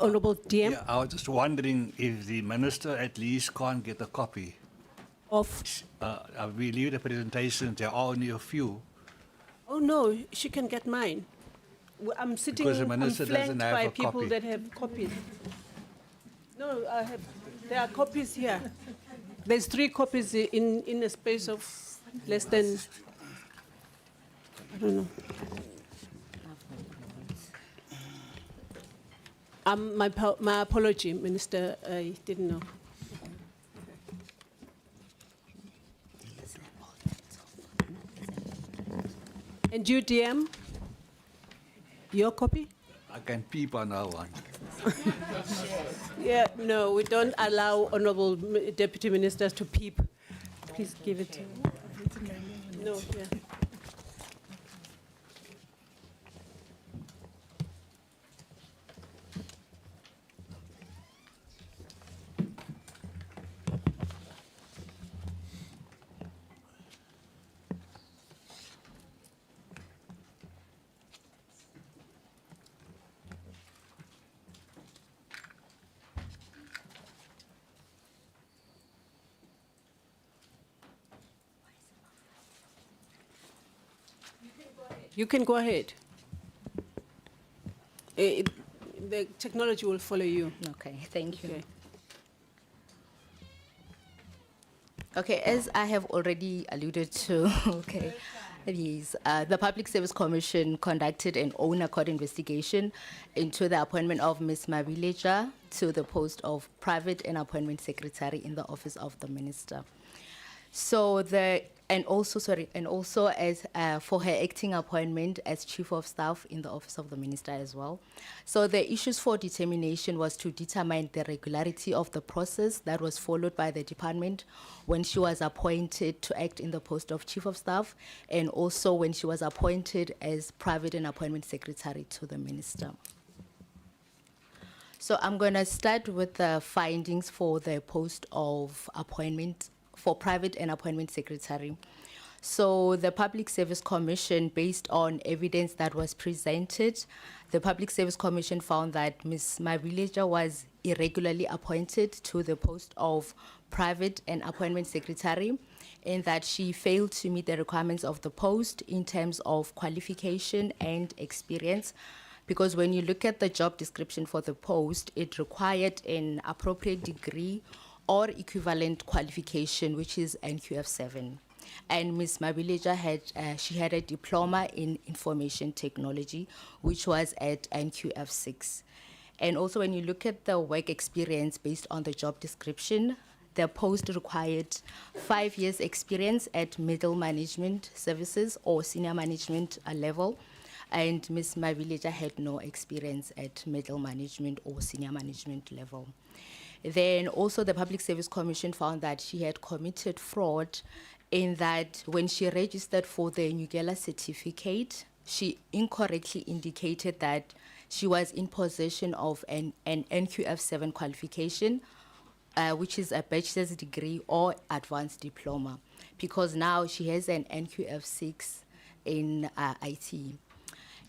Honorable DM. Yeah, I was just wondering if the minister at least can't get a copy. Of? I believe the presentations, there are only a few. Oh, no, she can get mine. I'm sitting, Because the I'm minister doesn't flanked have by a people copy. that have copies. No, there are copies here. There's 3 copies in a space of less than, I don't know. My apology, Minister, I didn't know. And you, DM, your copy? I can peep on that one. Yeah, no, we don't allow honorable deputy ministers to peep. Please give it to No, yeah. You can go ahead. The technology will follow you. Okay, thank you. Okay. Okay, as I have already alluded to, okay, yes, the Public Service Commission conducted an own accord investigation into the appointment of Ms. Mabileja to the post of Private and Appointment Secretary in the Office of the Minister. So and also as for her acting appointment as Chief of Staff in the Office of the Minister as well. So the issues for determination was to determine the regularity of the process that was followed by the department when she was appointed to act in the post of Chief of Staff, and also when she was appointed as Private and Appointment Secretary to the Minister. So I'm going to start with the findings for the post of appointment for Private and Appointment Secretary. So the Public Service Commission, based on evidence that was presented, the Public Service Commission found that Ms. Mabileja was irregularly appointed to the post of Private and Appointment Secretary, in that she failed to meet the requirements of the post in terms of qualification and experience. Because when you look at the job description for the post, it required an appropriate degree or equivalent qualification, which is NQF7. And Ms. Mabileja had a diploma in information technology, which was at NQF6. And also when you look at the work experience based on the job description, the post required 5 years experience at middle management services or senior management level. And Ms. Mabileja had no experience at middle management or senior management level. Then also the Public Service Commission found that she had committed fraud in that when she registered for the Nugela certificate, she incorrectly indicated that she was in possession of an NQF7 qualification, which is a bachelor's degree or advanced diploma, because now she has an NQF6 in IT.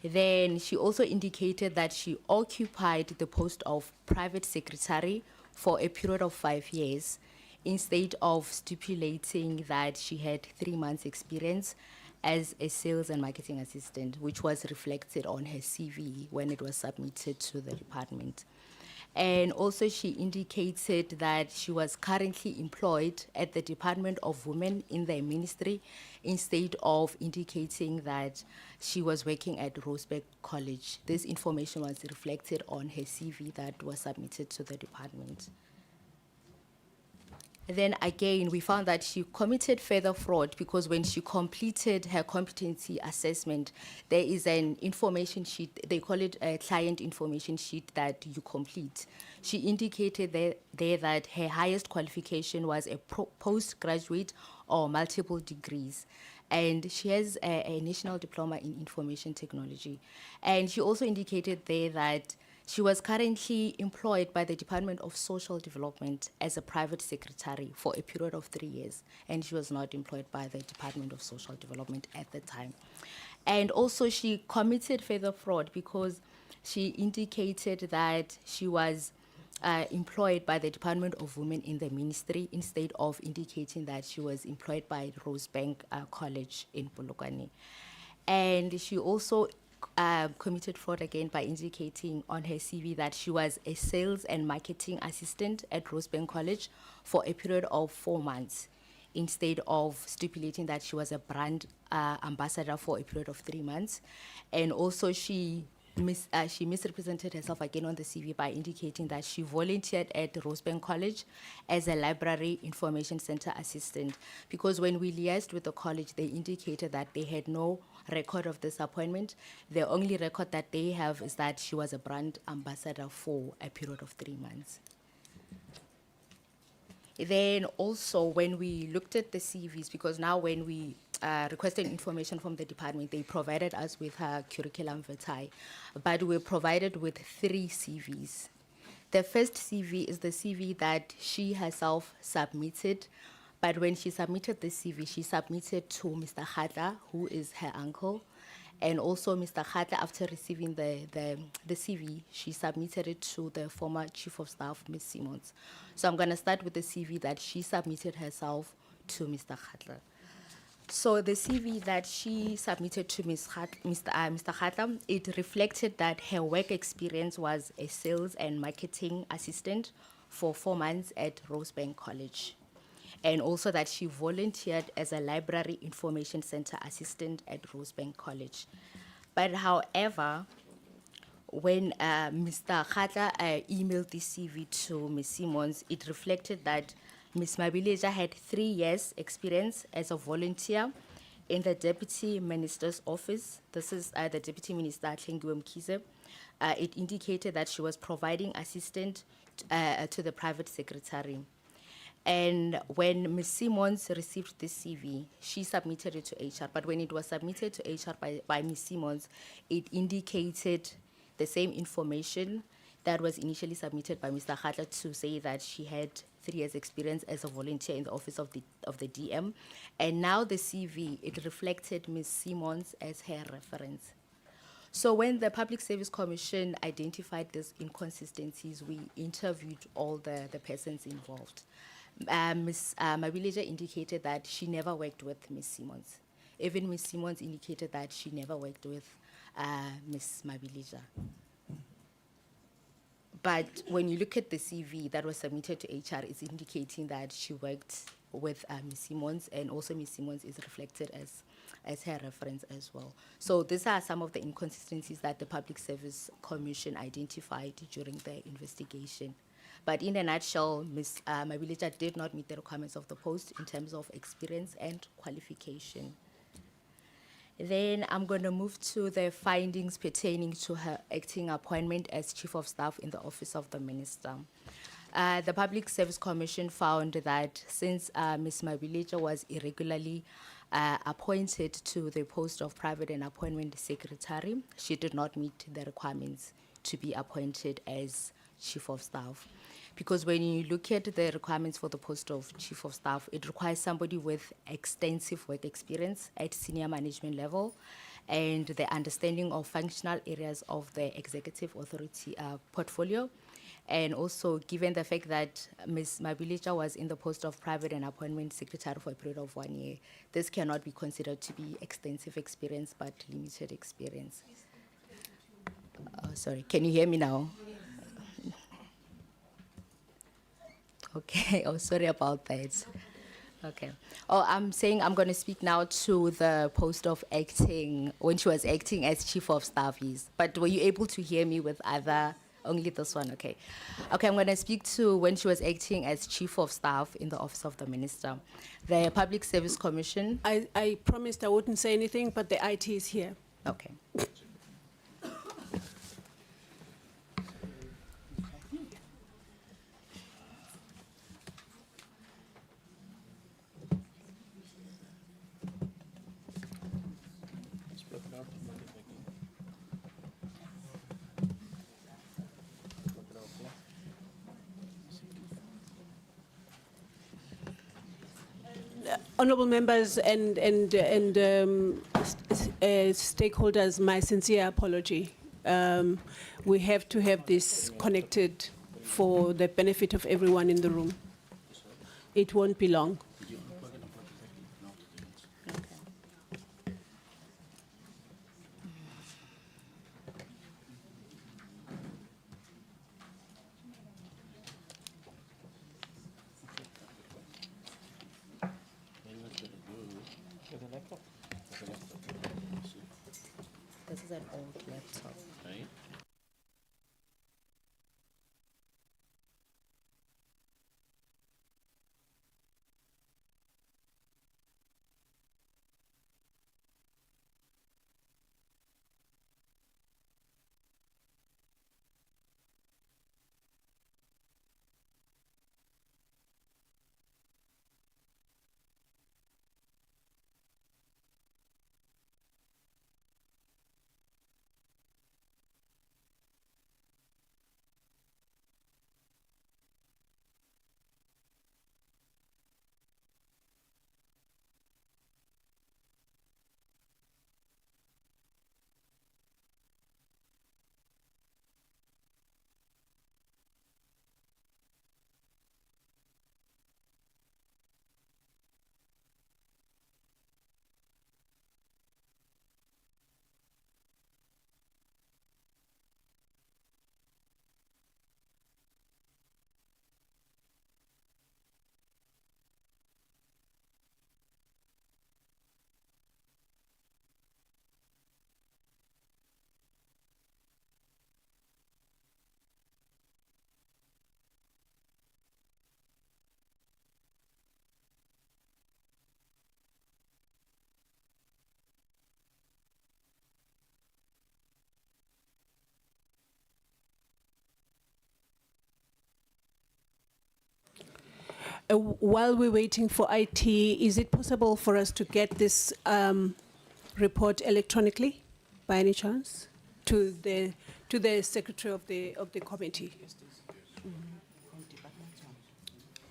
Then she also indicated that she occupied the post of private secretary for a period of 5 years, instead of stipulating that she had 3 months experience as a sales and marketing assistant, which was reflected on her CV when it was submitted to the department. And also she indicated that she was currently employed at the Department of Women in the ministry, instead of indicating that she was working at Rosebank College. This information was reflected on her CV that was submitted to the department. Then again, we found that she committed further fraud because when she completed her competency assessment, there is an information sheet, they call it a client information sheet that you complete. She indicated there that her highest qualification was a postgraduate or multiple degrees. And she has a national diploma in information technology. And she also indicated there that she was currently employed by the Department of Social Development as a private secretary for a period of 3 years, and she was not employed by the Department of Social Development at the time. And also she committed further fraud because she indicated that she was employed by the Department of Women in the ministry, instead of indicating that she was employed by Rosebank College in Polokwane. And she also committed fraud again by indicating on her CV that she was a sales and marketing assistant at Rosebank College for a period of 4 months, instead of stipulating that she was a brand ambassador for a period of 3 months. And also she misrepresented herself again on the CV by indicating that she volunteered at Rosebank College as a library information center assistant, because when we liaised with the college, they indicated that they had no record of this appointment. The only record that they have is that she was a brand ambassador for a period of 3 months. Then also when we looked at the CVs, because now when we requested information from the department, they provided us with her curriculum vitae, but we were provided with 3 CVs. The first CV is the CV that she herself submitted, but when she submitted the CV, she submitted to Mr. Khata, who is her uncle, and also Mr. Khata, after receiving the CV, she submitted it to the former Chief of Staff, Ms. Simmons. So I'm gonna start with the CV that she submitted herself to Mr. Khata. So the CV that she submitted to Mr. Khata, it reflected that her work experience was a sales and marketing assistant for 4 months at Rosebank College. and also that she volunteered as a library information center assistant at Rosebank College. But however, when Mr. Khatla emailed the CV to Ms. Simmons, it reflected that Ms. Mabileja had 3 years experience as a volunteer in the Deputy Minister's office. This is the Deputy Minister, Tlengiwe Mkhize. It indicated that she was providing assistance to the private secretary. And when Ms. Simmons received this CV, she submitted it to HR. But when it was submitted to HR by Ms. Simmons, it indicated the same information that was initially submitted by Mr. Khatla to say that she had 3 years experience as a volunteer in the office of the DM. And now the CV, it reflected Ms. Simmons as her reference. So when the Public Service Commission identified these inconsistencies, we interviewed all the persons involved. Ms. Mabileja indicated that she never worked with Ms. Simmons. Even Ms. Simmons indicated that she never worked with Ms. Mabileja. But when you look at the CV that was submitted to HR, it's indicating that she worked with Ms. Simmons, and also Ms. Simmons is reflected as her reference as well. So these are some of the inconsistencies that the Public Service Commission identified during the investigation. But in a nutshell, Ms. Mabileja did not meet the requirements of the post in terms of experience and qualification. Then I'm going to move to the findings pertaining to her acting appointment as Chief of Staff in the Office of the Minister. The Public Service Commission found that since Ms. Mabileja was irregularly appointed to the post of Private and Appointment Secretary, she did not meet the requirements to be appointed as Chief of Staff. Because when you look at the requirements for the post of Chief of Staff, it requires somebody with extensive work experience at senior management level and the understanding of functional areas of the executive authority portfolio. And also, given the fact that Ms. Mabileja was in the post of Private and Appointment Secretary for a period of 1 year, this cannot be considered to be extensive experience, but limited experience. Sorry, can you hear me now? Okay, oh, sorry about that. Okay. Oh, I'm saying I'm going to speak now to the post of acting, when she was acting as Chief of Staff. Yes. But were you able to hear me with only this one? Okay. Okay, I'm going to speak to when she was acting as Chief of Staff in the Office of the Minister. The Public Service Commission. I promised I wouldn't say anything, but the IT is here. Okay. Honorable members and stakeholders, my sincere apology. We have to have this connected for the benefit of everyone in the room. It won't be long. This is an old laptop. while we're waiting for IT, is it possible for us to get this report electronically, by any chance, to the secretary of the committee?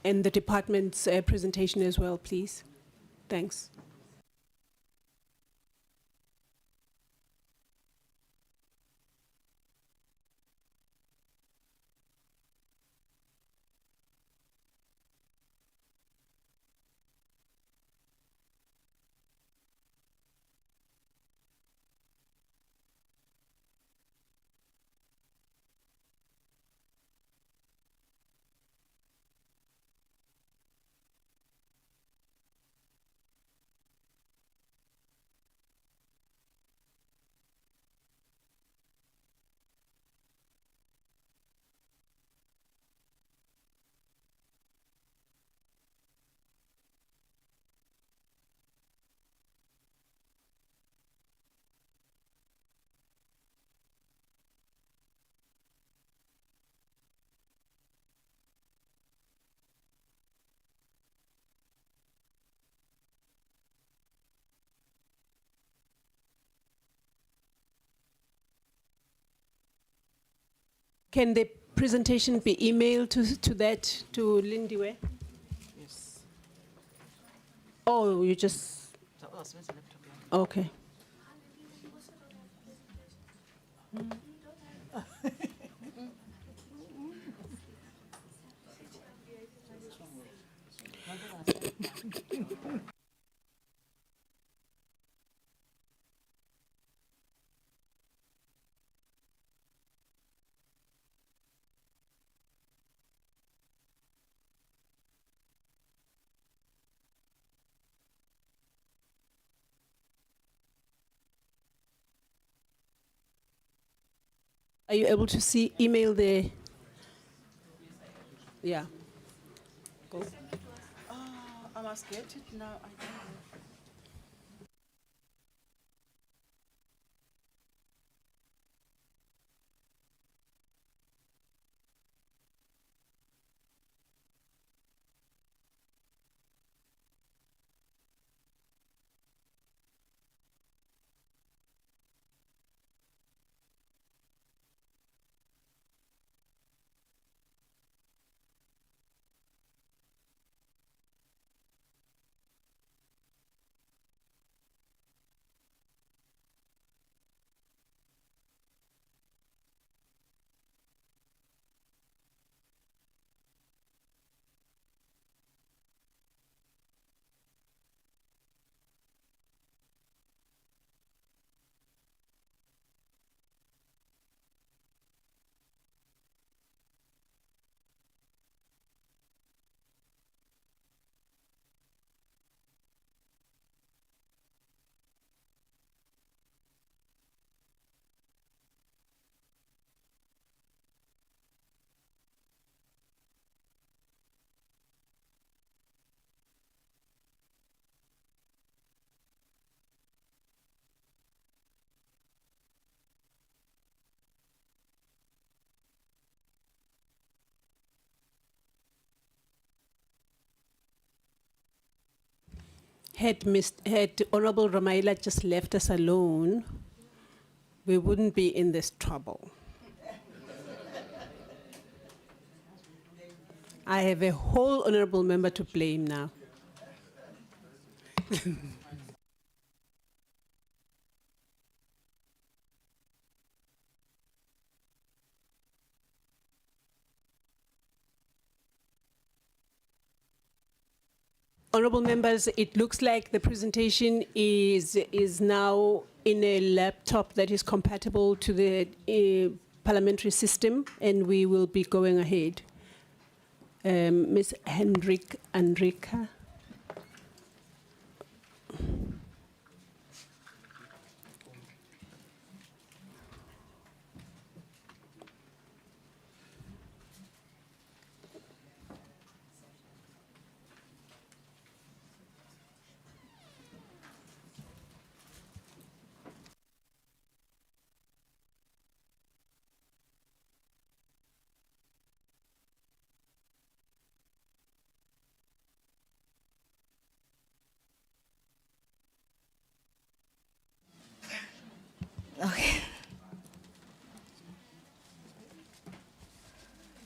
And the department's presentation as well, please. Thanks. Can the presentation be emailed to Lindiwe? Yes. Oh, you just, okay. Are you able to email the, yeah. Go. I must get it now. I don't know. Had Honorable Ramaila just left us alone, we wouldn't be in this trouble. I have a whole honorable member to blame now. Honorable members, it looks like the presentation is now in a laptop that is compatible to the parliamentary system, and we will be going ahead. Ms. Enrica.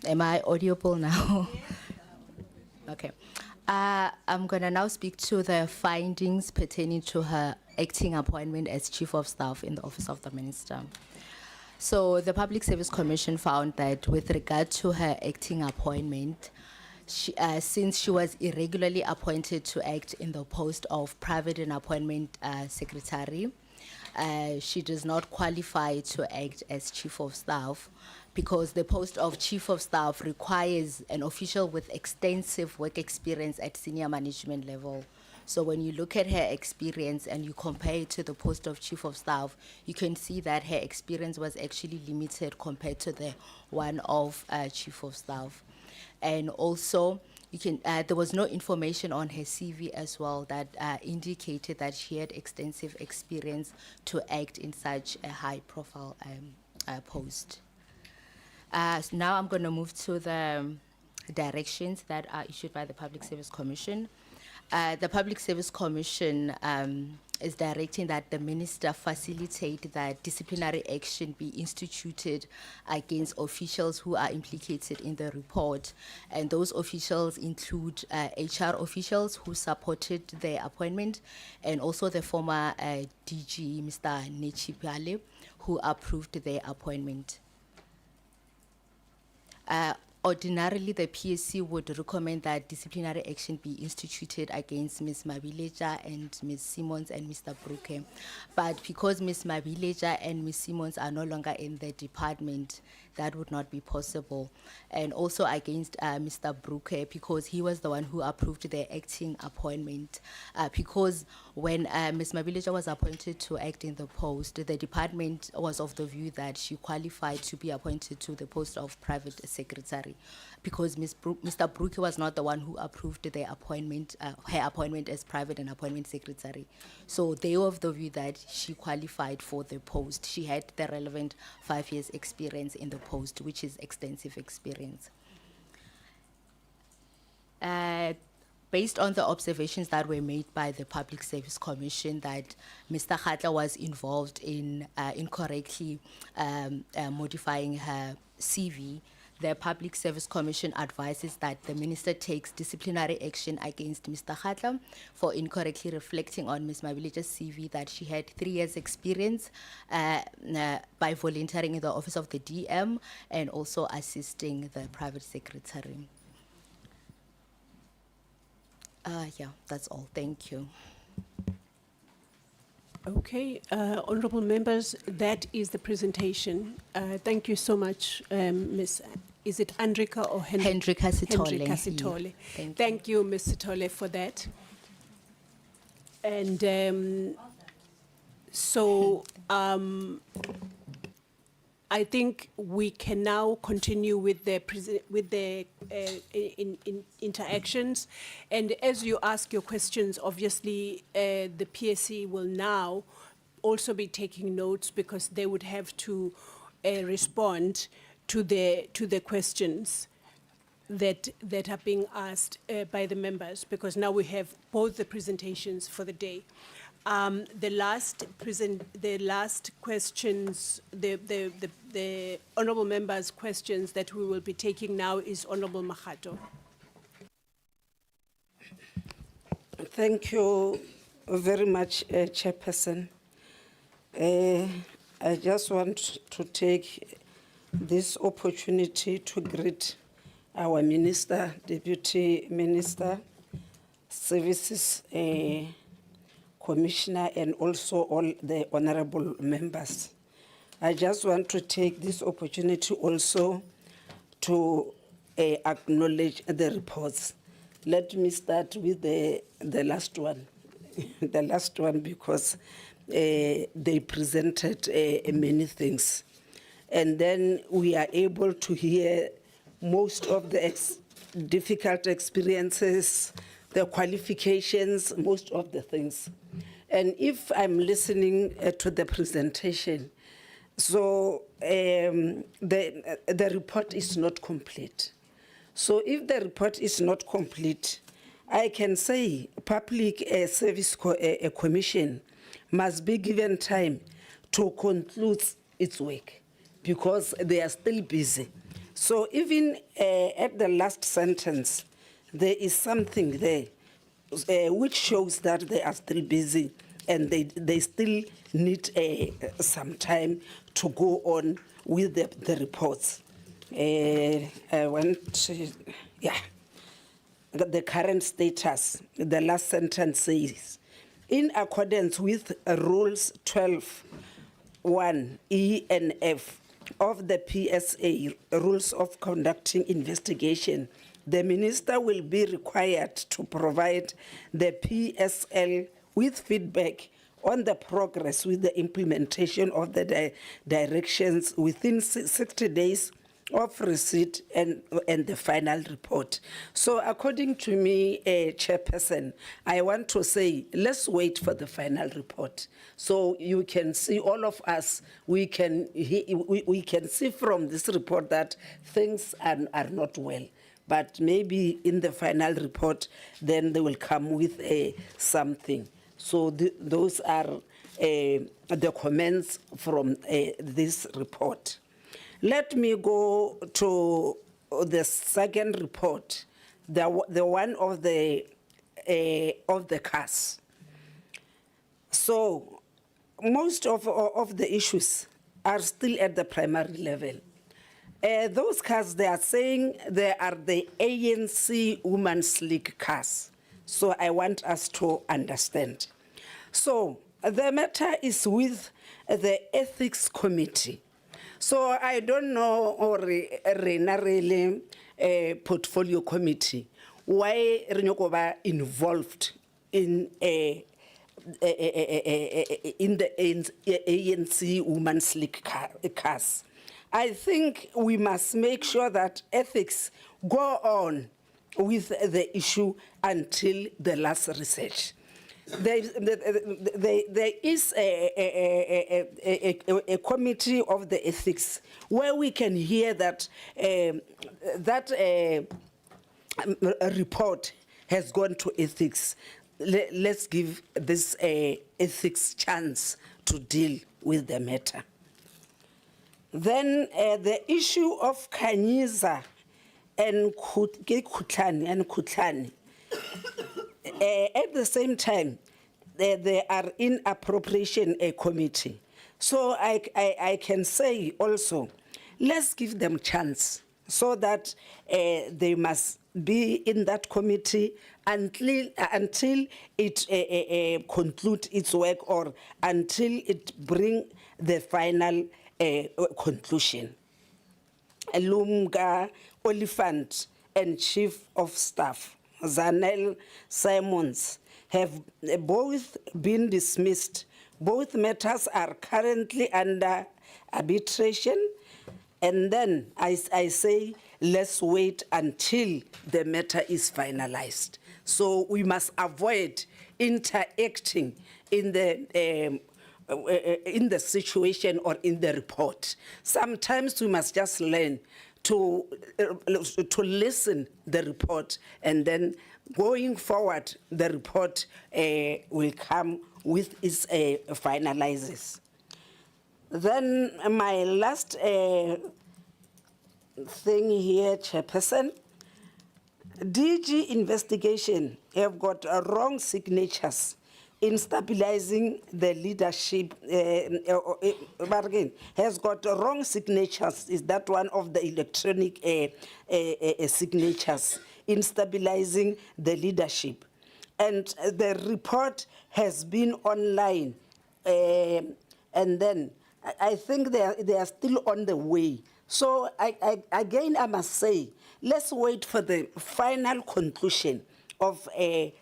Am I audible now? Okay. I'm going to now speak to the findings pertaining to her acting appointment as Chief of Staff in the Office of the Minister. So the Public Service Commission found that with regard to her acting appointment, since she was irregularly appointed to act in the post of Private and Appointment Secretary, she does not qualify to act as Chief of Staff because the post of Chief of Staff requires an official with extensive work experience at senior management level. So when you look at her experience and you compare it to the post of Chief of Staff, you can see that her experience was actually limited compared to the one of Chief of Staff. And also, you can, there was no information on her CV as well that indicated that she had extensive experience to act in such a high-profile post. So now I'm going to move to the directions that are issued by the Public Service Commission. The Public Service Commission is directing that the minister facilitate that disciplinary action be instituted against officials who are implicated in the report. And those officials include HR officials who supported their appointment and also the former DG, Mr. Nechipale, who approved their appointment. Ordinarily, the PSC would recommend that disciplinary action be instituted against Ms. Mabileja and Ms. Simmons and Mr. Bruke. But because Ms. Mabileja and Ms. Simmons are no longer in the department, that would not be possible. And also against Mr. Bruke, because he was the one who approved the acting appointment. Because when Ms. Mabileja was appointed to act in the post, the department was of the view that she qualified to be appointed to the post of private secretary. Because Mr. Bruke was not the one who approved the appointment, her appointment as private and appointment secretary. So they were of the view that she qualified for the post. She had the relevant 5 years experience in the post, which is extensive experience. Based on the observations that were made by the Public Service Commission that Mr. Khatla was involved in incorrectly modifying her CV, the Public Service Commission advises that the minister takes disciplinary action against Mr. Khatla for incorrectly reflecting on Ms. Mabileja's CV that she had 3 years experience by volunteering in the office of the DM and also assisting the private secretary. Yeah, that's all. Thank you. Okay, honorable members, that is the presentation. Thank you so much, Ms. Is it Andrika or Hendrika Sithole. Hendrika Sithole. Thank you, Ms. Sithole, for that. And so I think we can now continue with the interactions. And as you ask your questions, obviously the PSC will now also be taking notes because they would have to respond to the questions that are being asked by the members, because now we have both the presentations for the day. The last questions, the honourable members' questions that we will be taking now is Honourable Makgato. Thank you very much, Chairperson. I just want to take this opportunity to greet our Minister, Deputy Minister, Services, Commissioner, and also all the honorable members. I just want to take this opportunity also to acknowledge the reports. Let me start with the last one, the last one, because they presented many things. And then we are able to hear most of the difficult experiences, the qualifications, most of the things. And if I'm listening to the presentation, so the report is not complete. So if the report is not complete, I can say Public Service Commission must be given time to conclude its work because they are still busy. So even at the last sentence, there is something there which shows that they are still busy and they still need some time to go on with the reports. I want to, the current status, the last sentence says, in accordance with rules 12(1) E and F of the PSA, rules of conducting investigation, the minister will be required to provide the PSL with feedback on the progress with the implementation of the directions within 60 days of receipt and the final report. So according to me, Chairperson, I want to say, let's wait for the final report. So you can see, all of us, we can see from this report that things are not well. But maybe in the final report, then they will come with something. So those are the comments from this report. Let me go to the second report, the one of the CAS. So most of the issues are still at the primary level. Those CAS, they are saying they are the ANC Women's League CAS. So I want us to understand. So the matter is with the Ethics Committee. So I don't know, or really portfolio committee, why Renyokoba involved in the ANC Women's League CAS. I think we must make sure that ethics go on with the issue until the last research. There is a committee of the ethics where we can hear that a report has gone to ethics. Let's give this ethics chance to deal with the matter. Then the issue of Kanyiza and Kutlani. At the same time, they are in appropriation committee. So I can say also, let's give them chance so that they must be in that committee until it conclude its work or until it bring the final conclusion. Lumga Oliphant and Chief of Staff Zanel Simons have both been dismissed. Both matters are currently under arbitration. And then I say, let's wait until the matter is finalized. So we must avoid interacting in the situation or in the report. Sometimes we must just learn to listen the report, and then going forward, the report will come with its finalizes. Then my last thing here, Chairperson, DG investigation have got wrong signatures in stabilizing the leadership, but again, has got wrong signatures. Is that one of the electronic signatures in stabilizing the leadership? And the report has been online, and then I think they are still on the way. So again, I must say, let's wait for the final conclusion of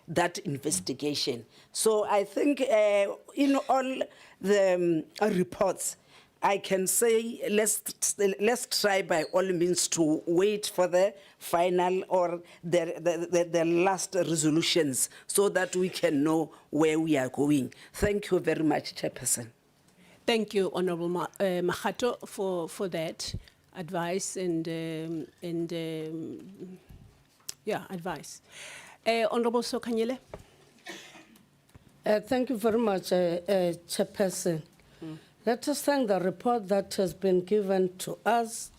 that investigation. So I think in all the reports, I can say let's try by all means to wait for the final or the last resolutions so that we can know where we are going. Thank you very much, Chairperson. Thank you, Honorable Mahato, for that advice and advice. Honorable Sokanyele. Thank you very much, Chairperson. Let us thank the report that has been given to us.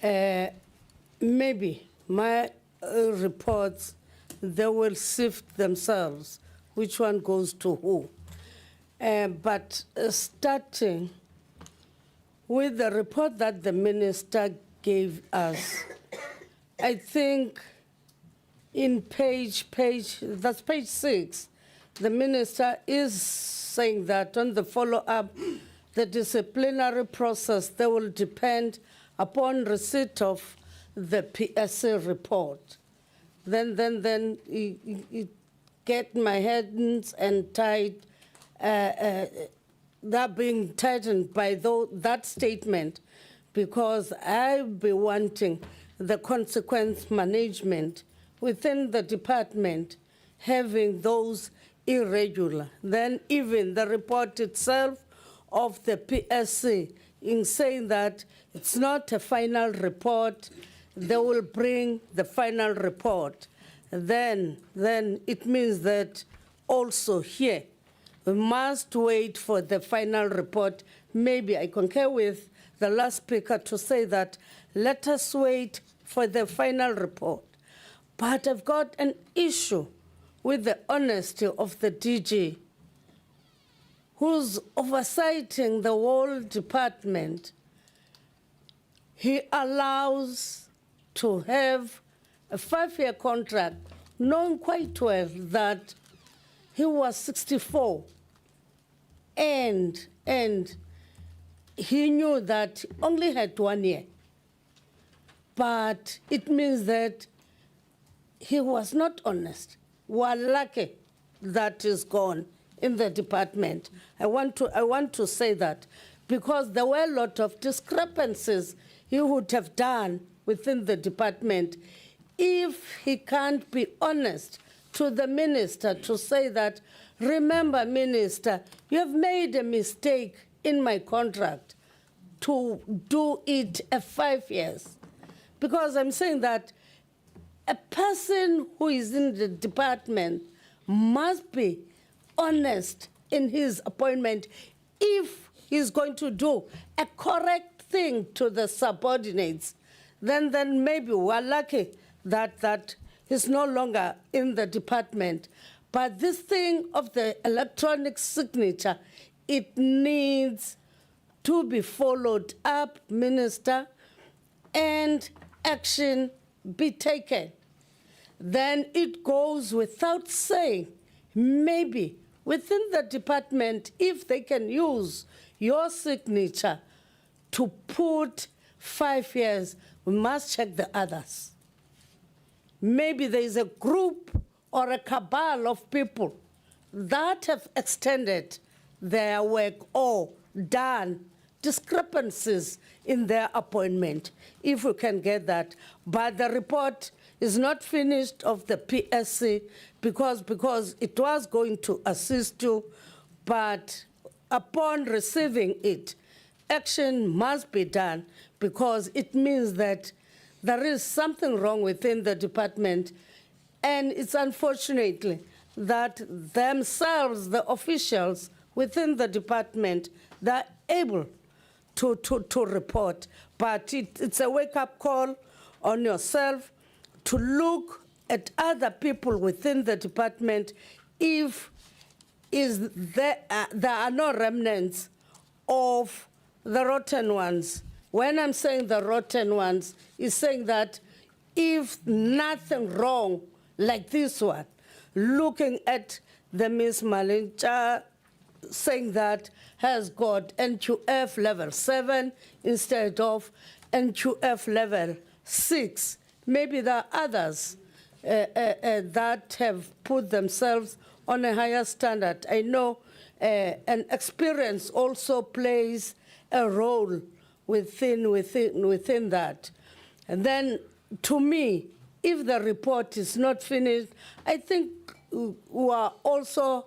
maybe my reports, they will sift themselves, which one goes to who. But starting with the report that the minister gave us, I think in that's page 6, the minister is saying that on the follow-up, the disciplinary process, they will depend upon receipt of the PSC report. Then you get my hands and tied, that being tightened by that statement, because I'll be wanting the consequence management within the department, having those irregular. Then even the report itself of the PSC in saying that it's not a final report, they will bring the final report. Then it means that also here, we must wait for the final report. Maybe I concur with the last speaker to say that let us wait for the final report. But I've got an issue with the honesty of the DG, who's oversighting the whole department. He allows to have a 5-year contract, knowing quite well that he was 64, and he knew that he only had 1 year. But it means that he was not honest. We're lucky that is gone in the department. I want to say that, because there were a lot of discrepancies he would have done within the department if he can't be honest to the minister to say that, remember, minister, you have made a mistake in my contract to do it 5 years. Because I'm saying that a person who is in the department must be honest in his appointment if he's going to do a correct thing to the subordinates. Then maybe we're lucky that he's no longer in the department. But this thing of the electronic signature, it needs to be followed up, Minister, and action be taken. Then it goes without saying, maybe within the department, if they can use your signature to put 5 years, we must check the others. Maybe there is a group or a cabal of people that have extended their work or done discrepancies in their appointment, if we can get that. But the report is not finished of the PSC because it was going to assist you, but upon receiving it, action must be done, because it means that there is something wrong within the department, and it's unfortunately that themselves, the officials within the department, they're able to report. But it's a wake-up call on yourself to look at other people within the department if there are no remnants of the rotten ones. When I'm saying the rotten ones, it's saying that if nothing wrong like this one, looking at the Miss Malincha saying that has got NQF level 7 instead of NQF level 6. Maybe there are others that have put themselves on a higher standard. I know an experience also plays a role within that. And then, to me, if the report is not finished, I think we are also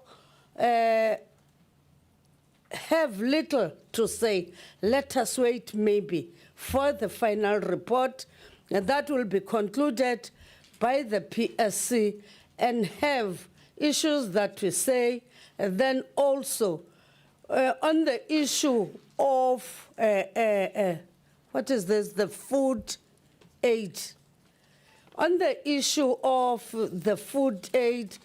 have little to say. Let us wait maybe for the final report, and that will be concluded by the PSC, and have issues that we say. And then also on the issue of what is this, the food aid. On the issue of the food aid,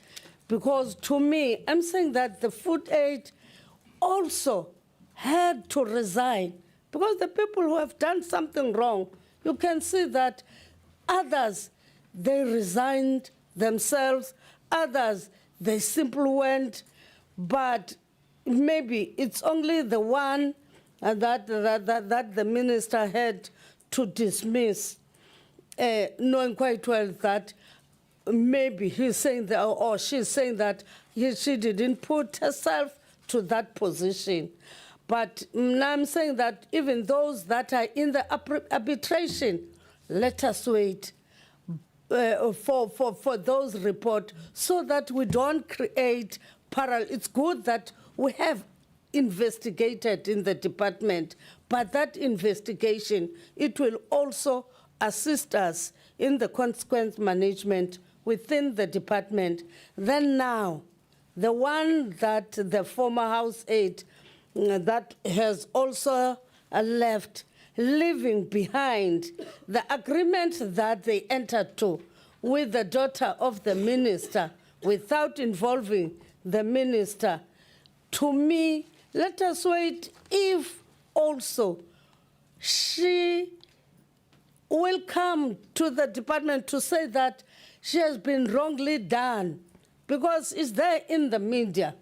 because to me, I'm saying that the food aid also had to resign because the people who have done something wrong, you can see that others, they resigned themselves, others, they simply went, but maybe it's only the one that the minister had to dismiss, knowing quite well that maybe he's saying that, or she's saying that she didn't put herself to that position. But now I'm saying that even those that are in the arbitration, let us wait for those reports so that we don't create parallel. It's good that we have investigated in the department, but that investigation, it will also assist us in the consequence management within the department. Then now, the one that the former house aide that has also left, leaving behind the agreement that they entered to with the daughter of the minister without involving the minister. To me, let us wait if also she will come to the department to say that she has been wrongly done, because it's there in the media.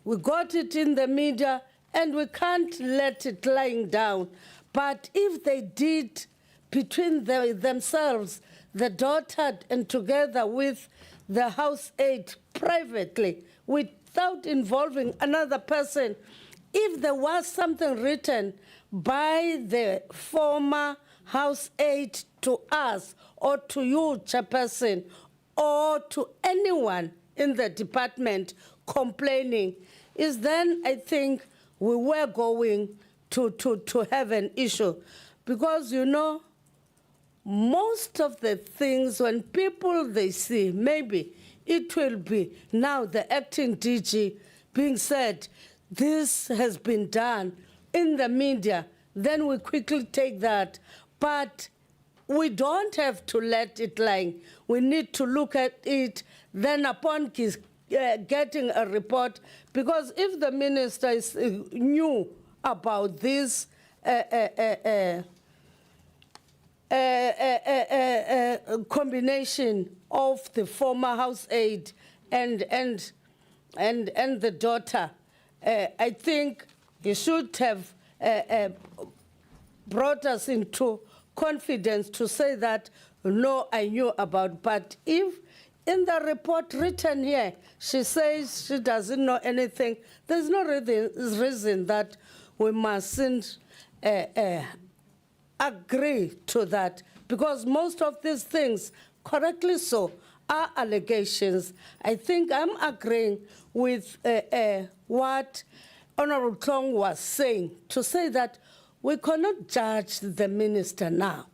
We got it in the media and we can't let it lying down. But if they did between themselves, the daughter and together with the house aide privately, without involving another person, if there was something written by the former house aide to us or to you, Chairperson, or to anyone in the department complaining, is then I think we were going to have an issue. Because, you know, most of the things when people they see, maybe it will be now the acting DG being said, this has been done in the media, then we quickly take that. But we don't have to let it lie. We need to look at it, then upon getting a report, because if the minister knew about this combination of the former house aide and the daughter, I think he should have brought us into confidence to say that, no, I knew about. But if in the report written here, she says she doesn't know anything, there's no reason that we mustn't agree to that, because most of these things, correctly so, are allegations. I think I'm agreeing with what Honorable Klong was saying, to say that we cannot judge the minister now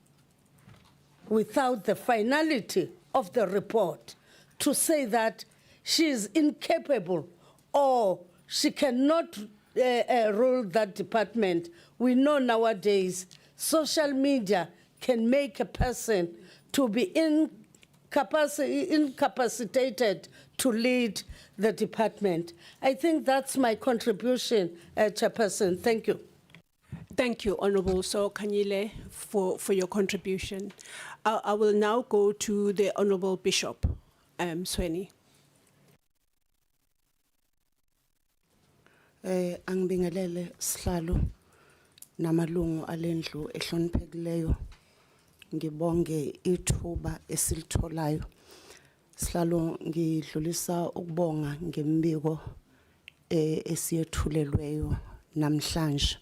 without the finality of the report, to say that she is incapable or she cannot rule that department. We know nowadays social media can make a person to be incapacitated to lead the department. I think that's my contribution, Chairperson. Thank you. Thank you, Honorable Kanyile, for your contribution. I will now go to the Honorable Bishop Sweni. Angibingelele sihlalo namalungu alendlu ehloniphekileyo. Ngibonge ithuba esilitholayo. Sihlalo ngidlulisa ukubonga ngembiko esiyethulelweyo namhlanje.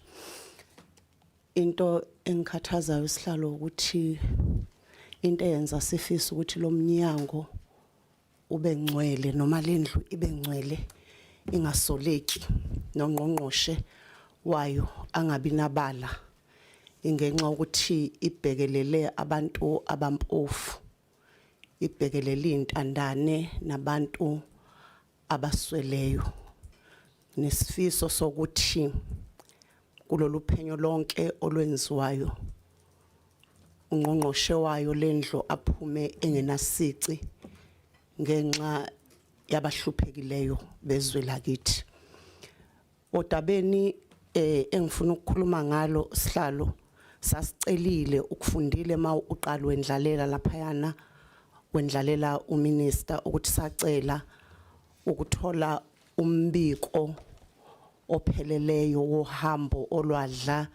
Into engikhathazayo sihlalo ukuthi into eyenza sifisa ukuthi lo mnyango ube ngcwele noma lendlu ibe ngcwele ingasoleki nongqongqoshe wayo angabi nabala ingenxa ukuthi ibhekelele abantu abampofu, ibhekelele intandane nabantu abasweleyo, nesifiso sokuthi kulolu phenyo lonke olwenziwayo ungqongqoshe wayo lendlo aphume engenasici ngenxa yabahluphekileyo bezwe lakithi. Odabeni engifuna ukukhuluma ngalo sihlalo sasicelile ukufundile ma uqala wendlalela laphayana wendlalela uminister ukuthi sacela ukuthola umbiko opheleleyo wohambo olwadla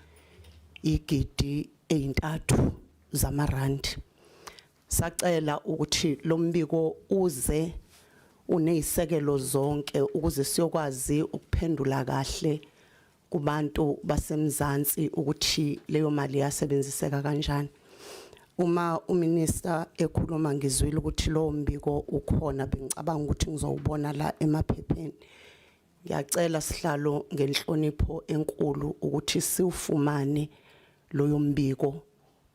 igidi 3 zamarandi. Sacela ukuthi lo mbiko uze uneyisekelo zonke ukuze siyokwazi ukuphendula kahle kubantu basemzansi ukuthi leyo mali yasebenziseka kanjani. Uma uminister ekhuluma ngizwile ukuthi lo mbiko ukhona, bengicabanga ukuthi ngizowubona la emaphepheni. Ngiyacela sihlalo ngenhlonipho enkulu ukuthi siwufumane loyo mbiko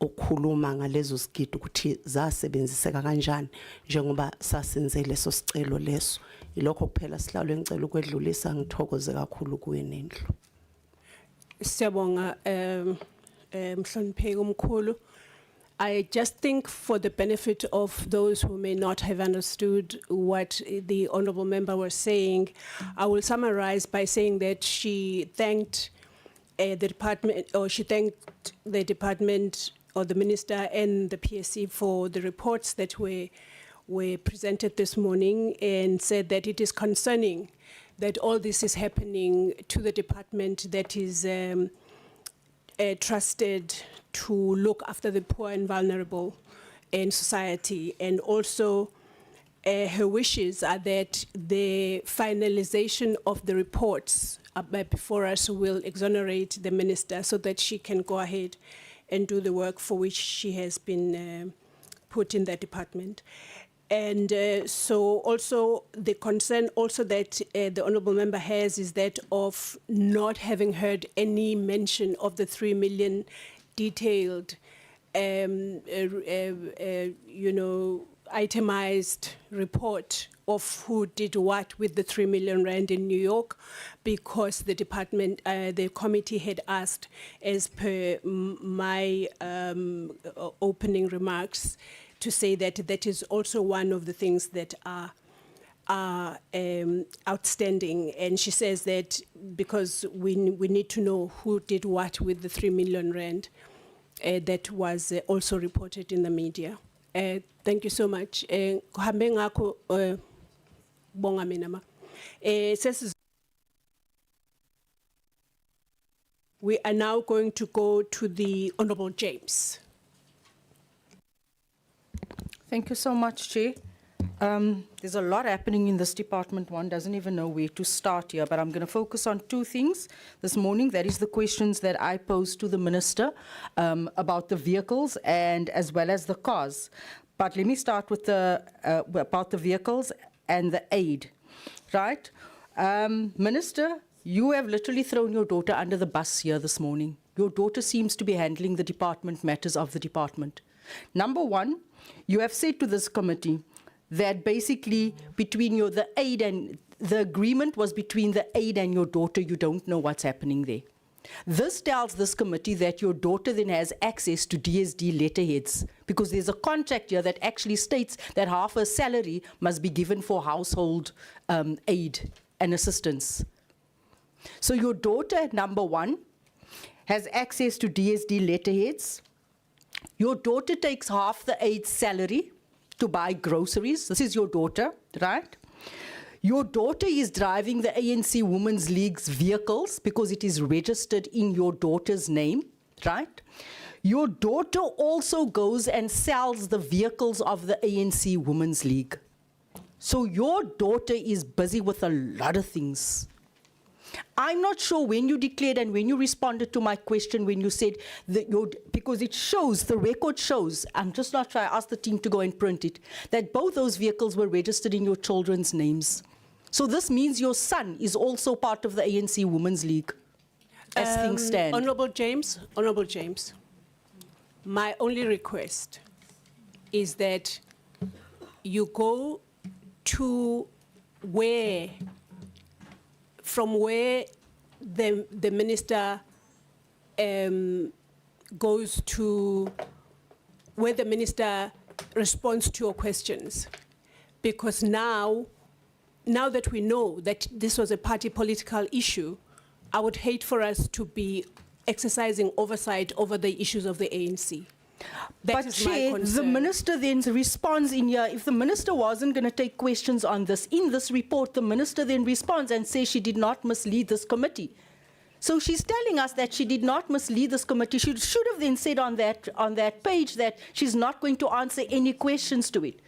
okhuluma ngalezo zigidi ukuthi zasebenziseka kanjani njengoba sasenze leso sicelo leso. Ilokho kuphela sihlalo engicela ukwedlulisa, ngithokoze kakhulu kuwe nendlu. Siyabonga mhlonipheki omkhulu. I just think for the benefit of those who may not have understood what the honorable member was saying, I will summarize by saying that she thanked the department, or she thanked the department or the minister and the PSC for the reports that were presented this morning, and said that it is concerning that all this is happening to the department that is trusted to look after the poor and vulnerable in society. And also her wishes are that the finalization of the reports before us will exonerate the minister so that she can go ahead and do the work for which she has been put in that department. And so also the concern also that the honorable member has is that of not having heard any mention of the 3 million detailed, itemized report of who did what with the 3 million rand in New York, because the department, the committee had asked, as per my opening remarks, to say that that is also one of the things that are outstanding. And she says that because we need to know who did what with the 3 million rand, that was also reported in the media. Thank you so much. Kuhambe ngakho, bonga mina ma. We are now going to go to the Honorable James. Thank you so much, Chair. There's a lot happening in this department. One doesn't even know where to start here, but I'm going to focus on 2 things this morning. That is the questions that I posed to the Minister about the vehicles and as well as the cars. But let me start with about the vehicles and the aid, right? Minister, you have literally thrown your daughter under the bus here this morning. Your daughter seems to be handling the department matters of the department. Number one, you have said to this committee that basically between the aid and the agreement was between the aid and your daughter. You don't know what's happening there. This tells this committee that your daughter then has access to DSD letterheads, because there's a contract here that actually states that half her salary must be given for household aid and assistance. So your daughter, number one, has access to DSD letterheads. Your daughter takes half the aid salary to buy groceries. This is your daughter, right? Your daughter is driving the ANC Women's League's vehicles because it is registered in your daughter's name, right? Your daughter also goes and sells the vehicles of the ANC Women's League. So your daughter is busy with a lot of things. I'm not sure when you declared and when you responded to my question, when you said that because it shows, the record shows, I'm just not sure, I asked the team to go and print it, that both those vehicles were registered in your children's names. So this means your son is also part of the ANC Women's League, as things stand. Honorable James, my only request is that you go to from where the minister goes to where the minister responds to your questions. Because now that we know that this was a party political issue, I would hate for us to be exercising oversight over the issues of the ANC. That But is my Chair, the concern. minister then responds in here. If the minister wasn't going to take questions on this, in this report, the minister then responds and says she did not mislead this committee. So she's telling us that she did not mislead this committee. She should have then said on that page that she's not going to answer any questions to it.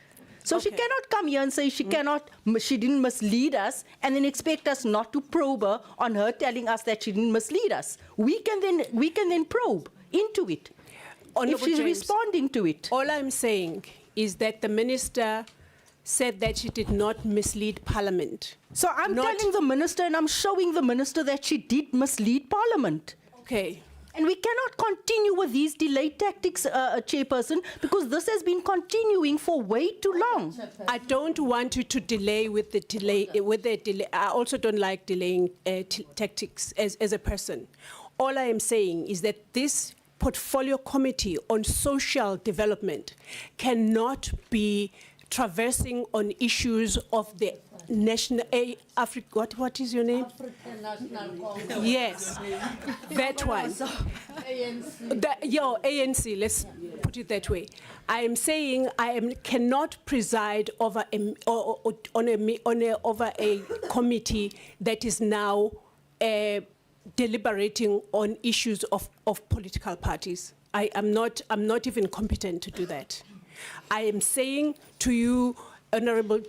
So she cannot come here and say she didn't mislead us and then expect us not to probe her on her telling us that she didn't mislead us. We can then probe into it. If she's responding to it. All I'm saying is that the minister said that she did not mislead Parliament. So I'm telling the minister and I'm showing the minister that she did mislead Parliament. Okay. And we cannot continue with these delay tactics, Chairperson, because this has been continuing for way too long. I don't want you to delay with the delay. I also don't like delaying tactics as a person. All I am saying is that this portfolio committee on social development cannot be traversing on issues of the national what is your name? African National Congress. Yes, that one. Your ANC, let's put it that way. I am saying cannot preside over over a committee that is now deliberating on issues of political parties. I'm not even competent to do that. I am saying to you, Honorable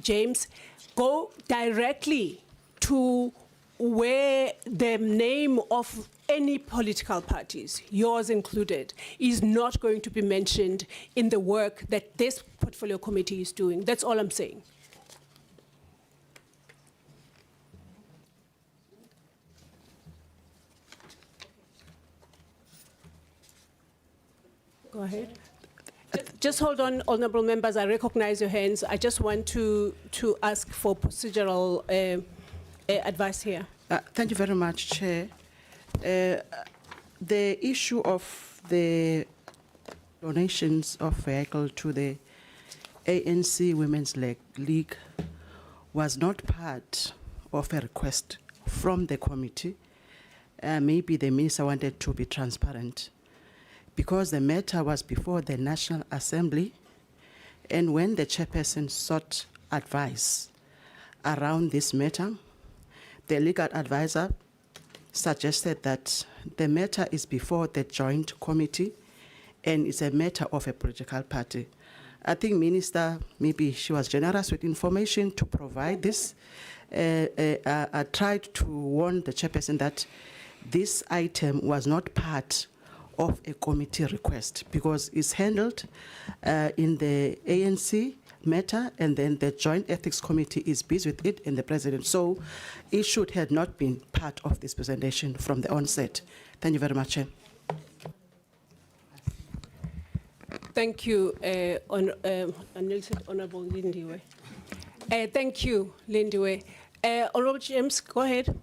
James, go directly to where the name of any political parties, yours included, is not going to be mentioned in the work that this portfolio committee is doing. That's all I'm saying. Go ahead. Just hold on, honourable members. I recognize your hands. I just want to ask for procedural advice here. Thank you very much, Chair. The issue of the donations of vehicle to the ANC Women's League was not part of a request from the committee. Maybe the minister wanted to be transparent, because the matter was before the National Assembly, and when the chairperson sought advice around this matter, the legal advisor suggested that the matter is before the joint committee and it's a matter of a political party. I think Minister, maybe she was generous with information to provide this. I tried to warn the chairperson that this item was not part of a committee request, because it's handled in the ANC matter, and then the Joint Ethics Committee is busy with it and the President. So it should have not been part of this presentation from the onset. Thank you very much, Chair. Thank you, Honourable Lindiwe. Thank you, Lindiwe. Honourable James, go ahead.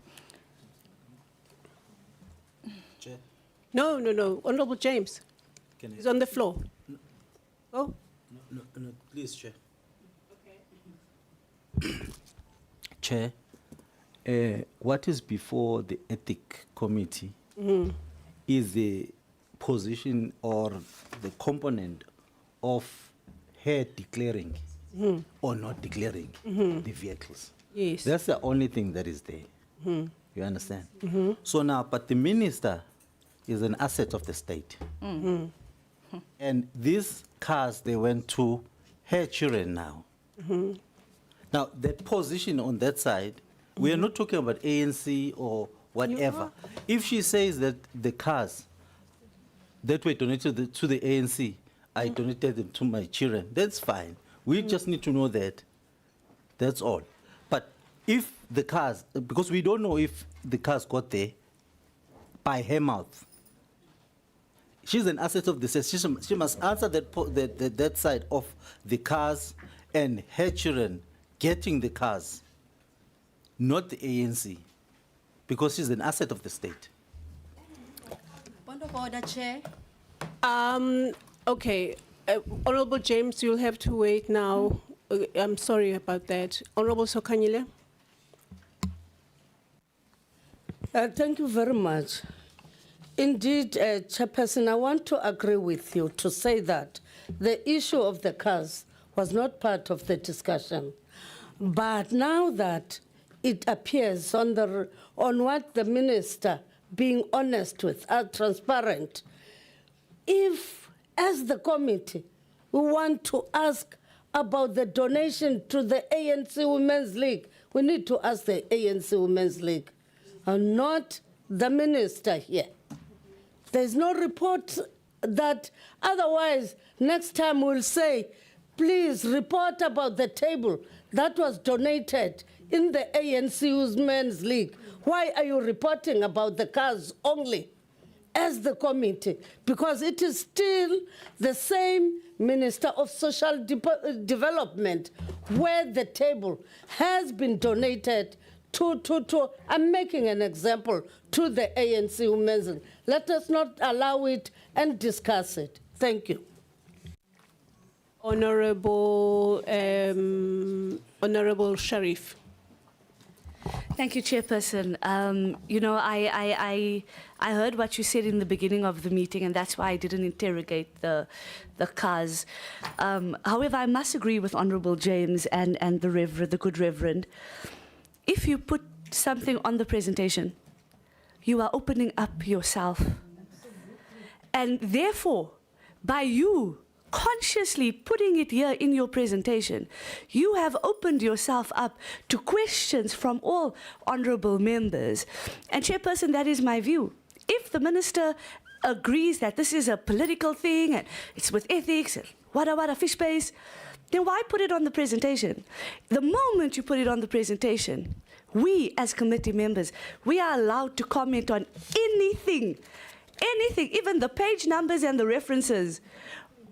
Chair. No. Honourable James. He's on the floor. Go. No, please, Chair. Chair, what is before the Ethic Committee is the position or the component of her declaring or not declaring the vehicles. Yes. That's the only thing that is there. You understand? So now, but the minister is an asset of the state. And these cars, they went to her children now. Now, that position on that side, we are not talking about ANC or whatever. If she says that the cars that were donated to the ANC, I donated them to my children, that's fine. We just need to know that. That's all. But if the cars, because we don't know if the cars got there by her mouth, she's an asset of the state. She must answer that side of the cars and her children getting the cars, not the ANC, because she's an asset of the state. Point of order, Chair. Okay, Honorable James, you'll have to wait now. I'm sorry about that. Honorable Sokanyile? Thank you very much. Indeed, Chairperson, I want to agree with you to say that the issue of the cars was not part of the discussion. But now that it appears on what the minister being honest with, transparent, if, as the committee, we want to ask about the donation to the ANC Women's League, we need to ask the ANC Women's League, and not the minister here. There's no report that, otherwise, next time we'll say, please report about the table that was donated in the ANC Women's League. Why are you reporting about the cars only as the committee? Because it is still the same Minister of Social Development where the table has been donated to I'm making an example, to the ANC Women's League. Let us not allow it and discuss it. Thank you. Honorable Sharif. Thank you, Chairperson. You know, I heard what you said in the beginning of the meeting, and that's why I didn't interrogate the cars. However, I must agree with Honorable James and the good Reverend. If you put something on the presentation, you are opening up yourself. And therefore, by you consciously putting it here in your presentation, you have opened yourself up to questions from all honorable members. And Chairperson, that is my view. If the minister agrees that this is a political thing and it's with ethics and wada fish base, then why put it on the presentation? The moment you put it on the presentation, we as committee members, we are allowed to comment on anything, even the page numbers and the references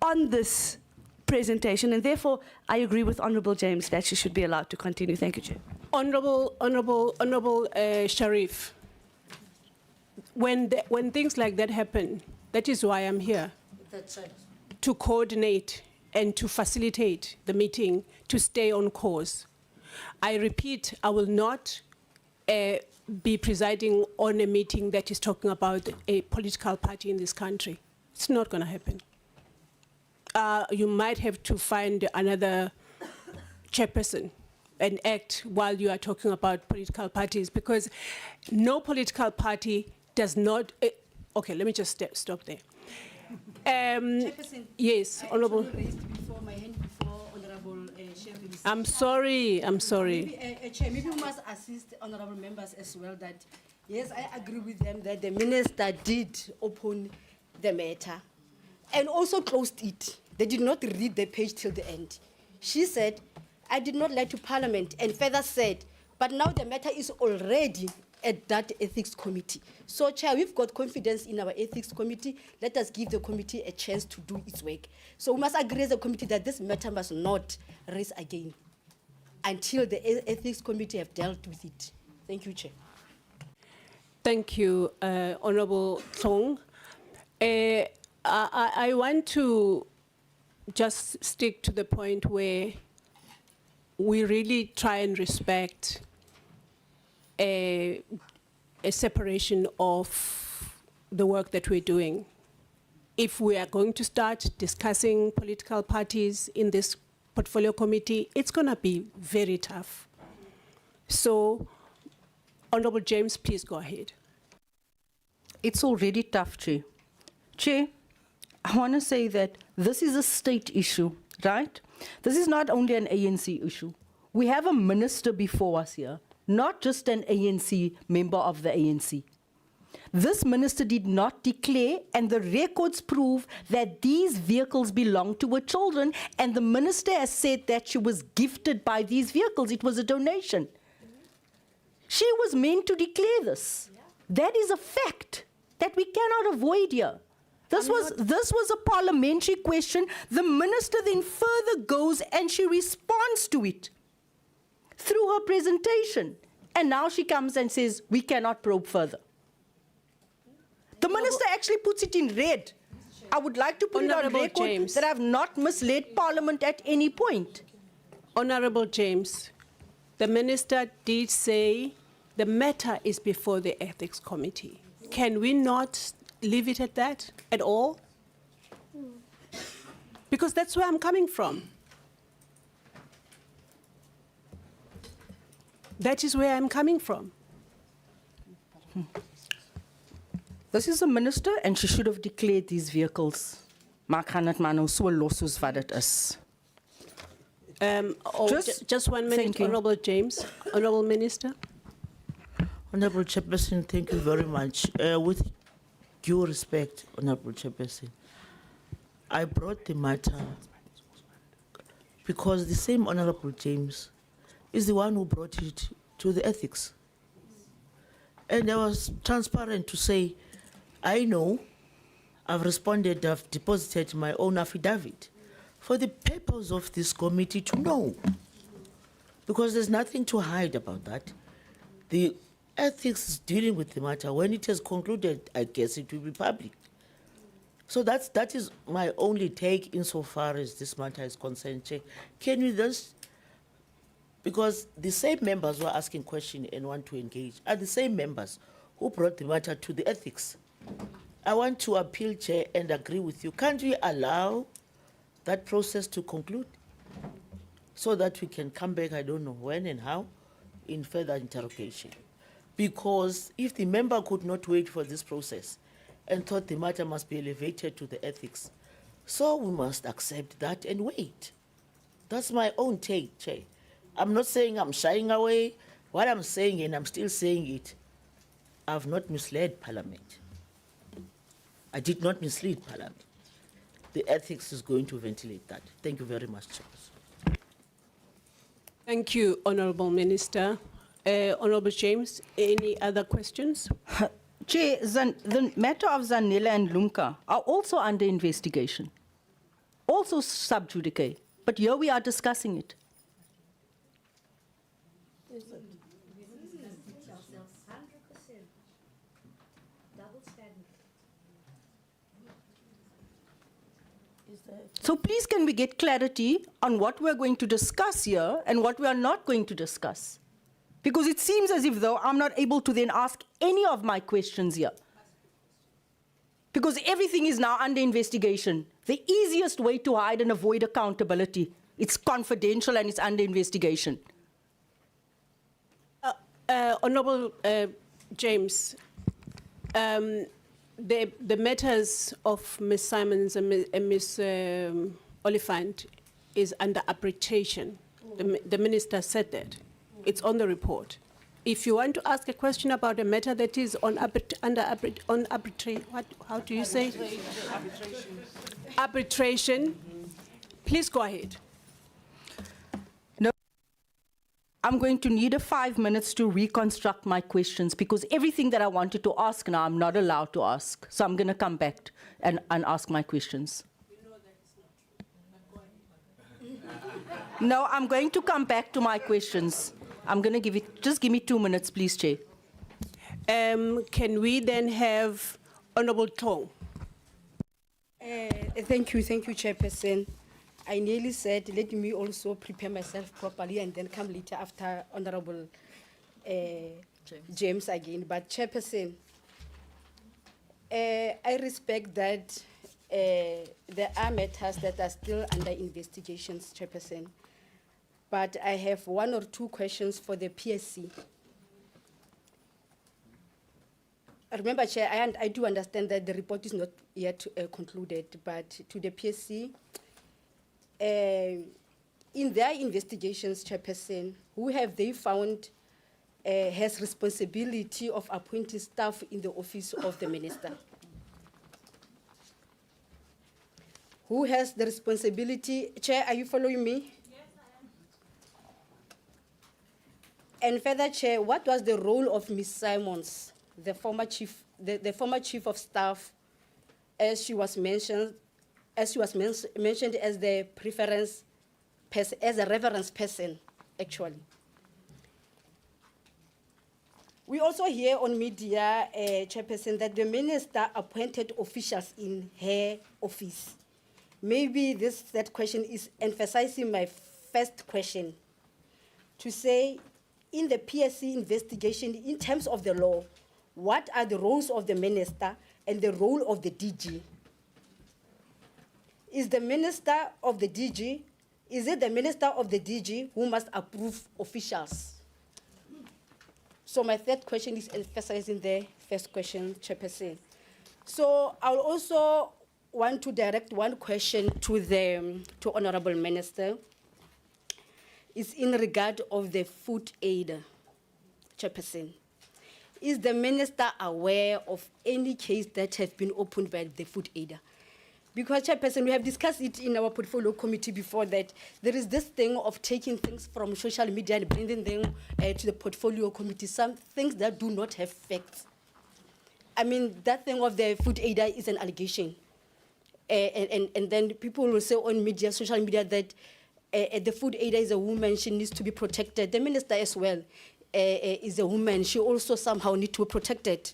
on this presentation, and therefore I agree with Honorable James that she should be allowed to continue. Thank you, Chair. Honorable Sharif, when things like that happen, that is why I'm here. That's right. To coordinate and to facilitate the meeting to stay on course. I repeat, I will not be presiding on a meeting that is talking about a political party in this country. It's not going to happen. You might have to find another chairperson and act while you are talking about political parties, because no political party does not. Okay, let me just stop there. Yes, Honorable. I'm sorry. Maybe, Chair, maybe we must assist honorable members as well that, yes, I agree with them that the minister did open the matter and also closed it. They did not read the page till the end. She said, I did not lie to Parliament, and further said, but now the matter is already at that ethics committee. So, Chair, we've got confidence in our ethics committee. Let us give the committee a chance to do its work. So we must agree as a committee that this matter must not raise again until the ethics committee have dealt with it. Thank you, Chair. Thank you, Honorable Thong. I want to just stick to the point where we really try and respect a separation of the work that we're doing. If we are going to start discussing political parties in this portfolio committee, it's going to be very tough. So, Honorable James, please go ahead. It's already tough, Chair. Chair, I want to say that this is a state issue, right? This is not only an ANC issue. We have a minister before us here, not just an ANC member of the ANC. This minister did not declare, and the records prove that these vehicles belong to her children, and the minister has said that she was gifted by these vehicles. It was a donation. She was meant to declare this. That is a fact that we cannot avoid here. This was a parliamentary question. The minister then further goes and she responds to it through her presentation. And now she comes and says, we cannot probe further. The minister actually puts it in red. I would like to put it on Honourable record James. that I've not misled Parliament at any point. Honourable James, the minister did say the matter is before the Ethics Committee. Can we not leave it at that at all? Because that's where I'm coming from. That is where I'm coming from. This is a minister and she should have declared these vehicles. Maar ek gaan dit maar nou so los soos wat dit is. Just 1 minute, Thank you. Honourable James. Honourable Minister. Honorable Chairperson, thank you very much. With due respect, Honorable Chairperson, I brought the matter because the same Honorable James is the one who brought it to the ethics. And I was transparent to say, I know, I've responded, I've deposited my own affidavit for the purpose of this committee to know. Because there's nothing to hide about that. The ethics is dealing with the matter. When it has concluded, I guess it will be public. So that is my only take insofar as this matter is concerned. Chair. Can you just, because the same members who are asking questions and want to engage are the same members who brought the matter to the ethics. I want to appeal, Chair, and agree with you. Can't we allow that process to conclude so that we can come back, I don't know when and how, in further interrogation? Because if the member could not wait for this process and thought the matter must be elevated to the ethics, so we must accept that and wait. That's my own take, Chair. I'm not saying I'm shying away. What I'm saying, and I'm still saying it, I've not misled Parliament. I did not mislead Parliament. The ethics is going to ventilate that. Thank you very much, Chair. Thank you, Honourable Minister. Honourable James, any other questions? Chair, the matter of Zanele and Lumka are also under investigation, also sub judice, but here we are discussing it. So please can we get clarity on what we're going to discuss here and what we are not going to discuss? Because it seems as if though I'm not able to then ask any of my questions here. Because everything is now under investigation. The easiest way to hide and avoid accountability, it's confidential and it's under investigation. Honourable James, the matters of Ms. Simons and Ms. Oliphant is under arbitration. The minister said that. It's on the report. If you want to ask a question about a matter that is on arbitration, how do you say? Arbitration. Please go ahead. No, I'm going to need 5 minutes to reconstruct my questions because everything that I wanted to ask now, I'm not allowed to ask. So I'm going to come back and ask my questions. No, I'm going to come back to my questions. I'm going to give it, just give me 2 minutes, please, Chair. Can we then have Honourable Tong? Thank you, Chairperson. I nearly said, let me also prepare myself properly and then come later after Honourable James again. But Chairperson, I respect that there are matters that are still under investigations, Chairperson. But I have 1 or 2 questions for the PSC. Remember, Chair, I do understand that the report is not yet concluded, but to the PSC, in their investigations, Chairperson, who have they found has responsibility of appointing staff in the office of the minister? Who has the responsibility? Chair, are you following me? And further, Chair, what was the role of Ms. Simons, the former chief of staff, as she was mentioned as the preference as a reference person, actually? We also hear on media, Chairperson, that the minister appointed officials in her office. Maybe that question is emphasizing my first question, to say, in the PSC investigation, in terms of the law, what are the roles of the minister and the role of the DG? Is it the minister of the DG who must approve officials? So my third question is emphasizing the first question, Chairperson. So I'll also want to direct one question to Honorable Minister. It's in regard of the food aid, Chairperson. Is the minister aware of any case that has been opened by the food aider? Because, Chairperson, we have discussed it in our portfolio committee before, that there is this thing of taking things from social media and bringing them to the portfolio committee, some things that do not have facts. I mean, that thing of the food aider is an allegation. And then people will say on media, social media, that the food aider is a woman, she needs to be protected. The minister as well is a woman, she also somehow needs to be protected.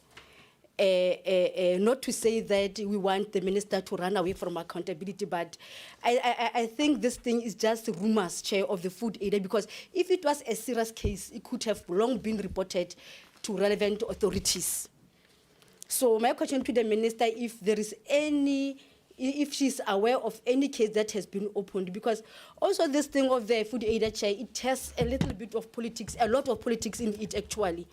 Not to say that we want the minister to run away from accountability, but I think this thing is just rumors, Chair, of the food aider, because if it was a serious case, it could have long been reported to relevant authorities. So my question to the minister, if there is if she's aware of any case that has been opened, because also this thing of the food aider, Chair, it has a little bit of politics, a lot of politics in it actually.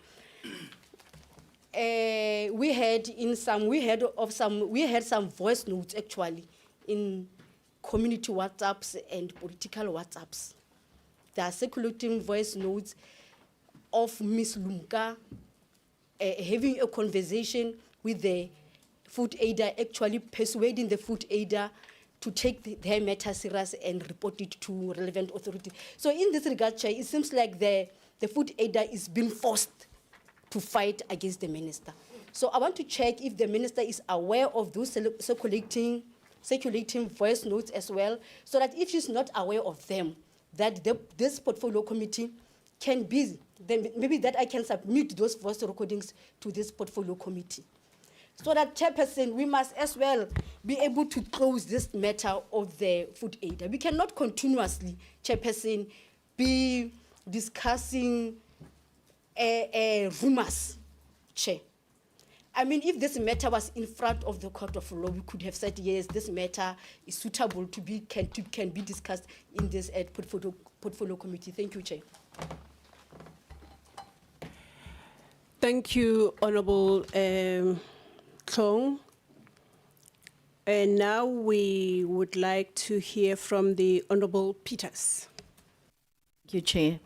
We had some voice notes actually in community WhatsApps and political WhatsApps. They are circulating voice notes of Ms. Lumka having a conversation with the food aider, actually persuading the food aider to take their matter serious and report it to relevant authority. So in this regard, Chair, it seems like the food aider is being forced to fight against the minister. So I want to check if the minister is aware of those circulating voice notes as well, so that if she's not aware of them, that this portfolio committee can be, then maybe that I can submit those voice recordings to this portfolio committee. So that, Chairperson, we must as well be able to close this matter of the food aider. We cannot continuously, Chairperson, be discussing rumors, Chair. I mean, if this matter was in front of the court of law, we could have said, yes, this matter is suitable to be, can be discussed in this portfolio committee. Thank you, Chair. Thank you, Honorable Tlong. And now we would like to hear from the Honorable Peters. Thank you, Chair.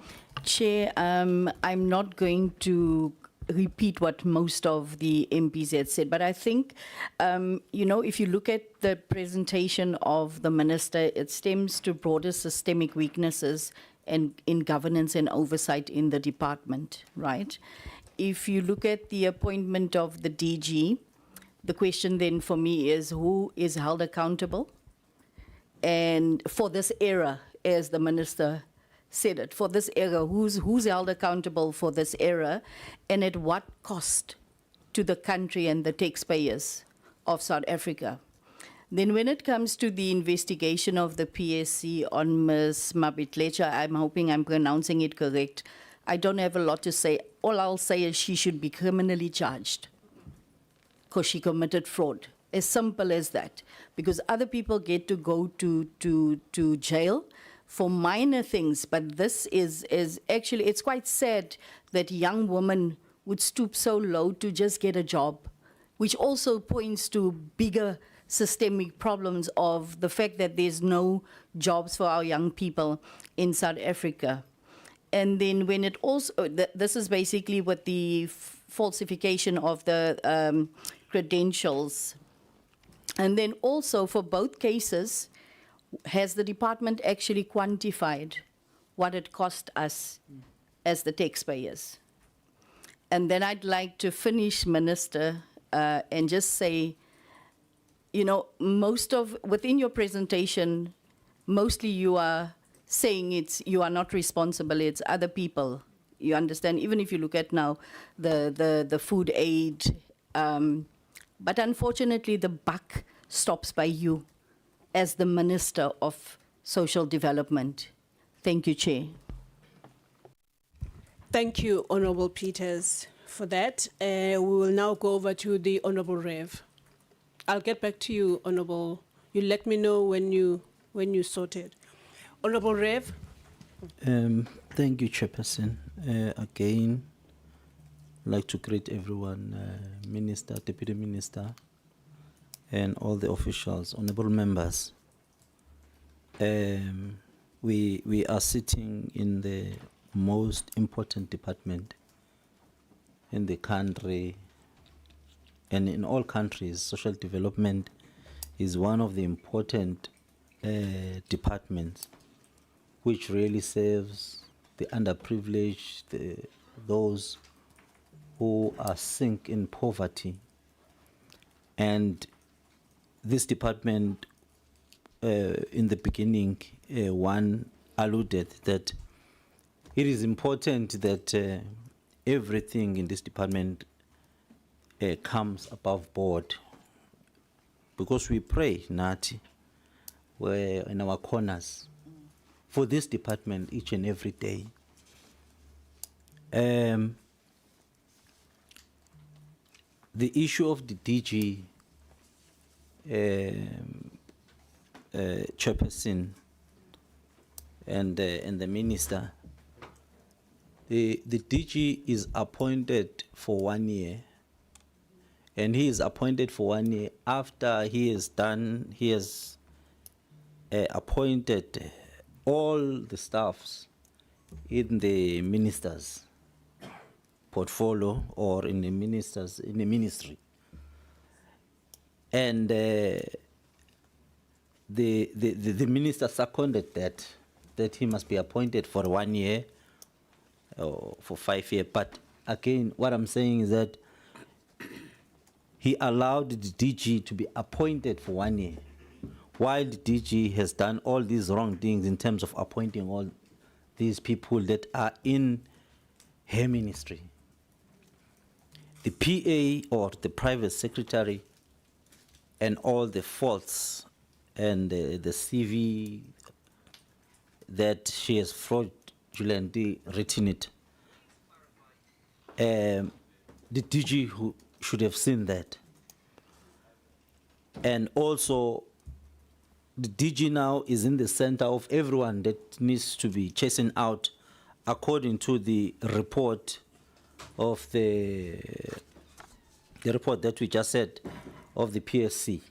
Chair, I'm not going to repeat what most of the MPs had said, but I think, if you look at the presentation of the minister, it stems to broader systemic weaknesses in governance and oversight in the department, right? If you look at the appointment of the DG, the question then for me is who is held accountable? And for this error, as the minister said it, for this error, who's held accountable for this error, and at what cost to the country and the taxpayers of South Africa? Then when it comes to the investigation of the PSC on Ms. Mabitlecha, I'm hoping I'm pronouncing it correct. I don't have a lot to say. All I'll say is she should be criminally charged because she committed fraud. As simple as that. Because other people get to go to jail for minor things, but this is actually, it's quite sad that young women would stoop so low to just get a job, which also points to bigger systemic problems of the fact that there's no jobs for our young people in South Africa. And then when it also, this is basically what the falsification of the credentials. And then also for both cases, has the department actually quantified what it cost us as the taxpayers? And then I'd like to finish, Minister, and just say, within your presentation, mostly you are saying you are not responsible, it's other people You understand? Even if you look at now the food aid, but unfortunately the buck stops by you as the Minister of Social Development. Thank you, Chair. Thank you, Honorable Peters, for that. We will now go over to the Honorable Rev. I'll get back to you, Honorable. You let me know when you sorted. Honorable Rev. Thank you, Chairperson. Again, I'd like to greet everyone, Minister, Deputy Minister, and all the officials, honorable members. We are sitting in the most important department in the country, and in all countries. Social development is one of the important departments which really serves the underprivileged, those who are sink in poverty. And this department, in the beginning, one alluded that it is important that everything in this department comes above board, because we pray, Nati, we're in our corners, for this department each and every day. The issue of the DG chairperson and the minister, the DG is appointed for 1 year, and he is appointed for 1 year after he has appointed all the staffs in the minister's portfolio or in the ministry. And the minister seconded that he must be appointed for 1 year or for 5 years. But again, what I'm saying is that he allowed the DG to be appointed for 1 year, while the DG has done all these wrong things in terms of appointing all these people that are in her ministry. The PA or the private secretary and all the faults and the CV that she has fraudulently written it. The DG who should have seen that. And also, the DG now is in the center of everyone that needs to be chasing out, according to the report of the report that we just said of the PSC.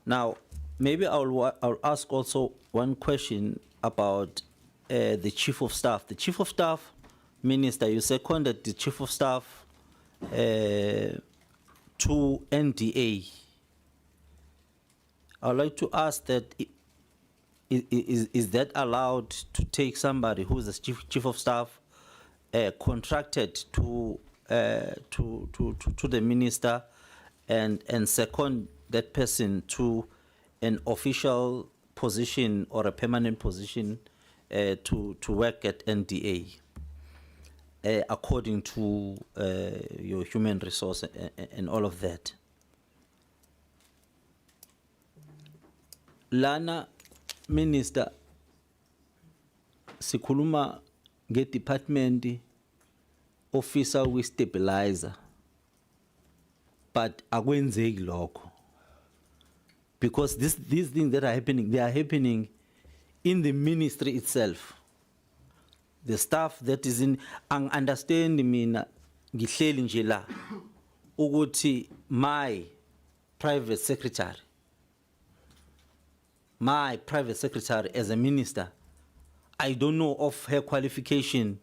Now, maybe I'll ask also one question about the Chief of Staff. The Chief of Staff, Minister, you seconded the Chief of Staff to NDA. I'd like to ask that, is that allowed to take somebody who's the chief of staff contracted to the minister and second that person to an official position or a permanent position to work at NDA according to your human resource and all of that? Lana, Minister, sikhuluma nge-department officer we-stabilizer, but akwenzeki lokho, because these things that are happening, they are happening in the ministry itself. The staff that is in, understand mina ngihleli nje la ukuthi my private secretary as a minister, I don't know of her qualification.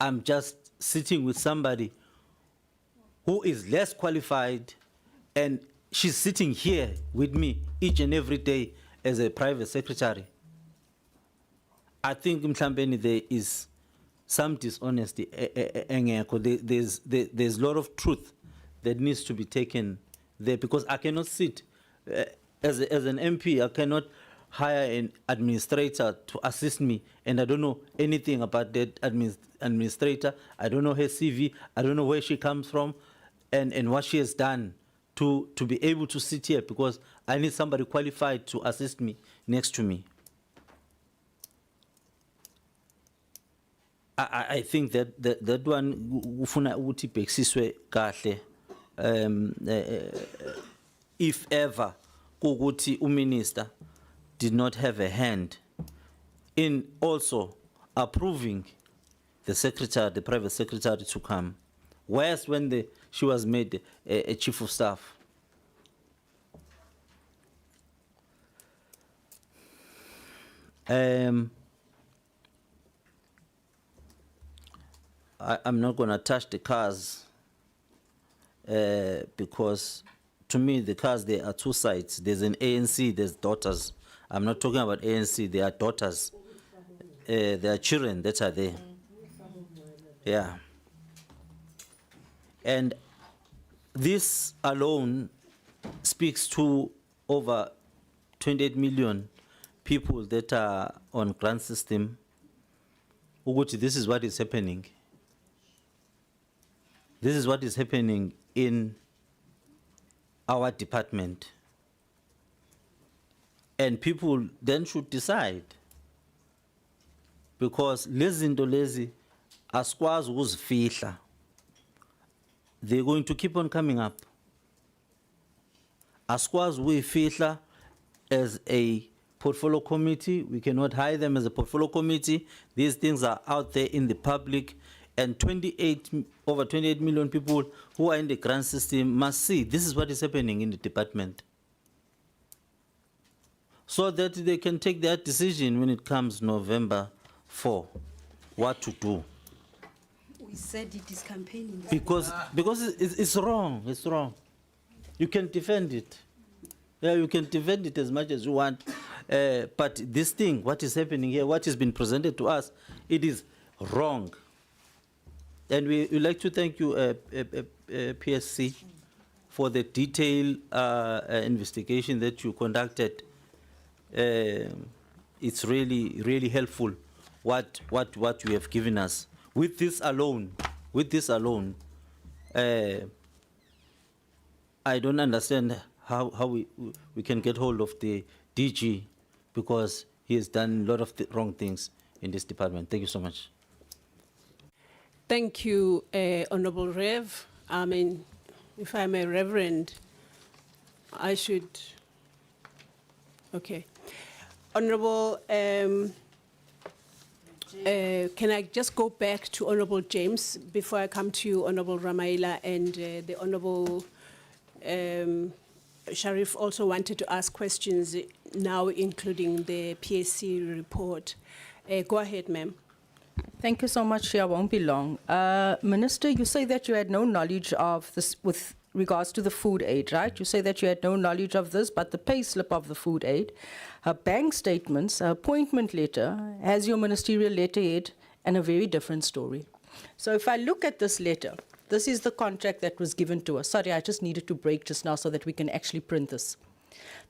I'm just sitting with somebody who is less qualified, and she's sitting here with me each and every day as a private secretary. I think mhlawumbe there is some dishonesty. There's a lot of truth that needs to be taken there, because I cannot sit as an MP. I cannot hire an administrator to assist me, and I don't know anything about that administrator. I don't know her CV. I don't know where she comes from, and what she has done to be able to sit here, because I need somebody qualified to assist me next to me. I think that one ufuna ukuthi ibhekisiswe kahle, if ever kukuthi uminister did not have a hand in also approving the secretary, the private secretary, to come. Whereas when she was made a chief of staff. I'm not going to touch the cars because to me the cars, there are two sides. There's an ANC, there's daughters. I'm not talking about ANC, they are daughters. There are children that are there. Yeah. And this alone speaks to over 28 million people that are on grant system. Uguti, this is what is happening. This is what is happening in our department. And people then should decide. Because lezinto lezi asikwazi ukuzifihla. They're going to keep on coming up. Asikwazi ukuyifihla as a portfolio committee. We cannot hide them as a portfolio committee. These things are out there in the public. And over 28 million people who are in the grant system must see this is what is happening in the department, so that they can take their decision when it comes November 4, what to do. We said it is campaigning. Because it's wrong, it's wrong. You can defend it. Yeah, you can defend it as much as you want. But this thing, what is happening here, what has been presented to us, it is wrong. And we would like to thank you, PSC, for the detailed investigation that you conducted. It's really, really helpful what you have given us. With this alone, I don't understand how we can get hold of the DG, because he has done a lot of wrong things in this department. Thank you so much. Thank you, Honorable Rev. I mean, if I'm a reverend, I should. Okay. Honorable, can I just go back to Honorable James before I come to you, Honorable Ramaila, and the Honorable Sharif also wanted to ask questions now, including the PSC report. Go ahead, ma'am. Thank you so much, Chair. I won't be long. Minister, you say that you had no knowledge of this with regards to the food aid, right? You say that you had no knowledge of this, but the pay slip of the food aid, her bank statements, her appointment letter, has your ministerial letterhead and a very different story. So if I look at this letter, this is the contract that was given to us. Sorry, I just needed to break just now so that we can actually print this.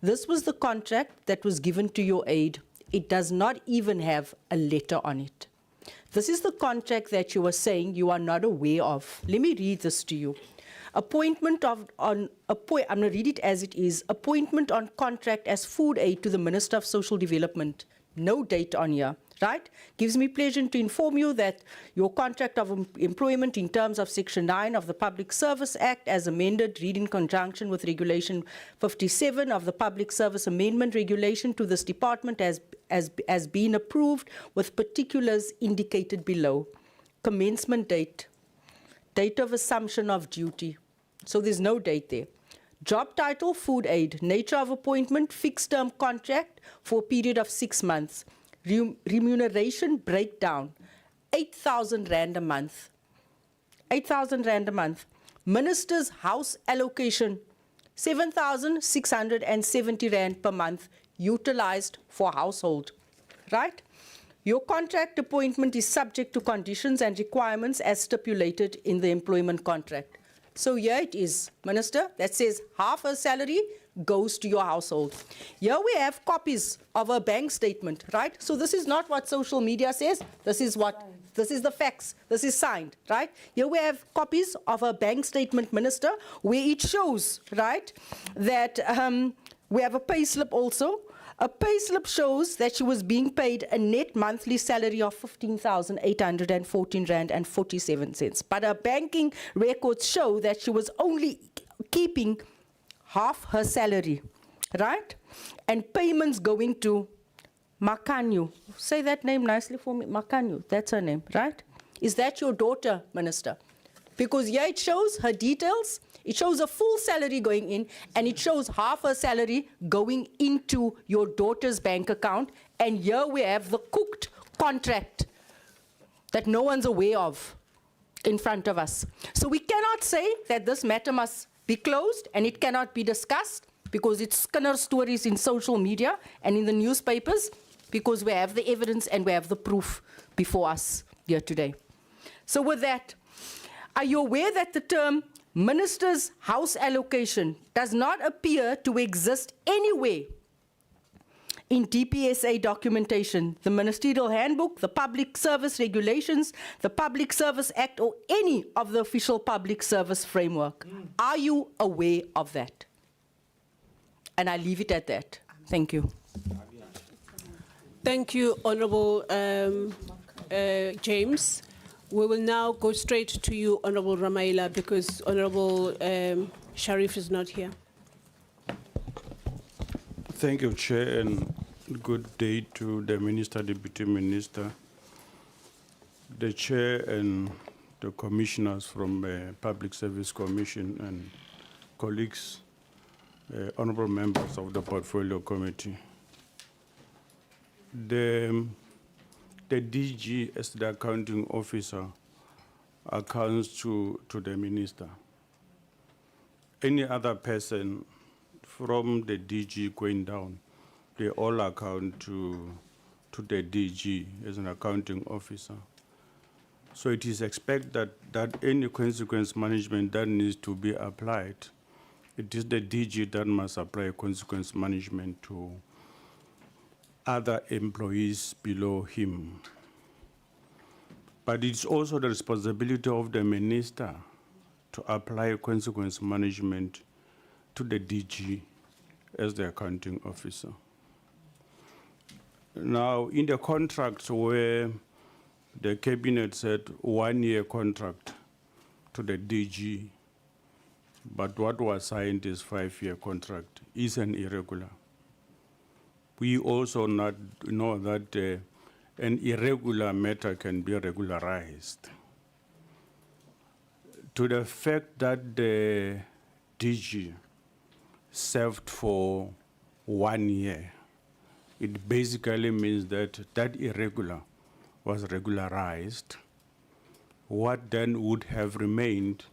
This was the contract that was given to your aide. It does not even have a letter on it. This is the contract that you were saying you are not aware of. Let me read this to you. Appointment I'm going to read it as it is. Appointment on contract as food aid to the Minister of Social Development. No date on here, right? Gives me pleasure to inform you that your contract of employment in terms of Section 9 of the Public Service Act as amended, read in conjunction with Regulation 57 of the Public Service Amendment Regulation to this department has been approved with particulars indicated below. Commencement date, date of assumption of duty. So there's no date there. Job title, food aid. Nature of appointment, fixed term contract for a period of 6 months. Remuneration breakdown, 8,000 Rand a month. 8,000 Rand a month. Minister's house allocation, 7,670 Rand per month utilized for household, right? Your contract appointment is subject to conditions and requirements as stipulated in the employment contract. So here it is, Minister, that says half her salary goes to your household. Here we have copies of her bank statement, right? So this is not what social media says. This is the facts. This is signed, right? Here we have copies of her bank statement, Minister, where it shows, right, that we have a pay slip also. A pay slip shows that she was being paid a net monthly salary of 15,814 rand and 47 cents. But her banking records show that she was only keeping half her salary, right? And payments going to Makanyu. Say that name nicely for me. Makanyu, that's her name, right? Is that your daughter, Minister? Because here it shows her details. It shows a full salary going in, and it shows half her salary going into your daughter's bank account. And here we have the cooked contract that no one's aware of in front of us. So we cannot say that this matter must be closed and it cannot be discussed because it's Skinner stories in social media and in the newspapers, because we have the evidence and we have the proof before us here today. So with that, are you aware that the term minister's house allocation does not appear to exist anywhere in DPSA documentation, the Ministerial Handbook, the Public Service Regulations, the Public Service Act, or any of the official public service framework? Are you aware of that? And I leave it at that. Thank you. Thank you, Honorable James. We will now go straight to you, Honorable Ramaila, because Honorable Sharif is not here. Thank you, Chair, and good day to the Minister, Deputy Minister, the Chair, and the commissioners from Public Service Commission, and colleagues, honorable members of the Portfolio Committee. The DG, as the accounting officer, accounts to the minister. Any other person from the DG going down, they all account to the DG as an accounting officer. So it is expected that any consequence management that needs to be applied, it is the DG that must apply consequence management to other employees below him. But it's also the responsibility of the minister to apply consequence management to the DG as the accounting officer. Now, in the contract where the cabinet said 1 year contract to the DG, but what was signed is 5-year contract, is an irregular. We also not know that an irregular matter can be regularized. To the fact that the DG served for 1 year, it basically means that that irregular was regularized. What then would have remained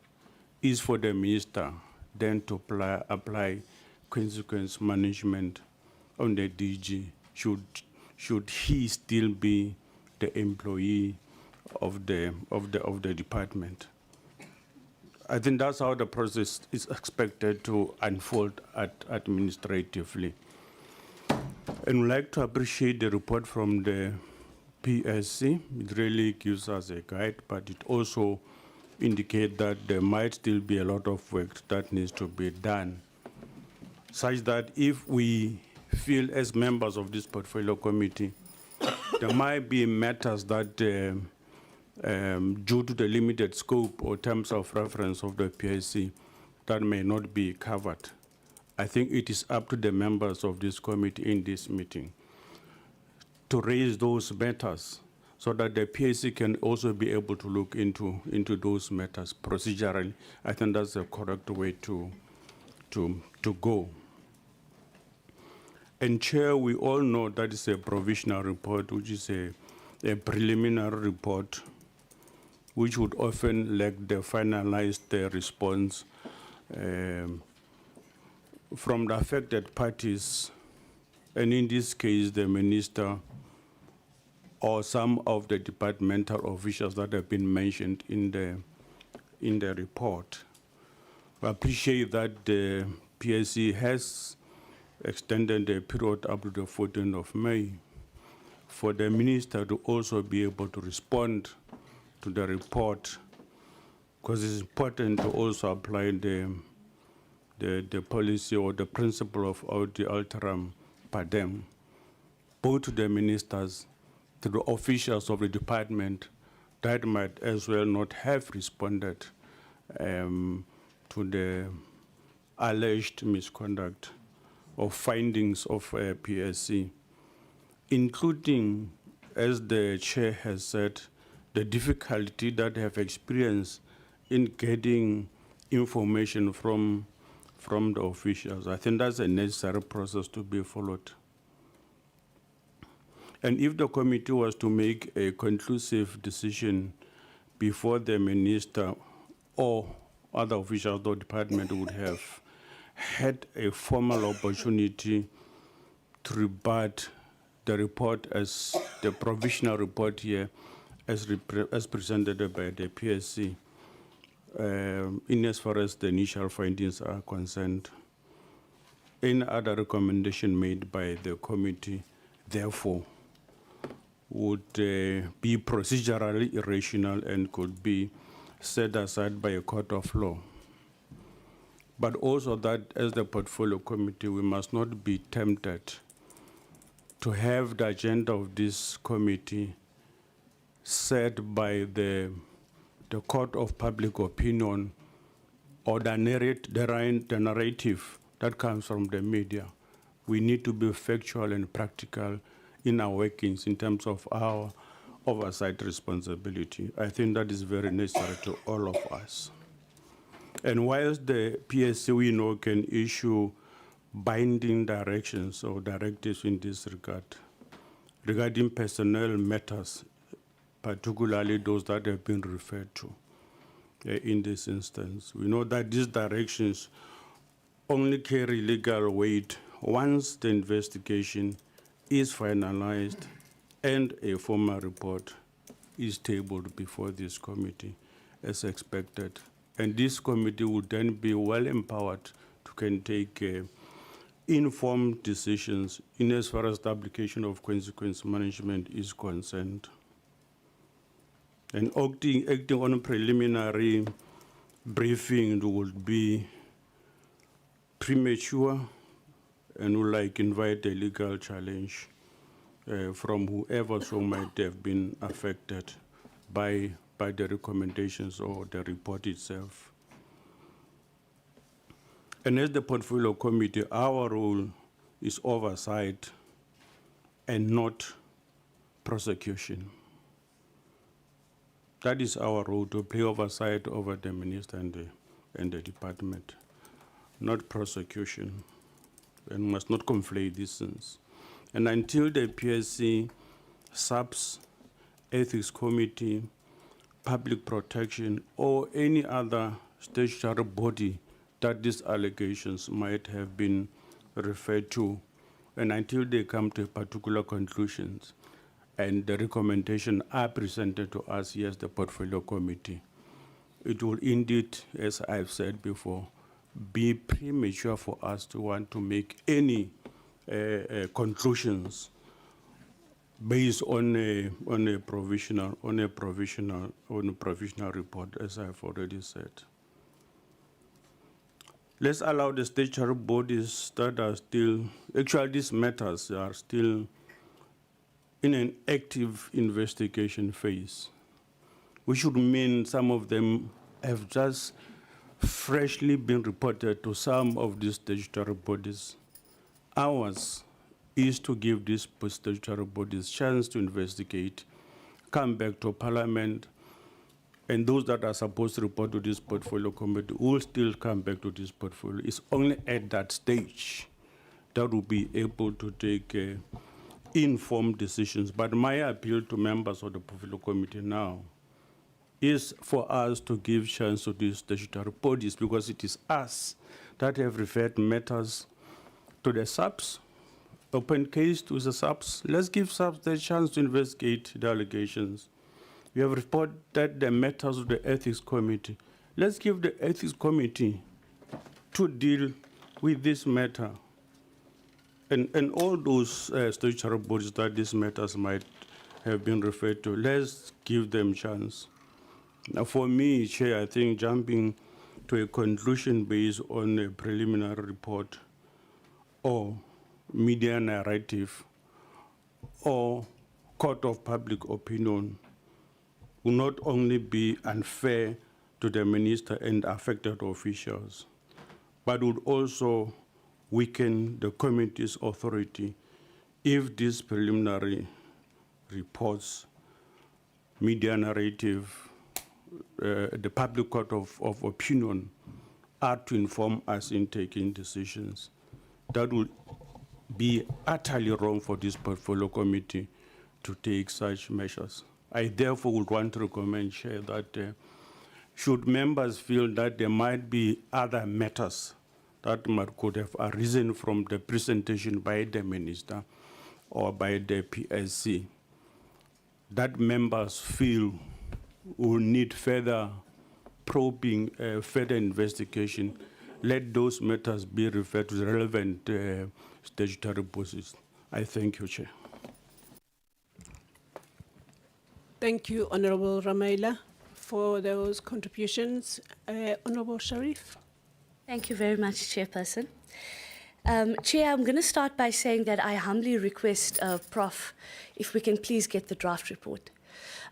is for the minister then to apply consequence management on the DG should he still be the employee of the department. I think that's how the process is expected to unfold administratively. And we'd like to appreciate the report from the PSC. It really gives us a guide, but it also indicates that there might still be a lot of work that needs to be done, such that if we feel as members of this portfolio committee, there might be matters that due to the limited scope or terms of reference of the PSC that may not be covered. I think it is up to the members of this committee in this meeting to raise those matters so that the PSC can also be able to look into those matters procedurally. I think that's the correct way to go. And Chair, we all know that is a provisional report, which is a preliminary report, which would often lack the finalized response from the affected parties, and in this case, the minister or some of the departmental officials that have been mentioned in the report. We appreciate that the PSC has extended the period up to the 14th of May for the minister to also be able to respond to the report, because it's important to also apply the policy or the principle of audi alteram pardem, both to the ministers, to the officials of the department that might as well not have responded to the alleged misconduct or findings of PSC, including, as the chair has said, the difficulty that they have experienced in getting information from the officials. I think that's a necessary process to be followed. And if the committee was to make a conclusive decision before the minister or other officials of the department would have had a formal opportunity to rebut the report as the provisional report here as presented by the PSC, in as far as the initial findings are concerned. Any other recommendation made by the committee, therefore, would be procedurally irrational and could be set aside by a court of law. But also that as the portfolio committee, we must not be tempted to have the agenda of this committee set by the court of public opinion or the narrative that comes from the media. We need to be factual and practical in our workings in terms of our oversight responsibility. I think that is very necessary to all of us. And whilst the PSC, we know, can issue binding directions or directives in this regard, regarding personnel matters, particularly those that have been referred to in this instance, we know that these directions only carry legal weight once the investigation is finalized and a formal report is tabled before this committee as expected. And this committee would then be well empowered to can take informed decisions in as far as the application of consequence management is concerned. And acting on a preliminary briefing would be premature and would like invite a legal challenge from whoever so might have been affected by the recommendations or the report itself. And as the portfolio committee, our role is oversight and not prosecution. That is our role, to play oversight over the minister and the department, not prosecution, and must not conflate these things. And until the PSC, SAPS, Ethics Committee, Public Protection, or any other statutory body that these allegations might have been referred to, and until they come to particular conclusions, and the recommendations are presented to us here as the Portfolio Committee, it will indeed, as I've said before, be premature for us to want to make any conclusions based on a provisional report, as I've already said. Let's allow the statutory bodies that are still, actually these matters are still in an active investigation phase, which would mean some of them have just freshly been reported to some of these statutory bodies. Ours is to give these statutory bodies chance to investigate, come back to Parliament, and those that are supposed to report to this portfolio committee will still come back to this portfolio. It's only at that stage that we'll be able to take informed decisions. But my appeal to members of the portfolio committee now is for us to give chance to these statutory bodies, because it is us that have referred matters to the SAPS, open case to the SAPS. Let's give SAPS the chance to investigate the allegations. We have reported the matters of the Ethics Committee. Let's give the Ethics Committee to deal with this matter. And all those statutory bodies that these matters might have been referred to, let's give them chance. Now, for me, Chair, I think jumping to a conclusion based on a preliminary report or media narrative or court of public opinion will not only be unfair to the minister and affected officials, but would also weaken the committee's authority if these preliminary reports, media narrative, the public court of opinion are to inform us in taking decisions. That would be utterly wrong for this portfolio committee to take such measures. I therefore would want to recommend, Chair, that should members feel that there might be other matters that could have arisen from the presentation by the minister or by the PSC, that members feel will need further probing, further investigation, let those matters be referred to the relevant statutory bodies. I thank you, Chair. Thank you, Honorable Ramaila, for those contributions. Honorable Sharif. Thank you very much, Chairperson. Chair, I'm going to start by saying that I humbly request, Prof, if we can please get the draft report.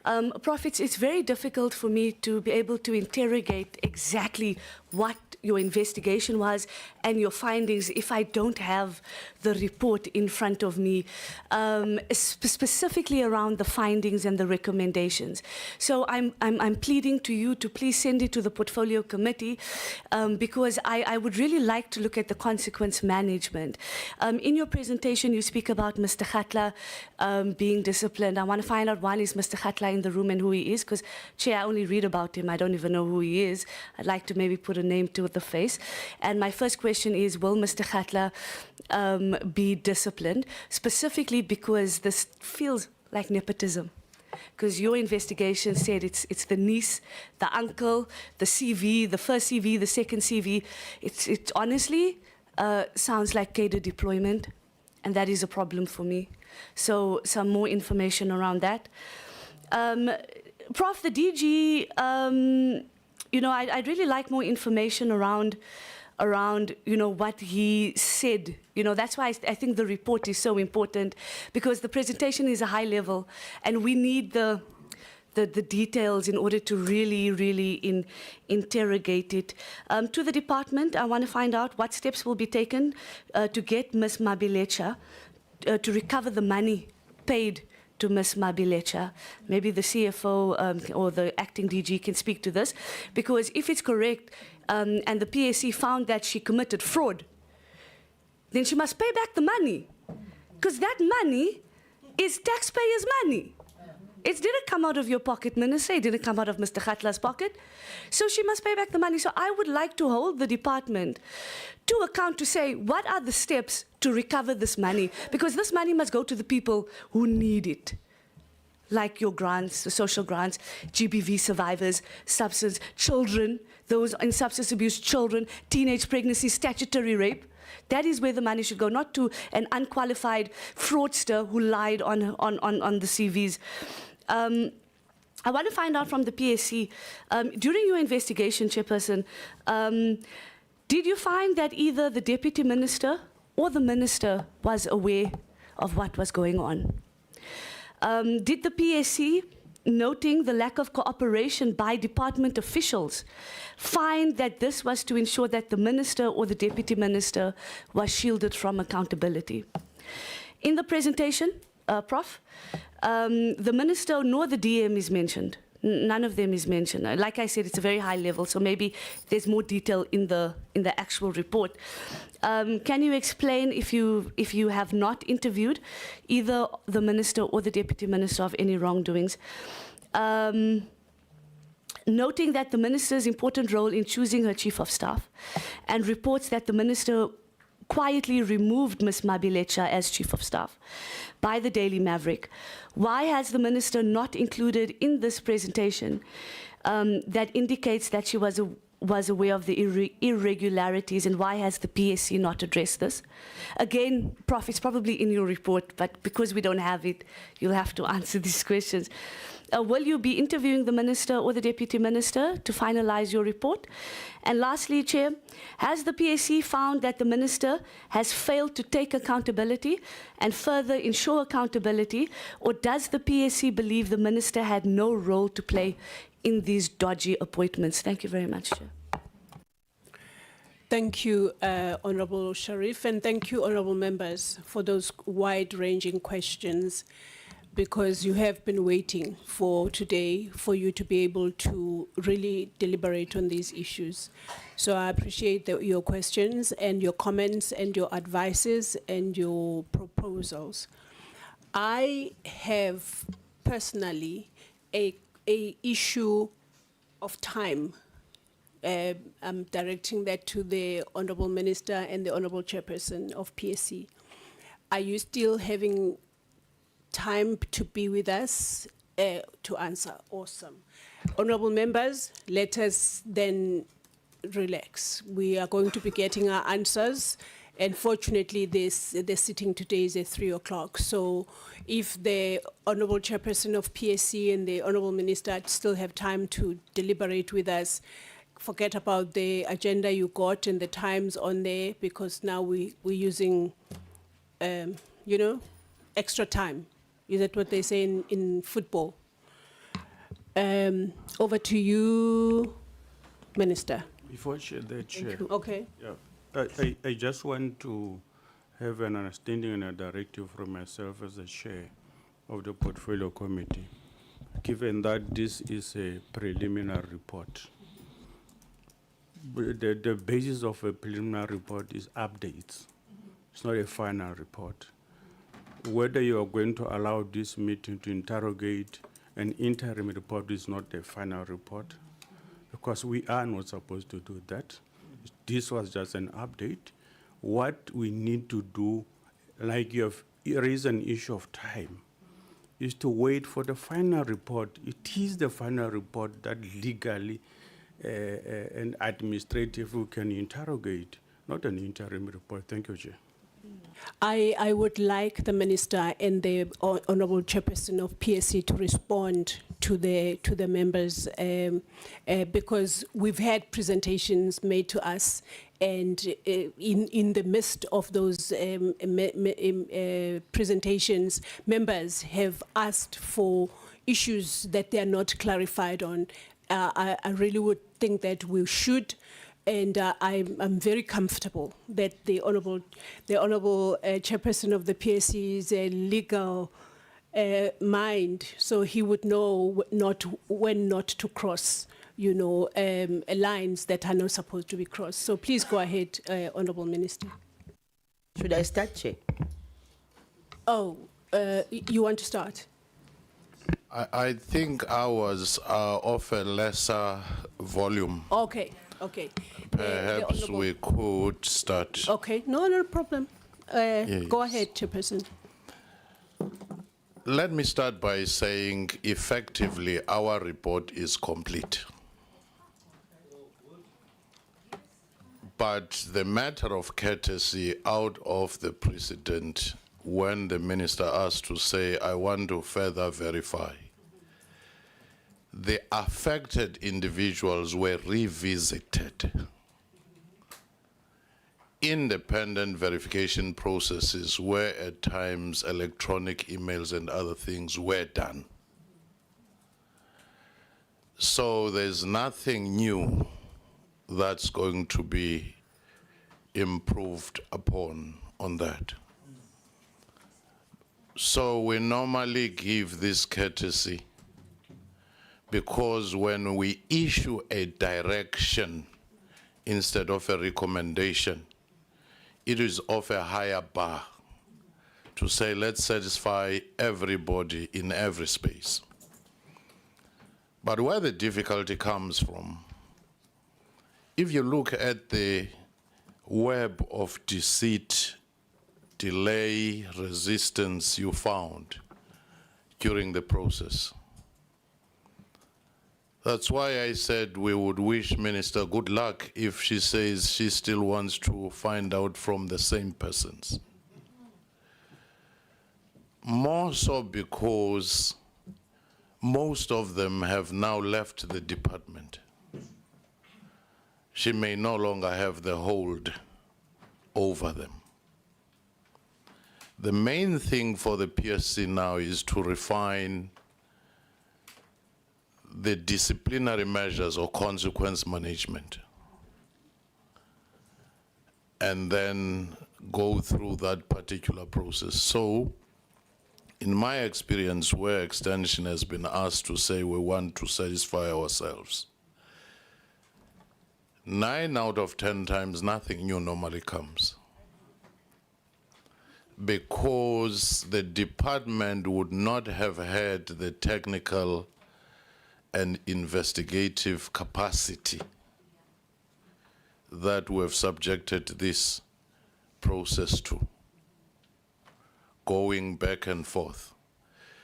Prof, it's very difficult for me to be able to interrogate exactly what your investigation was and your findings if I don't have the report in front of me, specifically around the findings and the recommendations. So I'm pleading to you to please send it to the portfolio committee because I would really like to look at the consequence management. In your presentation, you speak about Mr. Khatla being disciplined. I want to find out, one, is Mr. Khatla in the room and who he is, because, Chair, I only read about him. I don't even know who he is. I'd like to maybe put a name to the face. And my first question is, will Mr. Khatla be disciplined, specifically because this feels like nepotism? Because your investigation said it's the niece, the uncle, the CV, the first CV, the second CV. It honestly sounds like cadre deployment, and that is a problem for me. So some more information around that. Prof, the DG, you know, I'd really like more information around, you know, what he said. You know, that's why I think the report is so important, because the presentation is a high level, and we need the details in order to really interrogate it. To the department, I want to find out what steps will be taken to get Ms. Mabilecha to recover the money paid to Ms. Mabilecha. Maybe the CFO or the acting DG can speak to this, because if it's correct and the PSC found that she committed fraud, then she must pay back the money, because that money is taxpayers' money. It didn't come out of your pocket, Minister. It didn't come out of Mr. Khatla's pocket. So she must pay back the money. So I would like to hold the department to account to say, what are the steps to recover this money? Because this money must go to the people who need it, like your grants, the social grants, GBV survivors, substance, children, those in substance abuse, children, teenage pregnancy, statutory rape. That is where the money should go, not to an unqualified fraudster who lied on the CVs. I want to find out from the PSC, during your investigation, Chairperson, did you find that either the Deputy Minister or the Minister was aware of what was going on? Did the PSC, noting the lack of cooperation by department officials, find that this was to ensure that the Minister or the Deputy Minister was shielded from accountability? In the presentation, Prof, the Minister nor the DM is mentioned. None of them is mentioned. Like I said, it's a very high level, so maybe there's more detail in the actual report. Can you explain, if you have not interviewed either the Minister or the Deputy Minister of any wrongdoings? Noting that the Minister's important role in choosing her Chief of Staff, and reports that the Minister quietly removed Ms. Mabilecha as Chief of Staff by the Daily Maverick. Why has the Minister not included in this presentation that indicates that she was was aware of the irregularities, and why has the PSC not addressed this? Again, Prof, it's probably in your report, but because we don't have it, you'll have to answer these questions. Will you be interviewing the Minister or the Deputy Minister to finalize your report? And lastly, Chair, has the PSC found that the Minister has failed to take accountability and further ensure accountability, or does the PSC believe the Minister had no role to play in these dodgy appointments? Thank you very much, Chair. Thank you, Honourable Sharif, and thank you, honourable members, for those wide-ranging questions, because you have been waiting for today for you to be able to really deliberate on these issues. So I appreciate your questions and your comments and your advices and your proposals. I have personally a issue of time. I'm directing that to the Honourable Minister and the Honourable Chairperson of PSC. Are you still having time to be with us to answer? Awesome. Honourable members, let us then relax. We are going to be getting our answers. And fortunately, the sitting today is at 3 o'clock. So if the Honourable Chairperson of PSC and the Honourable Minister still have time to deliberate with us, forget about the agenda you got and the times on there, because now we're using, you know, extra time. Is that what they say in football? Over to you, Minister. Before the Chair. Okay. Yeah. I just want to have an understanding and a directive from myself as the Chair of the Portfolio Committee, given that this is a preliminary report. The basis of a preliminary report is updates. It's not a final report. Whether you are going to allow this meeting to interrogate an interim report is not a final report, because we are not supposed to do that. This was just an update. What we need to do, like you have raised an issue of time, is to wait for the final report. It is the final report that legally and administratively we can interrogate, not an interim report. Thank you, Chair. I would like the Minister and the Honourable Chairperson of PSC to respond to the members, because we've had presentations made to us, and in the midst of those presentations, members have asked for issues that they are not clarified on. I really would think that we should. And I'm very comfortable that the honourable chairperson of the PSC is a legal mind, so he would know when not to cross, you know, lines that are not supposed to be crossed. So please go ahead, Honourable Minister. Should I start, Chair? Oh, you want to start? I think ours are of a lesser volume. Okay. Okay. Perhaps we could start. Okay, no problem. Yes. Go ahead, Chairperson. Let me start by saying effectively our report is complete. But the matter of courtesy out of the precedent, when the minister asked to say, I want to further verify, the affected individuals were revisited. Independent verification processes where at times electronic emails and other things were done. So there's nothing new that's going to be improved upon on that. So we normally give this courtesy because when we issue a direction instead of a recommendation, it is of a higher bar to say, let's satisfy everybody in every space. But where the difficulty comes from, if you look at the web of deceit, delay, resistance you found during the process, That's why I said we would wish Minister good luck if she says she still wants to find out from the same persons. More so because most of them have now left the department. She may no longer have the hold over them. The main thing for the PSC now is to refine the disciplinary measures or consequence management, and then go through that particular process. So, in my experience, where extension has been asked to say we want to satisfy ourselves, 9 out of 10 times nothing new normally comes, because the department would not have had the technical and investigative capacity that we have subjected this process to, going back and forth.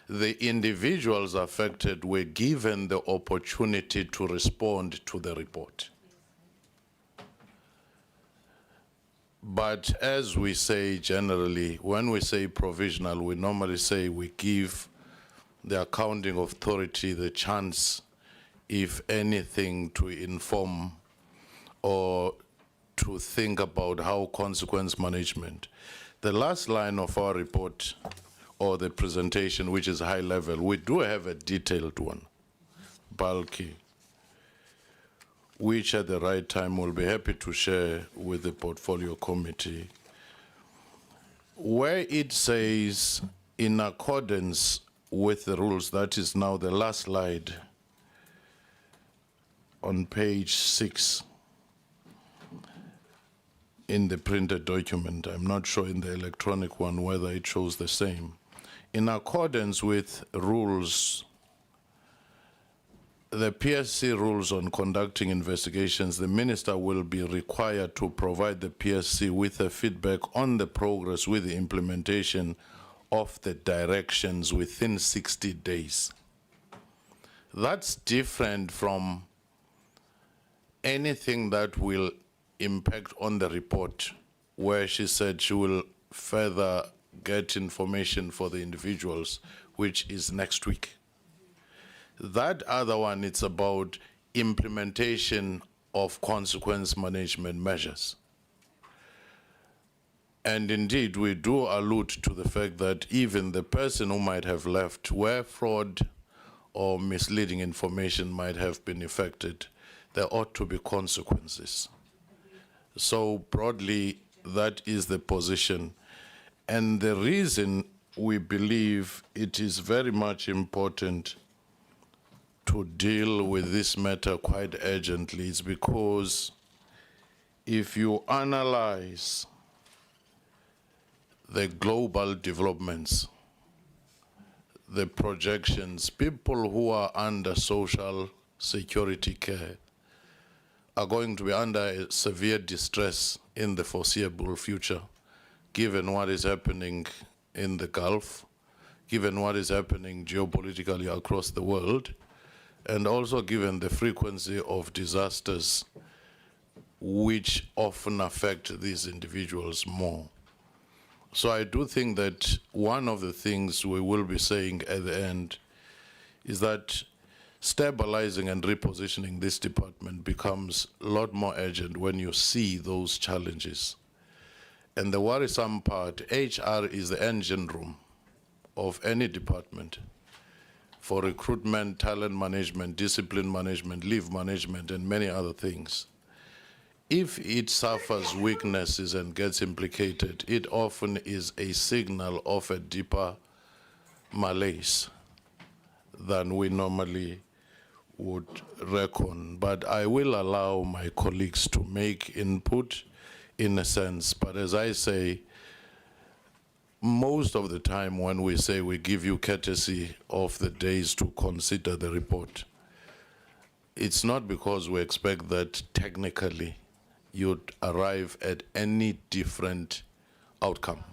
The individuals affected were given the opportunity to respond to the report. But as we say generally, when we say provisional, we normally say we give the accounting authority the chance, if anything, to inform or to think about how consequence management. The last line of our report or the presentation, which is high level, we do have a detailed one, bulky, which at the right time we'll be happy to share with the portfolio committee, where it says, in accordance with the rules, that is now the last slide on page 6 in the printed document. I'm not sure in the electronic one whether it shows the same. In accordance with rules, the PSC rules on conducting investigations, the minister will be required to provide the PSC with a feedback on the progress with the implementation of the directions within 60 days. That's different from anything that will impact on the report, where she said she will further get information for the individuals, which is next week. That other one, it's about implementation of consequence management measures. And indeed, we do allude to the fact that even the person who might have left where fraud or misleading information might have been effected, there ought to be consequences. So broadly, that is the position. And the reason we believe it is very much important to deal with this matter quite urgently is because if you analyze the global developments, the projections, people who are under social security care are going to be under severe distress in the foreseeable future, given what is happening in the Gulf, given what is happening geopolitically across the world, and also given the frequency of disasters which often affect these individuals more. So I do think that one of the things we will be saying at the end is that stabilizing and repositioning this department becomes a lot more urgent when you see those challenges. And the worrisome part, HR is the engine room of any department for recruitment, talent management, discipline management, leave management, and many other things. If it suffers weaknesses and gets implicated, it often is a signal of a deeper malaise than we normally would reckon. But I will allow my colleagues to make input in a sense. But as I say, most of the time when we say we give you courtesy of the days to consider the report, it's not because we expect that technically you'd arrive at any different outcome.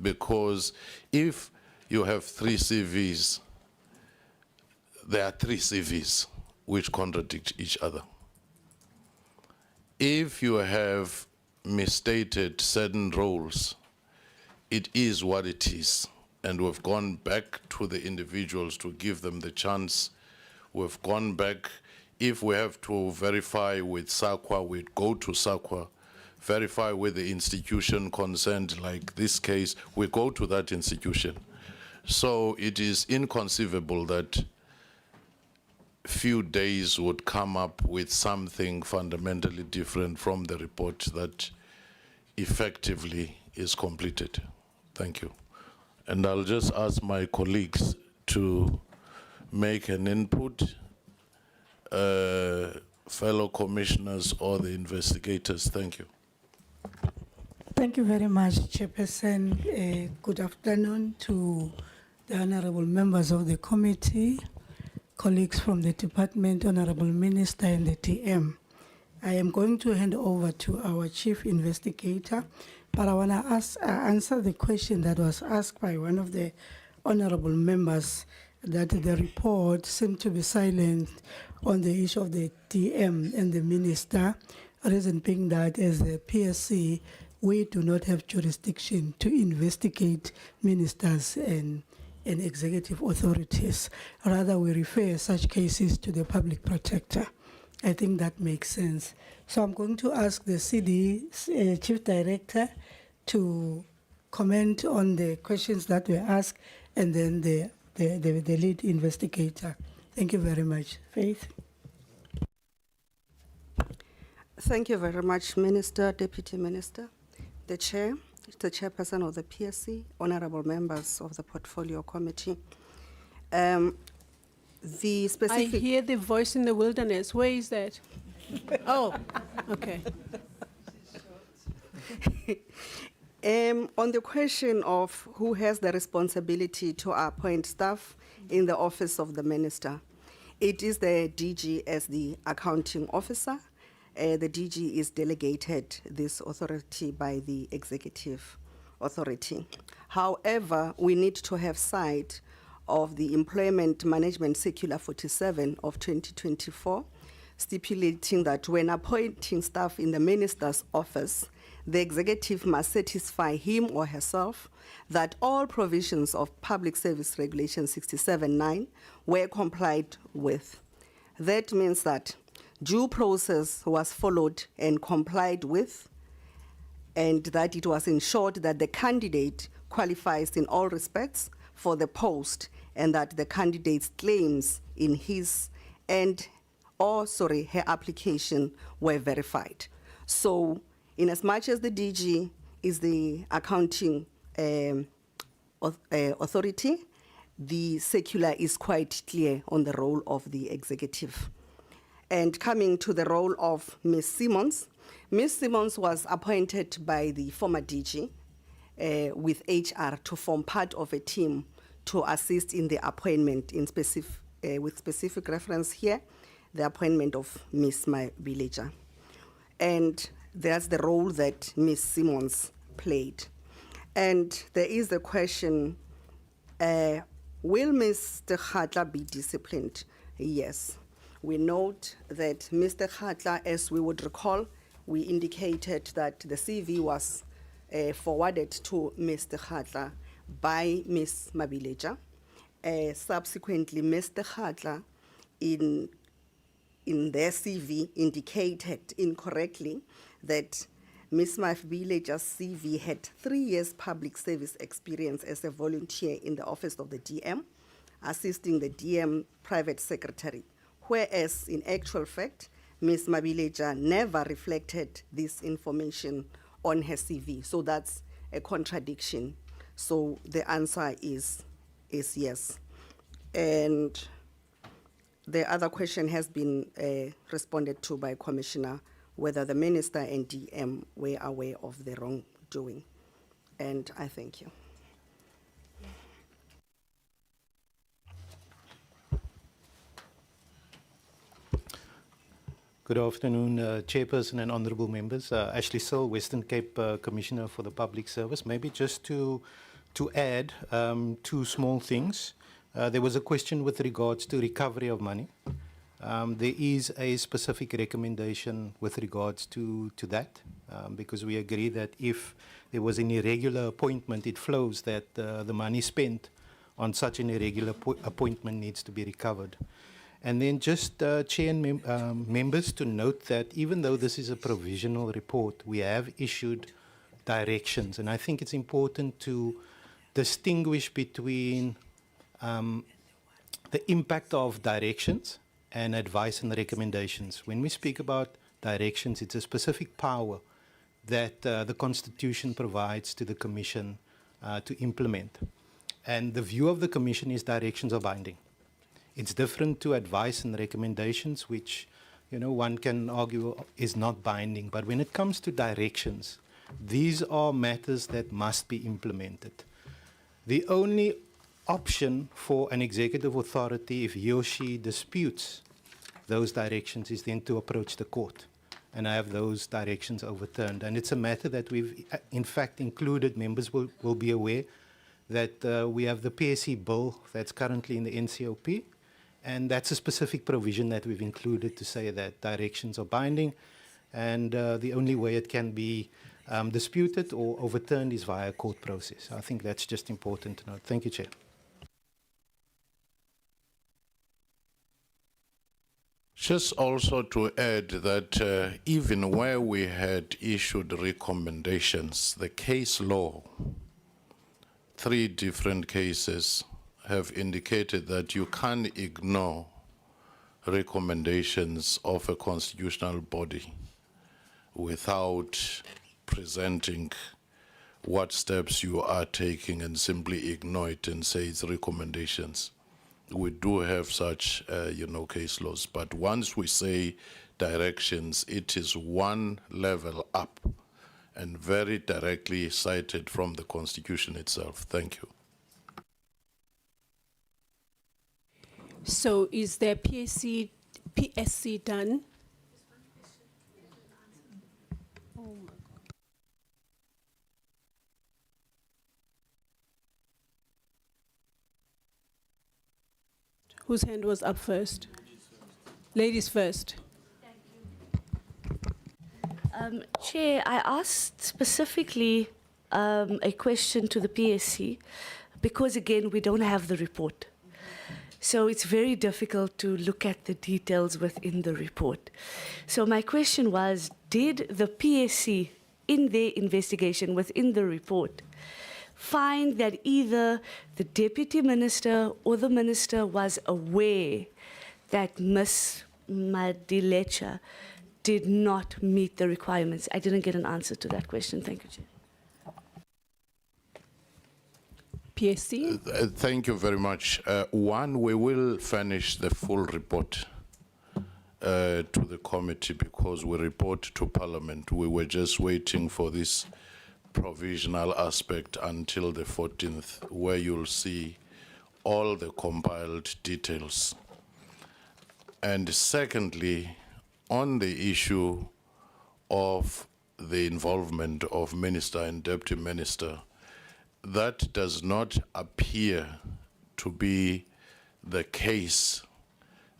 Because if you have 3 CVs, there are 3 CVs. which contradict each other. If you have misstated certain roles, it is what it is. And we've gone back to the individuals to give them the chance. We've gone back. If we have to verify with SAQA, we'd go to SAQA. Verify with the institution concerned, like this case, we go to that institution. So it is inconceivable that few days would come up with something fundamentally different from the report that effectively is completed. Thank you. And I'll just ask my colleagues to make an input, fellow commissioners or the investigators. Thank you. Thank you very much, Chairperson. Good afternoon to the honorable members of the committee, colleagues from the department, honorable minister and the TM. I am going to hand over to our chief investigator, but I want to answer the question that was asked by one of the honorable members that the report seemed to be silent on the issue of the TM and the minister, reason being that as a PSC, we do not have jurisdiction to investigate ministers and executive authorities. Rather, we refer such cases to the public protector. I think that makes sense. So I'm going to ask the CD Chief Director to comment on the questions that were asked, and then the lead investigator. Thank you very much. Faith. Thank you very much, Minister, Deputy Minister, the Chair, the Chairperson of the PSC, honorable members of the Portfolio Committee. The I specific... hear the voice in the wilderness. Where is that? Oh, okay. On the question of who has the responsibility to appoint staff in the office of the minister, it is the DG as the accounting officer. The DG is delegated this authority by the executive authority. However, we need to have sight of the Employment Management Circular 47 of 2024, stipulating that when appointing staff in the minister's office, the executive must satisfy him or herself that all provisions of Public Service Regulation 67(9) were complied with. That means that due process was followed and complied with, and that it was ensured that the candidate qualifies in all respects for the post, and that the candidate's claims in his and her application were verified. So, in as much as the DG is the accounting authority, the circular is quite clear on the role of the executive. And coming to the role of Ms. Simmons was appointed by the former DG with HR to form part of a team to assist in the appointment with specific reference here, the appointment of Ms. Mabileja. And that's the role that Ms. Simmons played. And there is the question, will Mr. Khatla be disciplined? Yes. We note that Mr. Khatla, as we would recall, we indicated that the CV was forwarded to Mr. Khatla by Ms. Mabileja. Subsequently, Mr. Khatla, in their CV, indicated incorrectly that Ms. Mabileja's CV had 3 years public service experience as a volunteer in the office of the DM, assisting the DM private secretary, whereas in actual fact, Ms. Mabileja never reflected this information on her CV. So that's a contradiction. So the answer is yes. And the other question has been responded to by Commissioner, whether the minister and DM were aware of the wrongdoing. And I thank you. Good afternoon, Chairperson and honourable members. Ashley Sill, Western Cape Commissioner for the Public Service. Maybe just to add 2 small things. There was a question with regards to recovery of money. There is a specific recommendation with regards to that, because we agree that if there was an irregular appointment, it flows that the money spent on such an irregular appointment needs to be recovered. And then just, Chair and members, to note that even though this is a provisional report, we have issued directions. And I think it's important to distinguish between the impact of directions and advice and recommendations. When we speak about directions, it's a specific power that the Constitution provides to the Commission to implement. And the view of the Commission is directions are binding. It's different to advice and recommendations, which, you know, one can argue is not binding. But when it comes to directions, these are matters that must be implemented. The only option for an executive authority, if he or she disputes those directions, is then to approach the court and have those directions overturned. And it's a matter that we've, in fact, included. Members will be aware that we have the PSC bill that's currently in the NCOP, and that's a specific provision that we've included to say that directions are binding, and the only way it can be disputed or overturned is via a court process. I think that's just important to note. Thank you, Chair. Just also to add that even where we had issued recommendations, the case law, 3 different cases have indicated that you can't ignore recommendations of a constitutional body without presenting what steps you are taking and simply ignore it and say it's recommendations. We do have such, case laws, but once we say directions, it is one level up and very directly cited from the Constitution itself. Thank you. So is the PSC done? Whose hand was up first? Ladies first. Chair, I asked specifically a question to the PSC because, again, we don't have the report. So it's very difficult to look at the details within the report. So my question was, did the PSC, in their investigation within the report, find that either the Deputy Minister or the Minister was aware that Ms. Madilecha did not meet the requirements? I didn't get an answer to that question. Thank you, Chair. PSC? Thank you very much. One, we will furnish the full report to the committee because we report to Parliament. We were just waiting for this provisional aspect until the 14th, where you'll see all the compiled details. And secondly, on the issue of the involvement of Minister and Deputy Minister, that does not appear to be the case.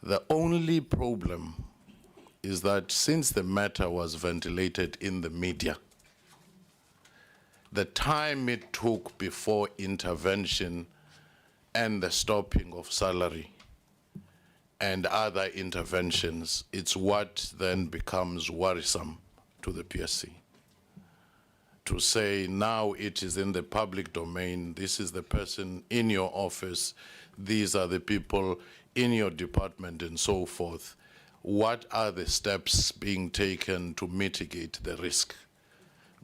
The only problem is that since the matter was ventilated in the media, the time it took before intervention and the stopping of salary and other interventions, it's what then becomes worrisome to the PSC. To say now it is in the public domain, this is the person in your office, these are the people in your department and so forth. What are the steps being taken to mitigate the risk?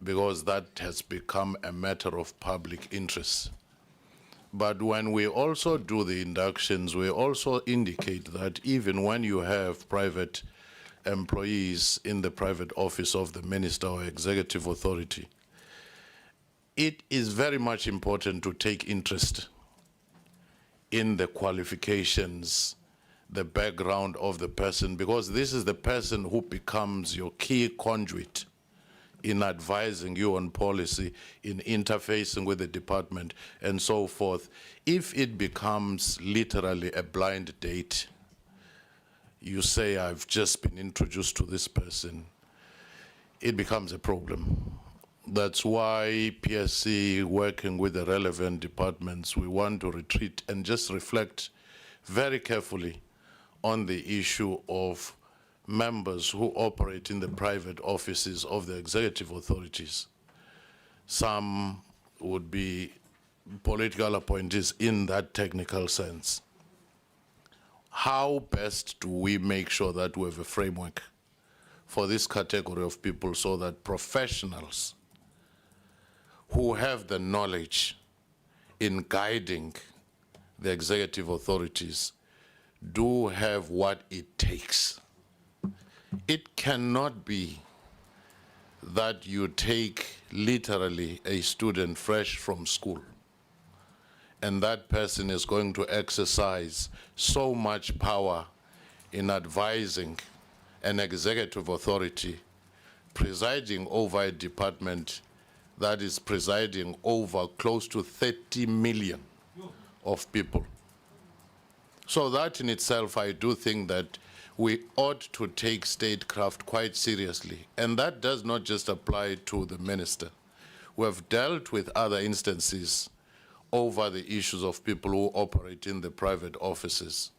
Because that has become a matter of public interest. But when we also do the inductions, we also indicate that even when you have private employees in the private office of the minister or executive authority, it is very much important to take interest in the qualifications, the background of the person, because this is the person who becomes your key conduit in advising you on policy, in interfacing with the department, and so forth. If it becomes literally a blind date, you say, I've just been introduced to this person, it becomes a problem. That's why PSC, working with the relevant departments, we want to retreat and just reflect very carefully on the issue of members who operate in the private offices of the executive authorities. Some would be political appointees in that technical sense. How best do we make sure that we have a framework for this category of people so that professionals who have the knowledge in guiding the executive authorities do have what it takes? It cannot be that you take literally a student fresh from school and that person is going to exercise so much power in advising an executive authority presiding over a department that is presiding over close to 30 million of people. So that in itself, I do think that we ought to take statecraft quite seriously. And that does not just apply to the minister. We have dealt with other instances over the issues of people who operate in the private offices.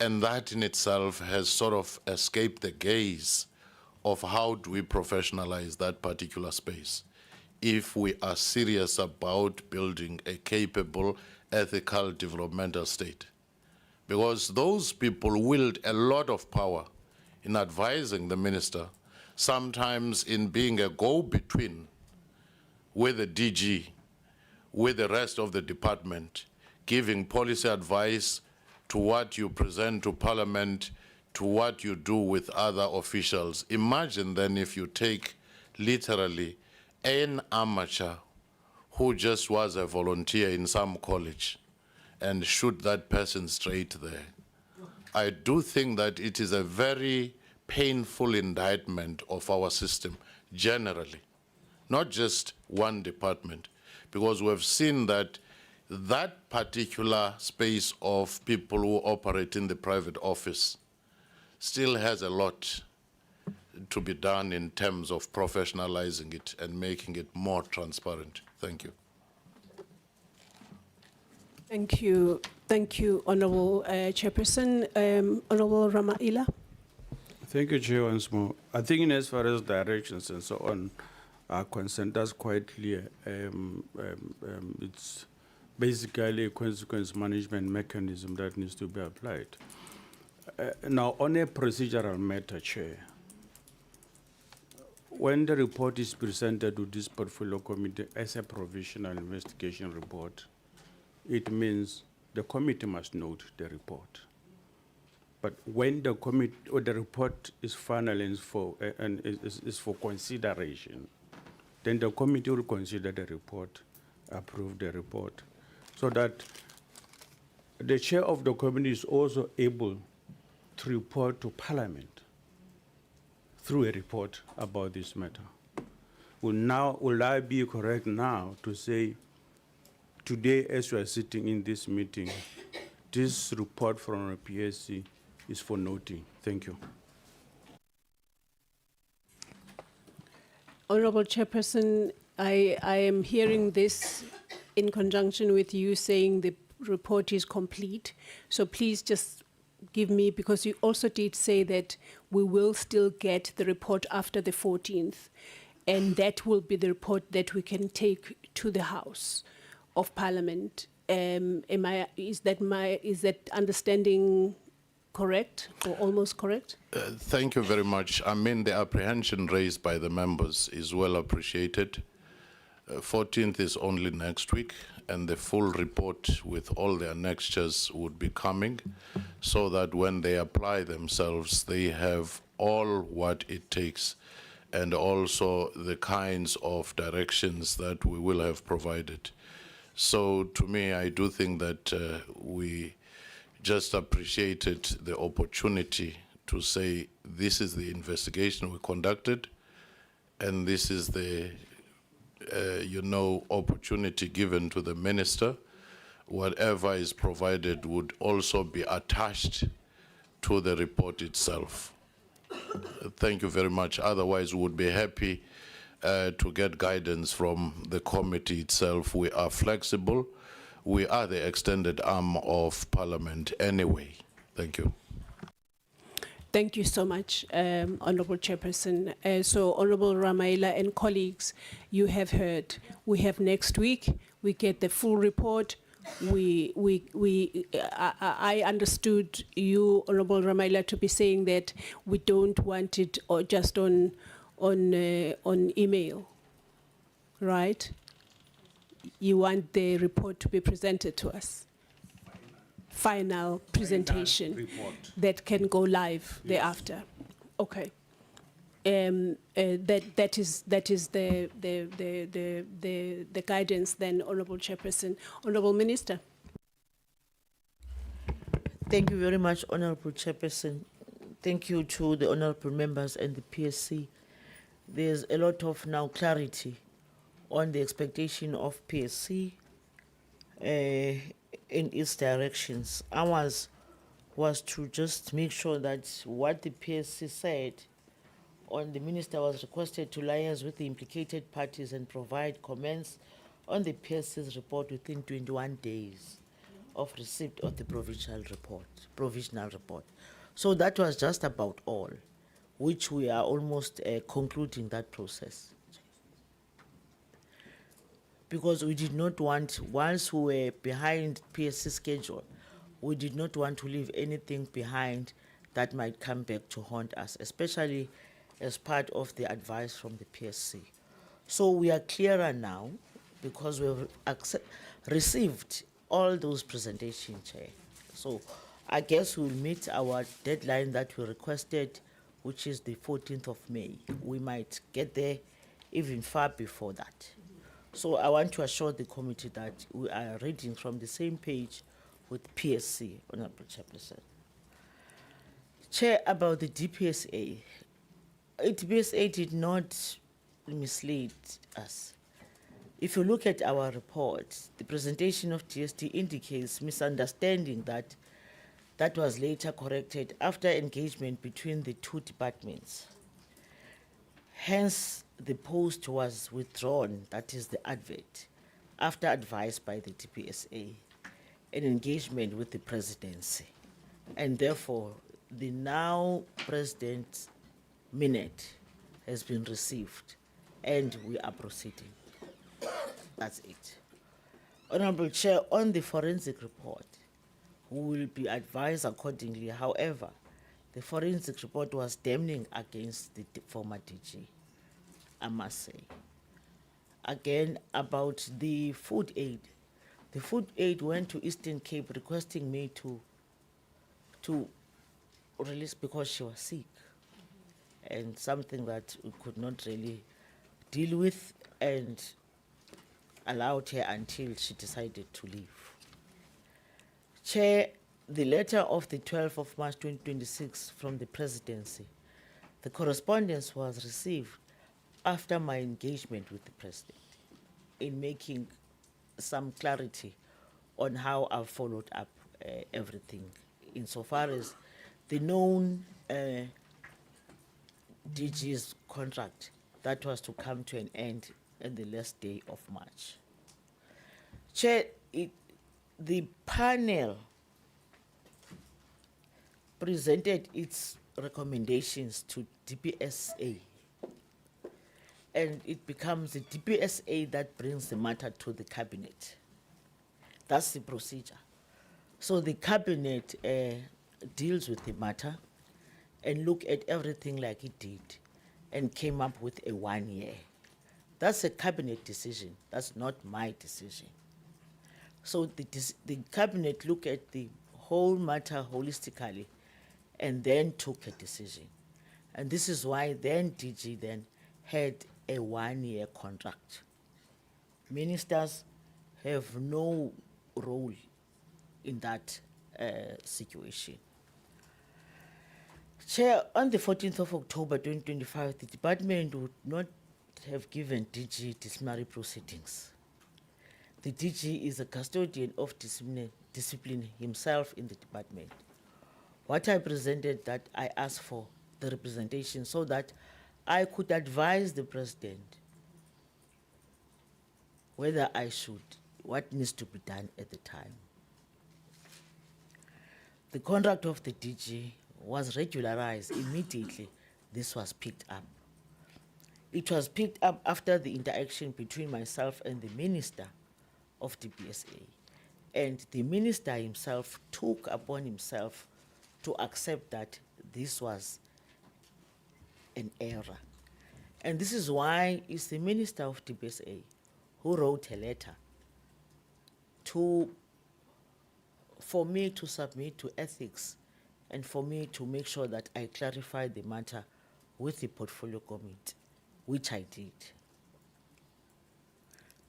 And that in itself has sort of escaped the gaze of how do we professionalize that particular space if we are serious about building a capable, ethical, developmental state. Because those people wield a lot of power in advising the minister, sometimes in being a go-between with the DG, with the rest of the department, giving policy advice to what you present to Parliament, to what you do with other officials. Imagine then if you take literally an amateur who just was a volunteer in some college and shoot that person straight there. I do think that it is a very painful indictment of our system generally, not just one department, because we've seen that that particular space of people who operate in the private office still has a lot to be done in terms of professionalizing it and making it more transparent. Thank you. Thank you. Thank you, Honorable Chairperson. Honorable Ramaila. Thank you, Chair, once more. I think in as far as directions and so on are concerned, that's quite clear. It's basically a consequence management mechanism that needs to be applied. Now, on a procedural matter, Chair, when the report is presented to this portfolio committee as a provisional investigation report, it means the committee must note the report. But when the committee or the report is final and is for consideration, then the committee will consider the report, approve the report, so that the chair of the committee is also able to report to Parliament through a report about this matter. Will I be correct now to say, today as we are sitting in this meeting, this report from the PSC is for noting? Thank you. Honorable Chairperson, I am hearing this in conjunction with you saying the report is complete. So please just give me, because you also did say that we will still get the report after the 14th, and that will be the report that we can take to the House of Parliament. Is that understanding correct or almost correct? Thank you very much. I mean, the apprehension raised by the members is well appreciated. 14th is only next week, and the full report with all the annexures would be coming, so that when they apply themselves, they have all what it takes, and also the kinds of directions that we will have provided. So to me, I do think that we just appreciated the opportunity to say this is the investigation we conducted, and this is the opportunity given to the minister. Whatever is provided would also be attached to the report itself. Thank you very much. Otherwise, we would be happy to get guidance from the committee itself. We are flexible. We are the extended arm of Parliament anyway. Thank you. Thank you so much, Honorable Chairperson. So, Honorable Ramaila and colleagues, you have heard. We have next week. We get the full report. I understood you, Honorable Ramaila, to be saying that we don't want it or just on email, right? You want the report to be presented to us. Final presentation report. that can go live thereafter. Okay. That is the guidance then, Honorable Chairperson. Honorable Minister. Thank you very much, Honorable Chairperson. Thank you to the honorable members and the PSC. There's a lot of now clarity on the expectation of PSC in its directions. Ours was to just make sure that what the PSC said on the minister was requested to liaise with the implicated parties and provide comments on the PSC's report within 21 days of receipt of the provisional report. So that was just about all, which we are almost concluding that process. Because we did not want, once we were behind PSC schedule, we did not want to leave anything behind that might come back to haunt us, especially as part of the advice from the PSC. So we are clearer now because we've received all those presentations, Chair. So I guess we'll meet our deadline that we requested, which is the 14th of May. We might get there even far before that. So I want to assure the committee that we are reading from the same page with PSC, Honorable Chairperson. Chair, about the DPSA, DPSA did not mislead us. If you look at our report, the presentation of GST indicates misunderstanding that was later corrected after engagement between the two departments. Hence, the post was withdrawn, that is the advert, after advice by the DPSA and engagement with the presidency. And therefore, the now president's minute has been received and we are proceeding. That's it. Honorable Chair, on the forensic report, we will be advised accordingly. However, the forensic report was damning against the former DG, I must say. Again, about the food aid. The food aid went to Eastern Cape requesting me to release because she was sick and something that we could not really deal with, and allowed her until she decided to leave. Chair, the letter of the 12th of March 2026 from the presidency, the correspondence was received after my engagement with the president in making some clarity on how I've followed up everything insofar as the known DG's contract that was to come to an end on the last day of March. Chair, the panel presented its recommendations to DPSA, and it becomes the DPSA that brings the matter to the cabinet. That's the procedure. So the cabinet deals with the matter and look at everything like it did and came up with a 1 year. That's a cabinet decision. That's not my decision. So the cabinet looked at the whole matter holistically and then took a decision. And this is why then DG then had a 1 year contract. Ministers have no role in that situation. Chair, on the 14th of October 2025, the department would not have given DG disciplinary proceedings. The DG is a custodian of discipline himself in the department. what I presented, that I asked for the representation so that I could advise the president whether I should, what needs to be done at the time. The contract of the DG was regularized immediately. This was picked up. It was picked up after the interaction between myself and the minister of the BSA. And the minister himself took upon himself to accept that this was an error. And this is why it's the minister of the BSA who wrote a letter for me to submit to ethics and for me to make sure that I clarify the matter with the portfolio committee, which I did.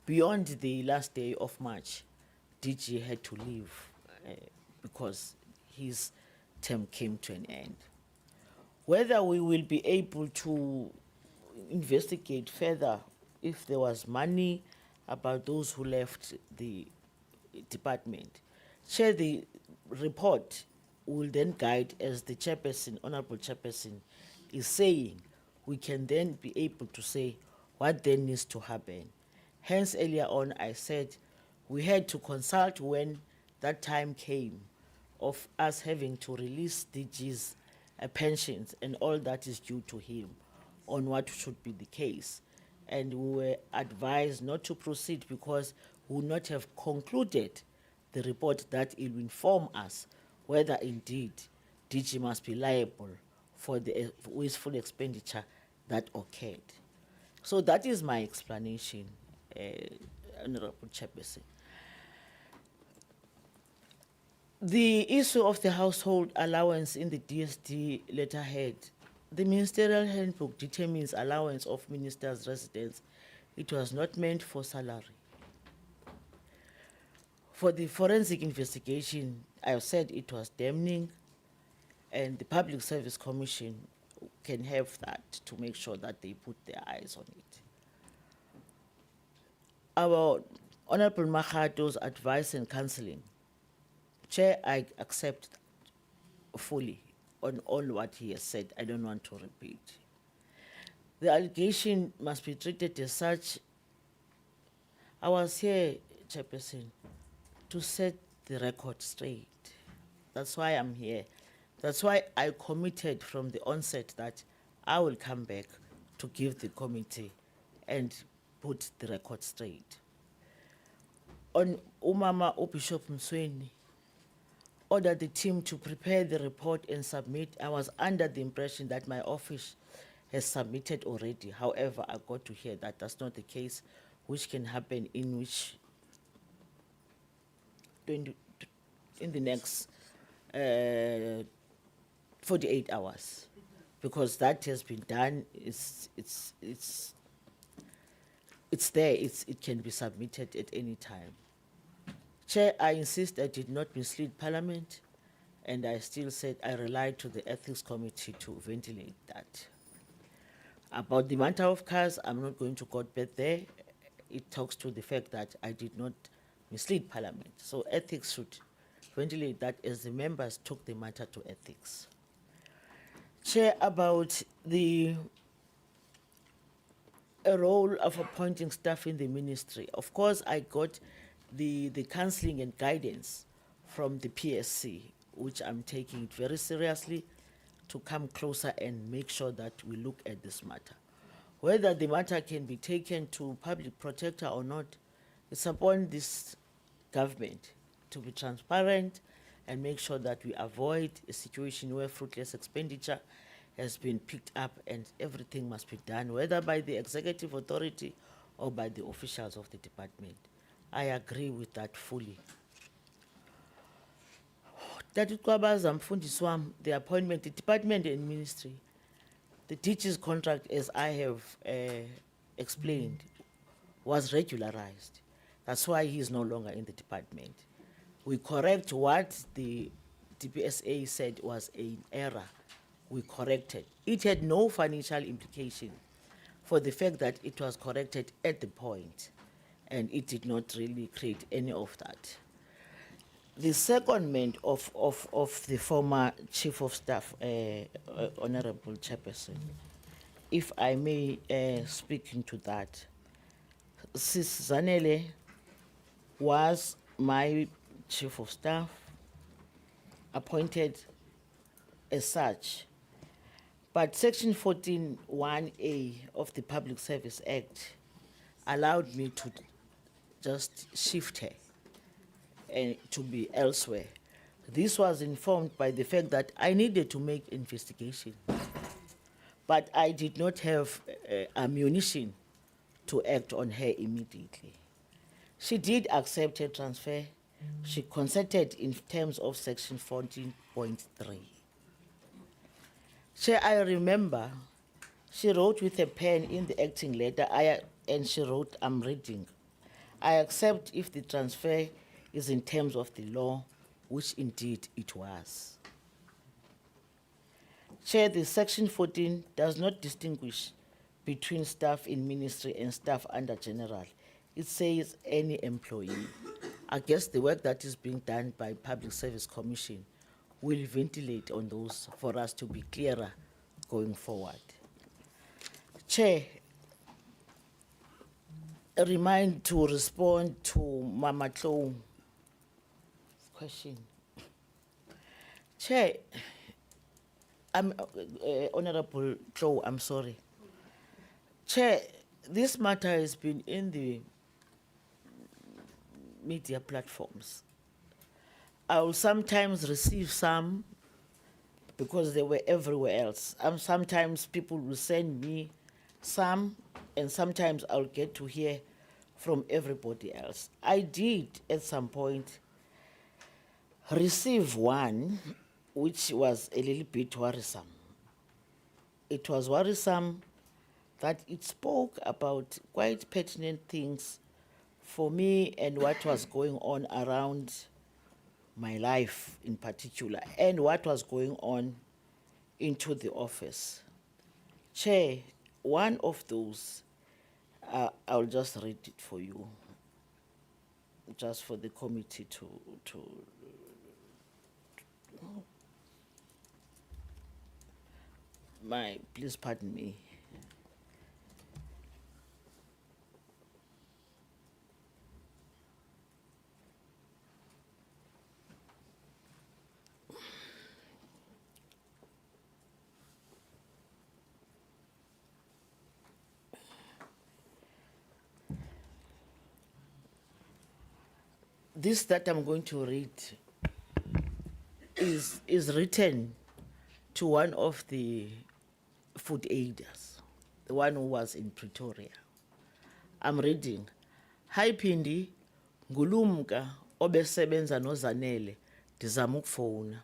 Beyond the last day of March, DG had to leave because his term came to an end. Whether we will be able to investigate further if there was money about those who left the department, Chair, the report will then guide, as the chairperson, honorable chairperson, is saying, we can then be able to say what then needs to happen. Hence, earlier on, I said we had to consult when that time came of us having to release DG's pensions and all that is due to him on what should be the case. And we were advised not to proceed because we would not have concluded the report that it will inform us whether indeed DG must be liable for the wasteful expenditure that occurred. So that is my explanation, Honorable Chairperson. The issue of the household allowance in the DSD letterhead, the ministerial handbook determines allowance of ministers' residence. It was not meant for salary. For the forensic investigation, I have said it was damning, and the Public Service Commission can have that to make sure that they put their eyes on it. Our Honorable Mahato's advice and counseling, Chair, I accept fully on all what he has said. I don't want to repeat. The allegation must be treated as such. I was here, Chairperson, to set the record straight. That's why I'm here. That's why I committed from the onset that I will come back to give the committee and put the record straight. On Umama Bishop Msweni, ordered the team to prepare the report and submit. I was under the impression that my office has submitted already. However, I got to hear that that's not the case, which can happen in the next 48 hours, because that has been done. It's there. It can be submitted at any time. Chair, I insist I did not mislead Parliament, and I still said I relied to the Ethics Committee to ventilate that. About the matter of cars, I'm not going to go back there. It talks to the fact that I did not mislead Parliament. So ethics should ventilate that as the members took the matter to ethics. Chair, about the role of appointing staff in the ministry. Of course, I got the counseling and guidance from the PSC, which I'm taking it very seriously to come closer and make sure that we look at this matter. Whether the matter can be taken to public protector or not, it's upon this government to be transparent and make sure that we avoid a situation where fruitless expenditure has been picked up and everything must be done, whether by the executive authority or by the officials of the department. I agree with that fully. The appointment, the department and ministry, the teacher's contract, as I have explained, was regularized. That's why he is no longer in the department. We correct what the DPSA said was an error. We corrected. It had no financial implication for the fact that it was corrected at the point, and it did not really create any of that. the secondment of the former Chief of Staff, Honorable Chairperson, if I may speak into that. Sis Zanele was my Chief of Staff, appointed as such. But Section 14(1)(a) of the Public Service Act allowed me to just shift her and to be elsewhere. This was informed by the fact that I needed to make investigation, but I did not have ammunition to act on her immediately. She did accept her transfer. She consented in terms of Section 14.3. Chair, I remember she wrote with a pen in the acting letter, and she wrote, I'm reading, I accept if the transfer is in terms of the law, which indeed it was. Chair, the Section 14 does not distinguish between staff in ministry and staff under general. It says any employee. I guess the work that is being done by Public Service Commission will ventilate on those for us to be clearer going forward. Chair, to respond to Mama Tlo's question. Chair, Honorable Tlo, I'm sorry. Chair, this matter has been in the media platforms. I will sometimes receive some because they were everywhere else. Sometimes people will send me some, and sometimes I'll get to hear from everybody else. I did at some point receive one which was a little bit worrisome. It was worrisome that it spoke about quite pertinent things for me and what was going on around my life in particular, and what was going on into the office. Chair, one of those, I'll just read it for you, just for the committee to please pardon me. This that I'm going to read is written to one of the food aiders, the one who was in Pretoria. I'm reading. Hi Pindi, ngulumka obesebenza noZanele, ndizama ukufona.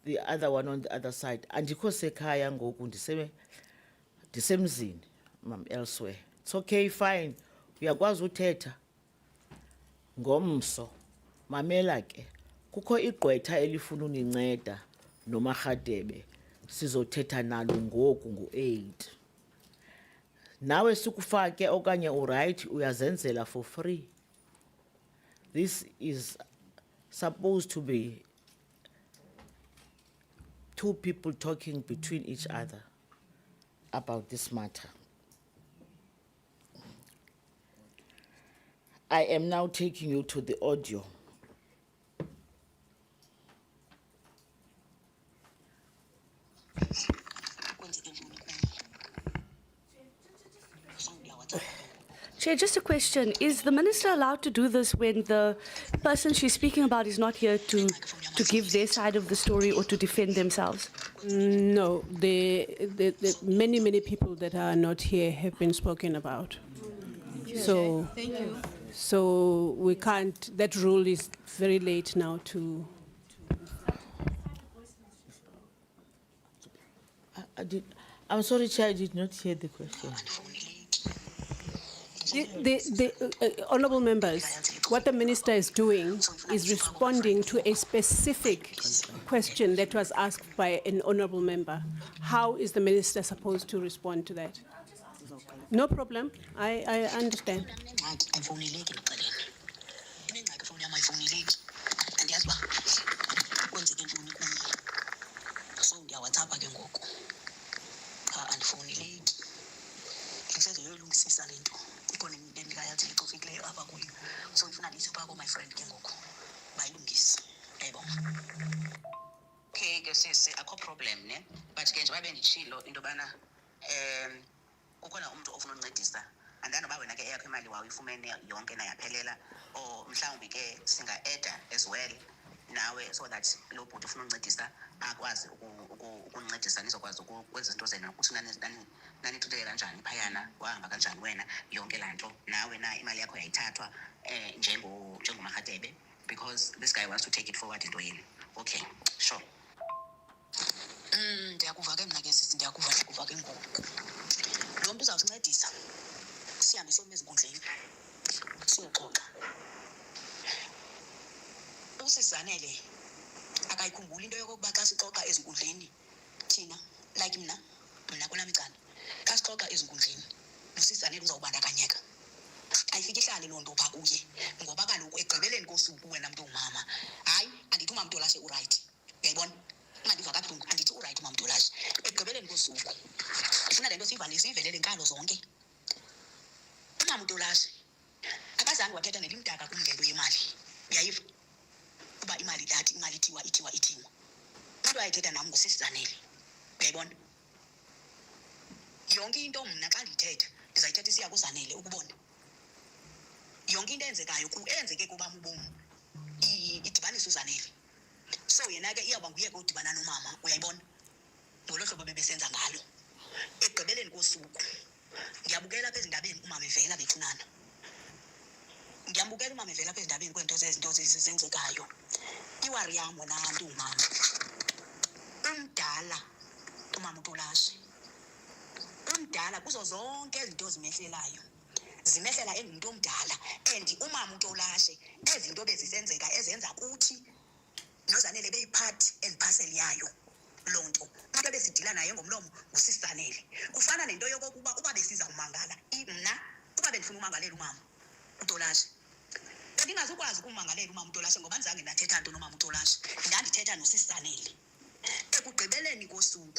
The other one on the other side, andikho sekhaya ngoku ndisemzini, mam, elsewhere. It's okay, fine. Uyakwazi uthetha. Ngomso, mamela ke, kukho igqwetha elifuna uninceda noMarhadebe, sizothetha nalo ngoku ngo-8. Nawe sikufake okanye uright uyazenzela for free. This is supposed to be two people talking between each other about this matter. I am now taking you to the audio. Chair, just a question. Is the minister allowed to do this when the person she's speaking about is not here to give their side of the story or to defend themselves? No, the many people that are not here have been spoken about. So, Thank you. So we can't, that rule is very late now to. I'm sorry, Chair, I did not hear the question. Honourable members, what the minister is doing is responding to a specific question that was asked by an honourable member. How is the minister supposed to respond to that? No problem, I understand. andifoneleki andiyazi uba kwenzeke ntoni kum, so ndiyawhatsappa ke ngoku qha andifoneleki. Ndisezoyolungisisa le nto ikhona bendingayazi licofikileyo apha kuyo, so ndifuna ndiyise phaa my friend ke ngoku bayilungise. Yayibona. Okay ke sisi akho problem ne, but ke njengoba benditshilo into yobana ukhona umntu ofuna uncedisa, andanoba wena ke eyakho imali wawo ifumene yonke nayaphelela, or mhlawumbi ke singa-eda as well nawe, so that lo bhuti ufuna uncedisa akwazi ukuncedisa, nizokwazi ukwenza izinto zena ukuthi nanithutele kanjani phayana, wahamba kanjani wena, yonke laa nto. Nawe na imali yakho yayithathwa njengomarhatebe, because this guy wants to take it forward into yini. Okay, sure. Ndiyakuva ke mna ke sisi, ndiyakuva ke ngoku. Lo mntu uzawusincedisa sihambe siyome ezinkundleni siyoxoxa. Usizanele akayikhumbuli into yokokuba xa sixoxa ezinkundleni thina, like mna kwelam icala, xa sixoxa ezinkundleni nosizanele uzawubandakanyeka. Ayifike ihlale loo nto phaa kuye, ngoba kaloku ekugqibeleni kosuku wena mntu ongumama, hayi andithi umama Mtolahle urayithi, uyayibona, ungandiva kabuhlungu, andithi urayithi umama Mtolahle. Ekugqibeleni kosuku ndifuna le nto siyivelele nkalo zonke. Umama Mtolahle akazange wathetha nelimdaka kum ngento yemali, uyayiva, uba imali dathi imali ithiwa. Into ayithetha nam ngusisizanele, uyayibona. Yonke into mna xa ndiyithetha ndizayithetha isiya kuzanele ukubona. Yonke into enzeke kubam ubomi idibanisa uzanele, so yena ke iyawuba nguye ke udibana nomama, uyayibona, ngolo hlobo bebesenza ngalo. Ekugqibeleni kosuku ndiyabukela apha ezindabeni umama evela bethunana, ndiyambukela umama evela apha ezindabeni kwezinto zenzekayo. Iwari yam wona nto ungumama umdala, umama Mtolahle umdala kuzo zonke izinto zimehlelayo, zimehlela engumntu omdala. And umama Mtolahle ezinto bezisenzeka ezenza kuthi nozanele beyiphathi and yayo loo nto. Umuntu ebesidila naye ngomlomo ngusizanele. Kufana nento yokokuba uba besiza umangala, mna uba bendifuna umangalela umama Mtolahle, bendingazukwazi ukumangalela umama Mtolahle ngoba ndizange ndathetha nto nomama Mtolahle, ndandithetha nosizanele. Ekugqibeleni kosuku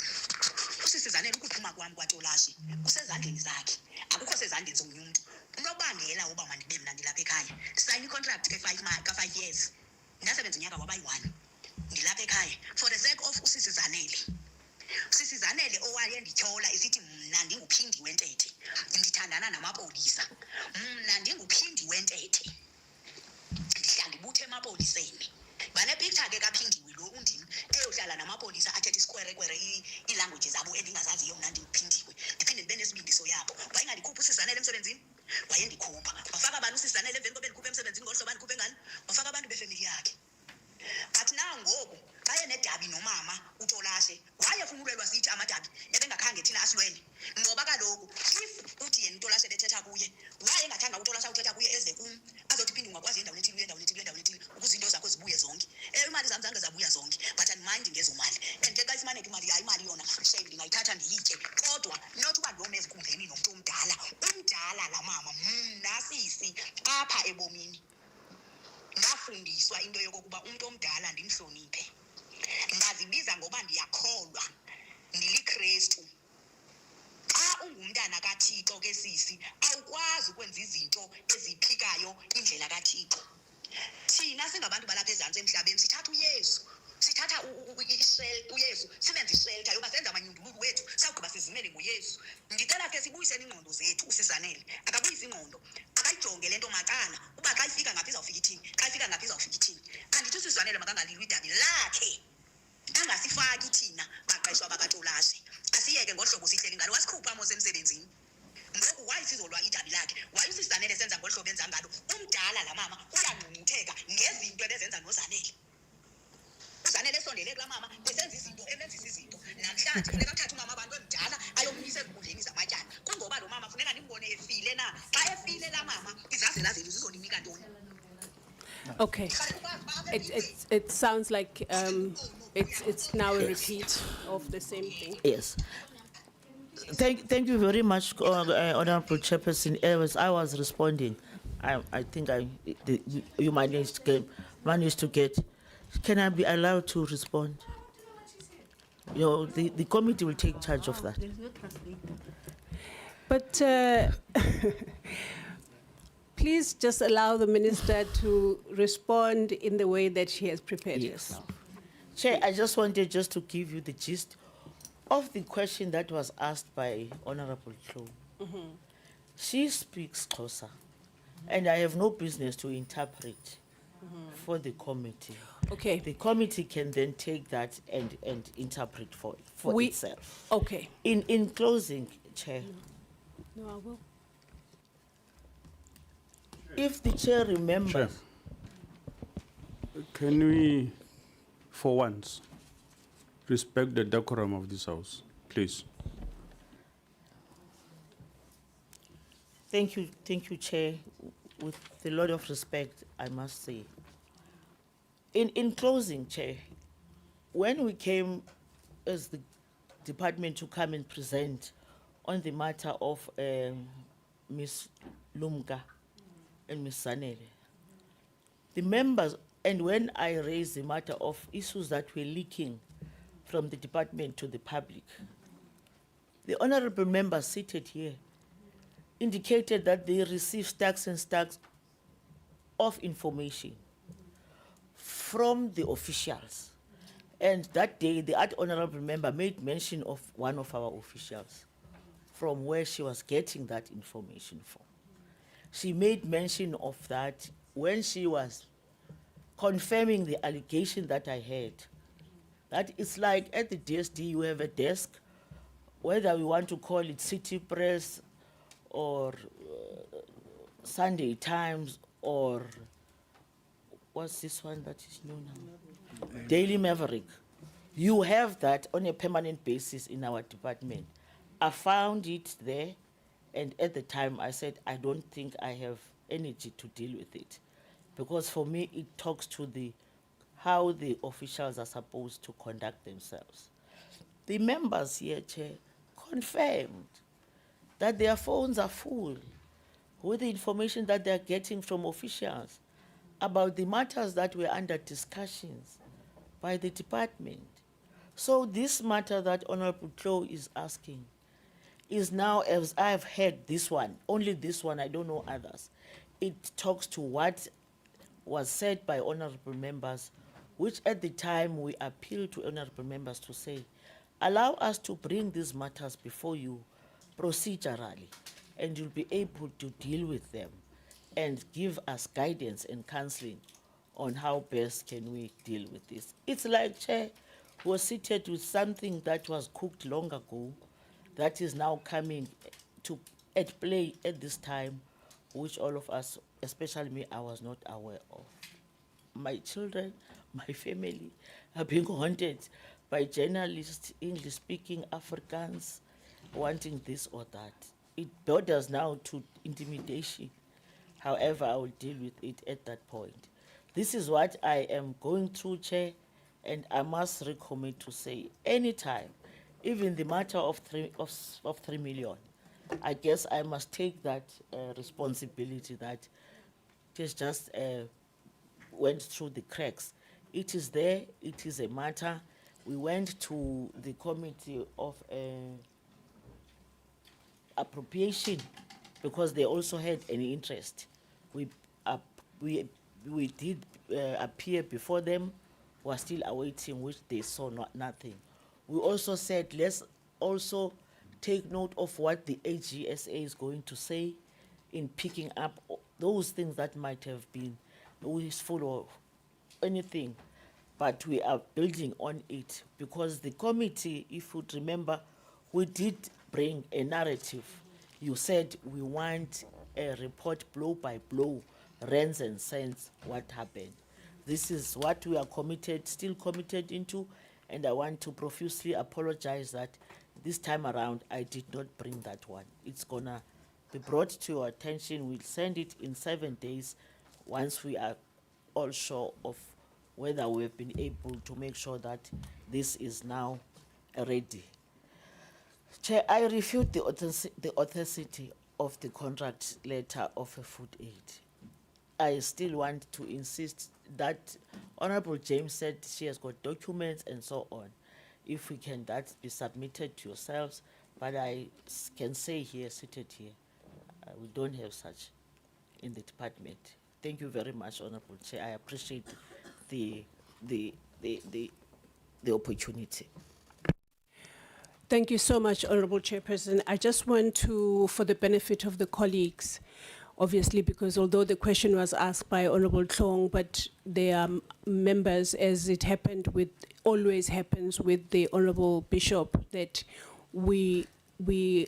usisizanele ukuphuma kwam kwaTolahle kusezandleni zakhe, akukho sezandleni zomnye umntu. Unobangela uba mandibe mna ndilapha ekhaya, sign i-contract ka-5 years, ndasebenza unyaka wabayi-1 ndilapha ekhaya for the sake of usisizanele. Usisizanele owayendityhola isithi mna ndinguphindi wentethe, ndithandana namapolisa, mna ndinguphindi wentethe, ndihlala ndibuthe emapoliseni. Banepicture ke kaphindiwe lo undini eyohlala namapolisa athethe isikwerekwere iilanguage zabo endingazaziyo mna ndinguphindiwe, ndiphinde ndibe nesibindiso yabo. Wayengandikhupha usizanele emsebenzini, wayendikhupha. Wafaka abantu usizanele emveni koba endikhupha emsebenzini ngolu hlobo andikhuphe ngalo, wafaka abantu befemeli yakhe. But now ngoku xa enedabi nomama uTolahle wayefuna ulwelwa sithi amadabi ebengakhange thina asilwele, ngoba kaloku if uthi yena uTolahle bethetha kuye, wayengathanga uTolahle uthetha kuye eze kum azothi phinde ungakwazi endaweni ethile ukuze into zakho zibuye zonke. Imali zam zange zabuya zonke, but andimandi ngezo mali. And ke xa ifumaneka imali, hayi imali yona shame ndingayithatha ndiyitye, kodwa not uba ndiyome ezinkundleni nomntu umdala la mama. Mna sisi apha ebomini ndafundiswa into yokokuba umntu omdala ndimhloniphe, ndazibiza ngoba ndiyakholwa, ndiliKrestu. Xa ungumntana kaThixo ke sisi, awukwazi ukwenza izinto eziphikayo indlela kaThixo. Thina singabantu balapha ezantsi emhlabeni sithatha uYesu, sithatha uYesu simenze ishelter yoba senza amanyundululu wethu, sawugqiba sizimele ngoYesu. Ndicela ke sibuyiseni ingqondo zethu. Usizanele akabuyise ingqondo, akayijonge le nto macala uba xa ifika ngaphi izawufika ithini, xa ifika ngaphi izawufika ithini. Andithi usizanele makangalilwi idabi lakhe, angasifaki thina baqeshwa bakaTolahle. Asiyeke ngolu hlobo sihleli ngalo, wasikhupha mos emsebenzini. Ngoku wayisizolwa idabi lakhe, wayusizanele senza ngolu hlobo enza ngalo. Umdala la mama uyangqungqutheka ngezinto ebezenza nozanele. Uzanele esondele kulaa mama besenza izinto, emenzisa izinto. Namhlanje funeka kuthathe umama abantu emdala ayomisa ezinkundleni zamatyala, kungoba lo mama funeka ndimbone efile na. Xa efile la mama izazela zenu zizoninika ntoni? Okay, it sounds like it's now a repeat of the same thing. Yes. Thank you very much, Honorable Chairperson. As I was responding, I think you managed to get. Can I be allowed to respond? The committee will take charge of that. But please just allow the minister to respond in the way that she has prepared herself. Chair, I just wanted to give you the gist of the question that was asked by Honorable Klo. She speaks Xhosa, and I have no business to interpret for the committee. Okay. The committee can then take that and interpret for itself. Okay. In closing, Chair, No, I will. if the chair remembers, Chair, can we, for once, respect the decorum of this house, please? Thank you, Chair. With a lot of respect, I must say. In closing, Chair, when we came as the department to come and present on the matter of Ms. Lumka and Ms. Sanele, the members, and when I raised the matter of issues that were leaking from the department to the public, the honorable members seated here indicated that they received stacks and stacks of information from the officials. And that day, the honorable member made mention of one of our officials, from where she was getting that information from. She made mention of that when she was confirming the allegation that I had. That it's like at the DSD, you have a desk, whether we want to call it City Press or Sunday Times or what's this one that is new now? Daily Maverick. You have that on a permanent basis in our department. I found it there, and at the time I said, I don't think I have energy to deal with it. Because for me, it talks to how the officials are supposed to conduct themselves. The members here, Chair, confirmed that their phones are full with the information that they're getting from officials about the matters that were under discussions by the department. So this matter that Honorable Klo is asking is now, as I've heard this one, only this one, I don't know others, it talks to what was said by honorable members, which at the time we appealed to honorable members to say, allow us to bring these matters before you procedurally, and you'll be able to deal with them and give us guidance and counseling on how best can we deal with this. It's like Chair was seated with something that was cooked long ago that is now coming at play at this time, which all of us, especially me, I was not aware of. My children, my family are being haunted by journalists, English-speaking Africans, wanting this or that. It borders now to intimidation. However, I will deal with it at that point. This is what I am going through, Chair, and I must recommend to say, anytime, even the matter of 3 million, I guess I must take that responsibility that it just went through the cracks. It is there, it is a matter. We went to the committee of appropriation because they also had an interest. We did appear before them, were still awaiting, which they saw nothing. We also said, let's also take note of what the AGSA is going to say in picking up those things that might have been wasteful of anything, but we are building on it because the committee, if you remember, we did bring a narrative. You said we want a report blow by blow, rands and cents, what happened. This is what we are still committed into, and I want to profusely apologize that this time around I did not bring that one. It's gonna be brought to your attention. We'll send it in 7 days once we are all sure of whether we've been able to make sure that this is now ready. Chair, I refute the authenticity of the contract letter of a food aid. I still want to insist that Honorable James said she has got documents and so on. If we can, that be submitted to yourselves, but I can say here, seated here, we don't have such in the department. Thank you very much, Honorable Chair. I appreciate the opportunity. Thank you so much, Honorable Chairperson. I just want to, for the benefit of the colleagues, obviously, because although the question was asked by Honorable Tlong, but there are members, as it happened with, always happens with the Honorable Bishop, that we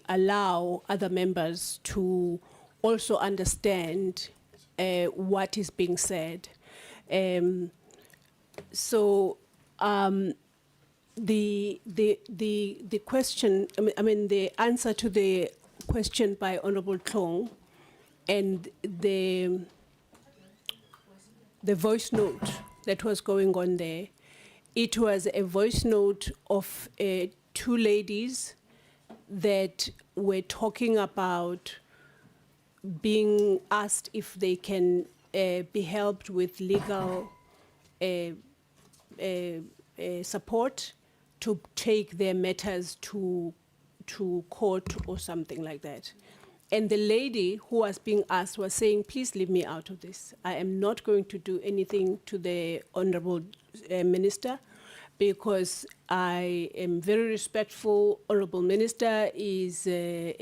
allow other members to also understand what is being said. The question, I mean, the answer to the question by Honorable Tlong and the voice note that was going on there, it was a voice note of two ladies that were talking about being asked if they can be helped with legal support to take their matters to court or something like that. And the lady who was being asked was saying, please leave me out of this. I am not going to do anything to the Honorable Minister because I am very respectful. Honorable Minister is a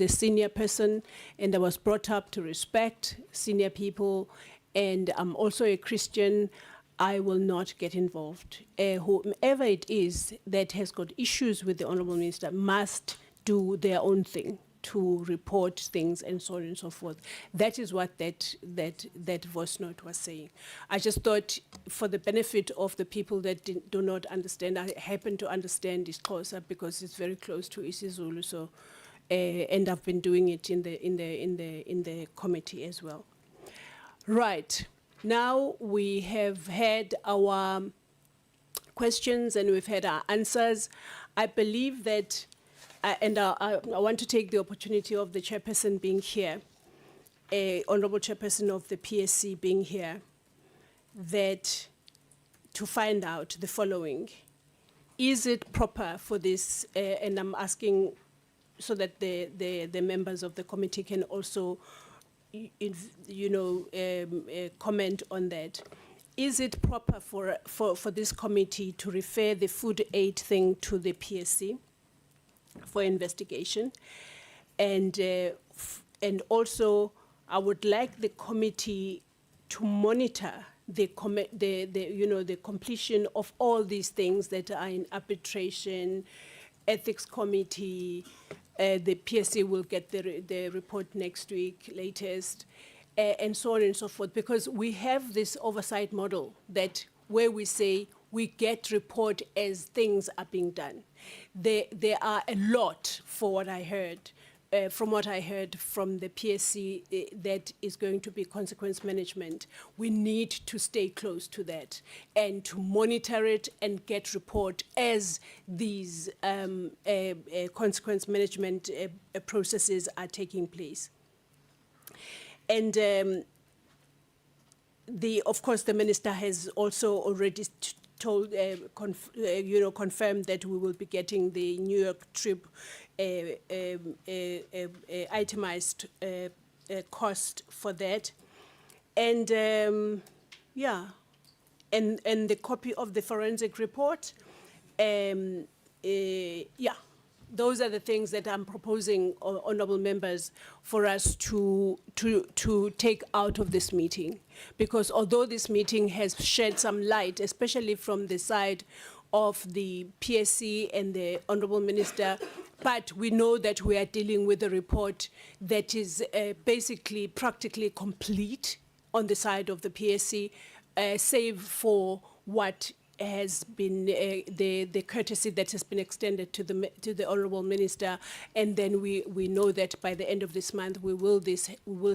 senior person, and I was brought up to respect senior people, and I'm also a Christian. I will not get involved. Whomever it is that has got issues with the Honorable Minister must do their own thing to report things and so on and so forth. That is what that voice note was saying. I just thought, for the benefit of the people that do not understand, I happen to understand isiXhosa because it's very close to isiZulu, so and I've been doing it in the committee as well. Right. Now we have had our questions and we've had our answers. I believe that, and I want to take the opportunity of the chairperson being here, Honorable Chairperson of the PSC being here, that to find out the following. Is it proper for this, and I'm asking so that the members of the committee can also comment on that. Is it proper for this committee to refer the food aid thing to the PSC for investigation? And also, I would like the committee to monitor the completion of all these things that are in arbitration, ethics committee. The PSC will get the report next week, latest, and so on and so forth, because we have this oversight model that where we say we get report as things are being done. There are a lot, for what I heard, from what I heard from the PSC, that is going to be consequence management. We need to stay close to that and to monitor it and get report as these consequence management processes are taking place. And of course, the minister has also already told, confirmed that we will be getting the New York trip itemized cost for that, and yeah, and the copy of the forensic report. Yeah, those are the things that I'm proposing, honourable members, for us to take out of this meeting, because although this meeting has shed some light, especially from the side of the PSC and the Honourable Minister, but we know that we are dealing with a report that is basically practically complete on the side of the PSC, save for what has been the courtesy that has been extended to the Honourable Minister, and then we know that by the end of this month we will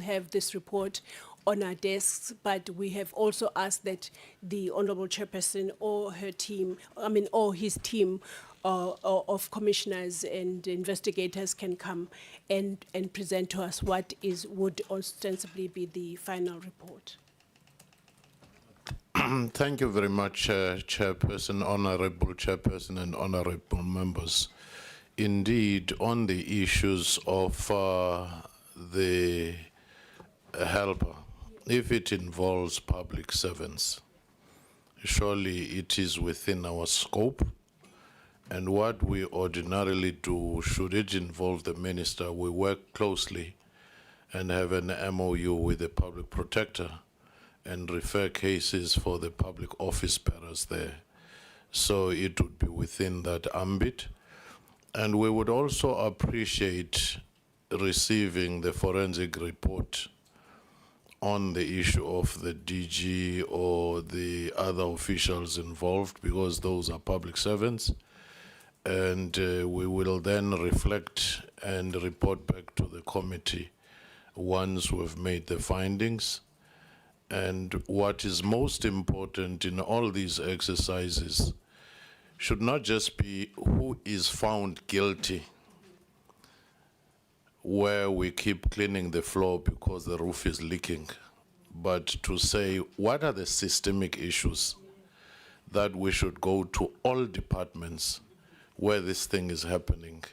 have this report on our desks. But we have also asked that the Honourable Chairperson or her team, or his team, of commissioners and investigators can come and present to us what would ostensibly be the final report. Thank you very much, Chairperson, Honorable Chairperson, and honorable members. Indeed, on the issues of the helper, if it involves public servants, surely it is within our scope. And what we ordinarily do, should it involve the minister, we work closely and have an MOU with the public protector and refer cases for the public office bearers there. So it would be within that ambit. And we would also appreciate receiving the forensic report on the issue of the DG or the other officials involved, because those are public servants. And we will then reflect and report back to the committee once we've made the findings. And what is most important in all these exercises should not just be who is found guilty, where we keep cleaning the floor because the roof is leaking, but to say what are the systemic issues that we should go to all departments where this thing is happening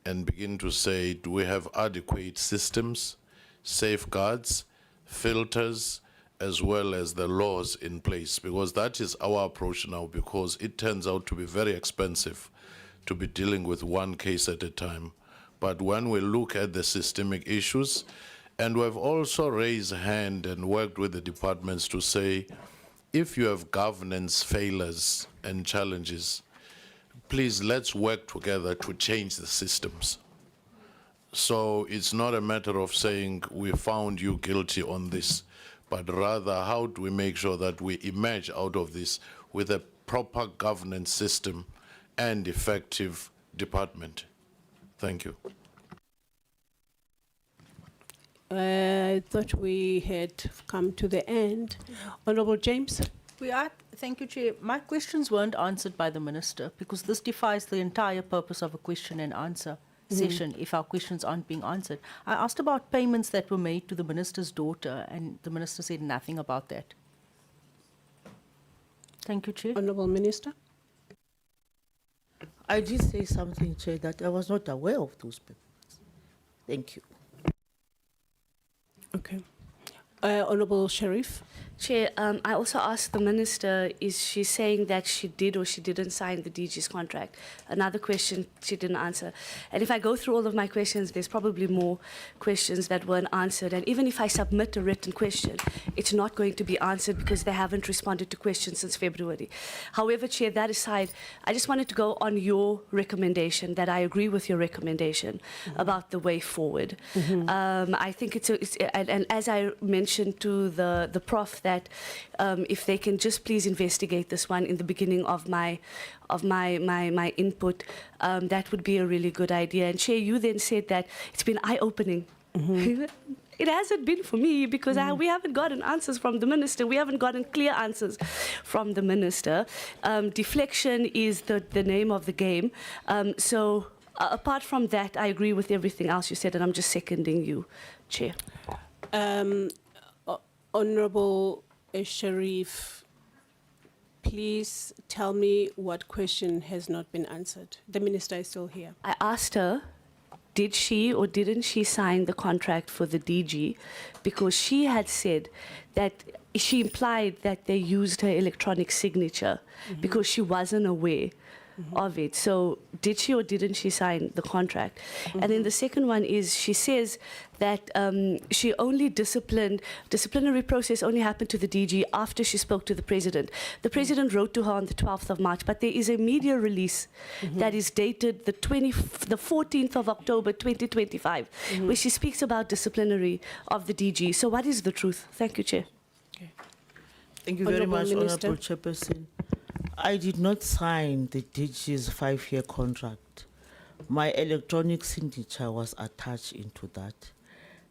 and begin to say, do we have adequate systems, safeguards, filters, as well as the laws in place? Because that is our approach now, because it turns out to be very expensive to be dealing with one case at a time. But when we look at the systemic issues, and we've also raised a hand and worked with the departments to say, if you have governance failures and challenges, please let's work together to change the systems. So it's not a matter of saying we found you guilty on this, but rather how do we make sure that we emerge out of this with a proper governance system and effective department. Thank you. I thought we had come to the end. Honorable James? Thank you, Chair. My questions weren't answered by the Minister because this defies the entire purpose of a question and answer session if our questions aren't being answered. I asked about payments that were made to the Minister's daughter, and the Minister said nothing about that. Thank you, Chair. Honorable Minister? I did say something, Chair, that I was not aware of those payments. Thank you. Okay. Honorable Sharif? Chair, I also asked the Minister, is she saying that she did or she didn't sign the DG's contract? Another question she didn't answer. And if I go through all of my questions, there's probably more questions that weren't answered. And even if I submit a written question, it's not going to be answered because they haven't responded to questions since February. However, Chair, that aside, I just wanted to go on your recommendation, that I agree with your recommendation about the way forward. I think and as I mentioned to the Prof, that if they can just please investigate this one in the beginning of my input, that would be a really good idea. And Chair, you then said that it's been eye-opening. It hasn't been for me because we haven't gotten answers from the Minister. We haven't gotten clear answers from the Minister. Deflection is the name of the game. So apart from that, I agree with everything else you said, and I'm just seconding you, Chair. Honorable Sharif, please tell me what question has not been answered. The Minister is still here. I asked her, did she or didn't she sign the contract for the DG? Because she had said that she implied that they used her electronic signature because she wasn't aware of it. So did she or didn't she sign the contract? And then the second one is she says that she only disciplinary process only happened to the DG after she spoke to the President. The President wrote to her on the 12th of March, but there is a media release that is dated the 14th of October 2025, where she speaks about disciplinary of the DG. So what is the truth? Thank you, Chair. Thank you very much, Minister. Honorable Chairperson. I did not sign the DG's 5-year contract. My electronic signature was attached into that.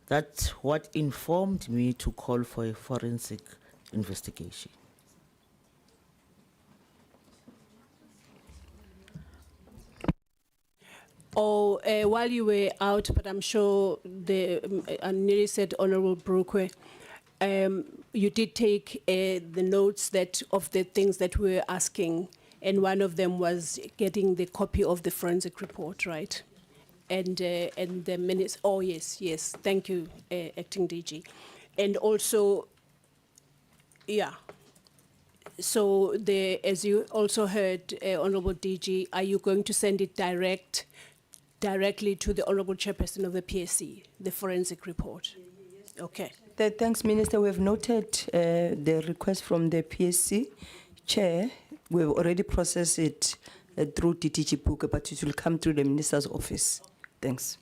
That's what informed me to call for a forensic investigation. Oh, while you were out, but I'm sure I nearly said Honorable Brooke, you did take the notes of the things that we were asking, and one of them was getting the copy of the forensic report, right? And the minutes. Oh yes. Thank you, Acting DG, and also, yeah. So as you also heard, Honorable DG, are you going to send it directly to the Honorable Chairperson of the PSC, the forensic report? Okay. Thanks, Minister. We have noted the request from the PSC Chair. We've already processed it through DTG Book, but it will come through the Minister's office. Thanks.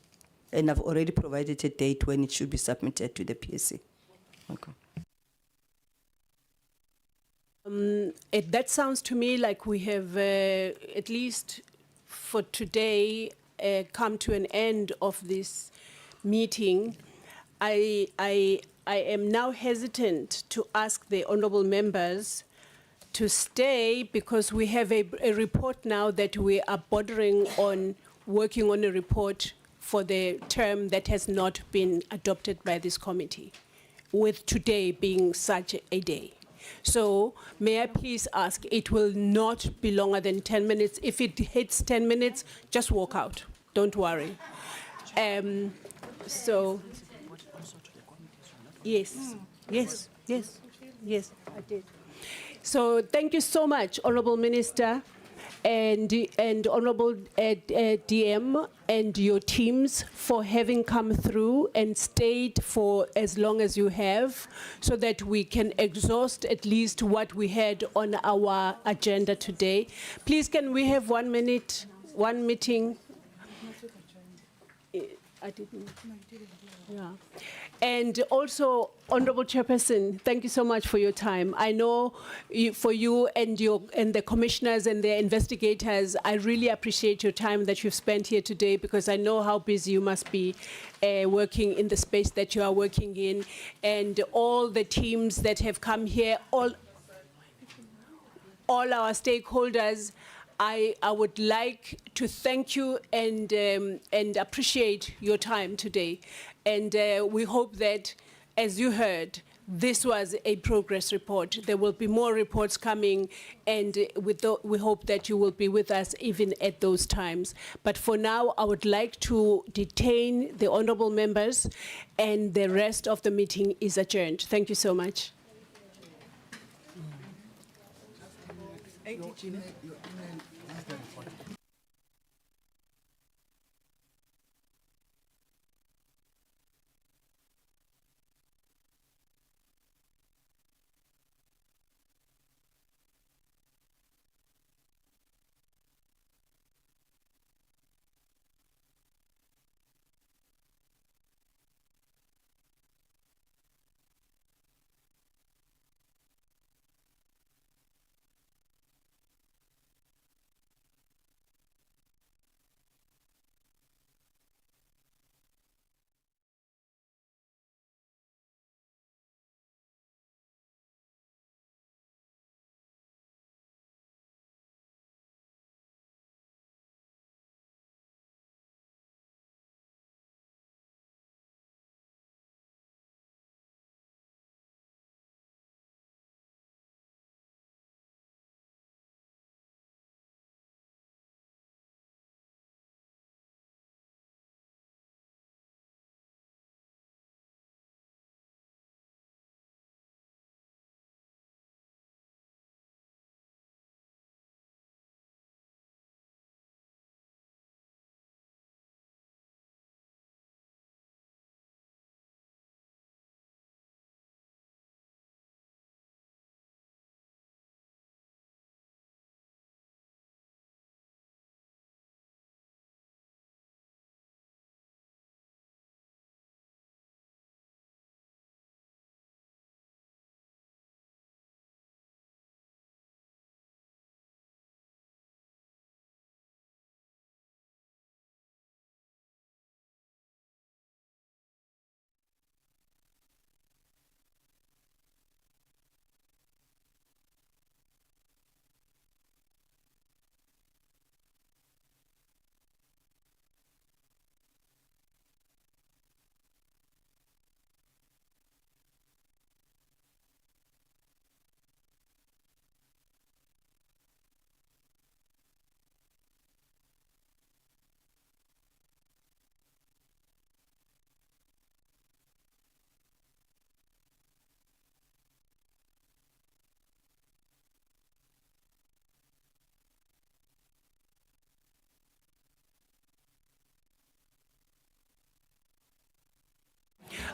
And I've already provided a date when it should be submitted to the PSC. Okay. That sounds to me like we have, at least for today, come to an end of this meeting. I am now hesitant to ask the honorable members to stay because we have a report now that we are bordering on working on a report for the term that has not been adopted by this committee, with today being such a day. So may I please ask, it will not be longer than 10 minutes. If it hits 10 minutes, just walk out. Don't worry. So, yes, I did. So thank you so much, Honorable Minister and Honorable DM and your teams for having come through and stayed for as long as you have so that we can exhaust at least what we had on our agenda today. Please, can we have 1 minute, one meeting? I didn't. Yeah. And also, Honorable Chairperson, thank you so much for your time. I know for you and the commissioners and the investigators, I really appreciate your time that you've spent here today because I know how busy you must be working in the space that you are working in, and all the teams that have come here, all our stakeholders. I would like to thank you and appreciate your time today. And we hope that, as you heard, this was a progress report. There will be more reports coming, and we hope that you will be with us even at those times. But for now, I would like to detain the honorable members, and the rest of the meeting is adjourned. Thank you so much.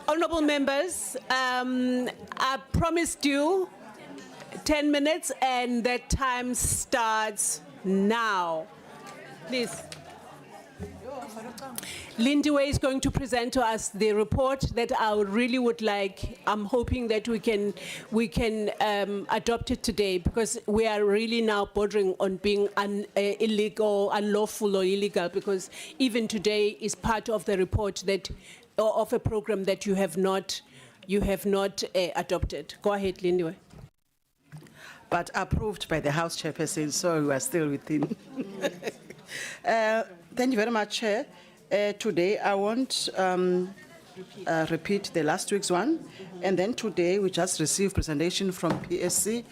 Honorable members, I promised you 10 minutes and that time starts now. Please. Lindiwe is going to present to us the report that I really would like. I'm hoping that we can adopt it today, because we are really now bordering on being illegal, unlawful or illegal, because even today is part of the report that, or of a program that you have not adopted. Go ahead, Lindiwe. But approved by the House Chairperson, so we are still within. Thank you very much, Chair. Today, I won't repeat the last week's one. And then today, we just received presentation from PSC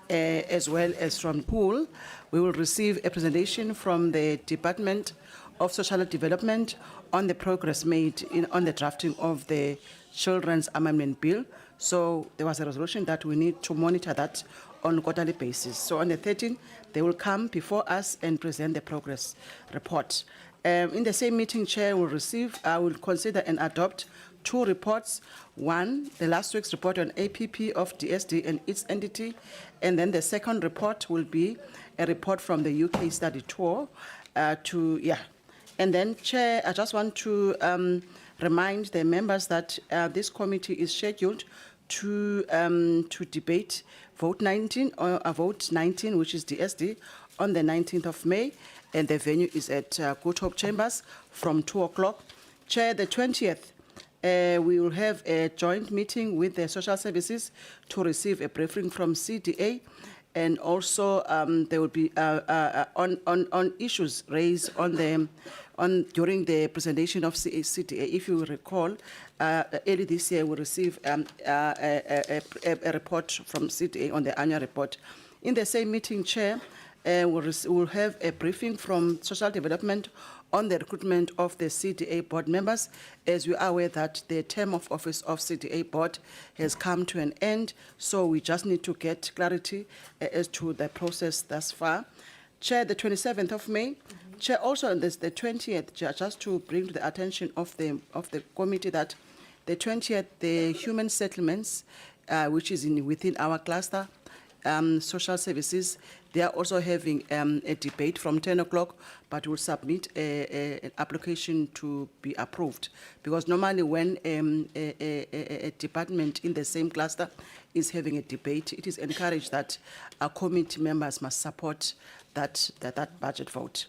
as well as from Pool. We will receive a presentation from the Department of Social Development on the progress made on the drafting of the Children's Amendment Bill. So there was a resolution that we need to monitor that on a quarterly basis. So on the 13th, they will come before us and present the progress report. In the same meeting, Chair will consider and adopt 2 reports. One, the last week's report on APP of DSD and its entity, and then the second report will be a report from the UK study tour. And then, Chair, I just want to remind the members that this committee is scheduled to debate Vote 19, which is DSD, on the 19th of May, and the venue is at Good Hope Chambers from 2 o'clock. Chair, the 20th, we will have a joint meeting with the social services to receive a briefing from CDA, and also there will be on issues raised during the presentation of CDA. If you recall, early this year we received a report from CDA on the annual report. In the same meeting, Chair, we'll have a briefing from Social Development on the recruitment of the CDA board members, as we are aware that the term of office of CDA board has come to an end, so we just need to get clarity as to the process thus far. Chair, the 27th of May, Chair, also on this, the 20th, Chair, just to bring to the attention of the committee that the 20th, the human settlements, which is within our cluster, social services, they are also having a debate from 10 o'clock, but will submit an application to be approved. Because normally when a department in the same cluster is having a debate, it is encouraged that our committee members must support that budget vote.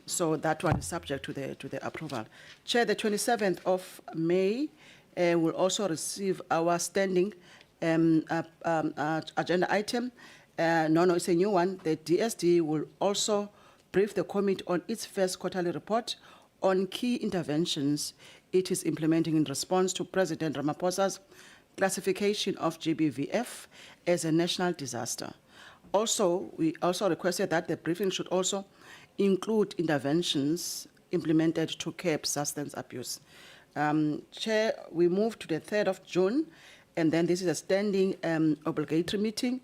So that one is subject to the approval. Chair, the 27th of May will also receive our standing agenda item. No, it's a new one. The DSD will also brief the committee on its first quarterly report on key interventions it is implementing in response to President Ramaphosa's classification of GBVF as a national disaster. Also, we also requested that the briefing should also include interventions implemented to curb substance abuse. Chair, we move to the 3rd of June, and then this is a standing obligatory meeting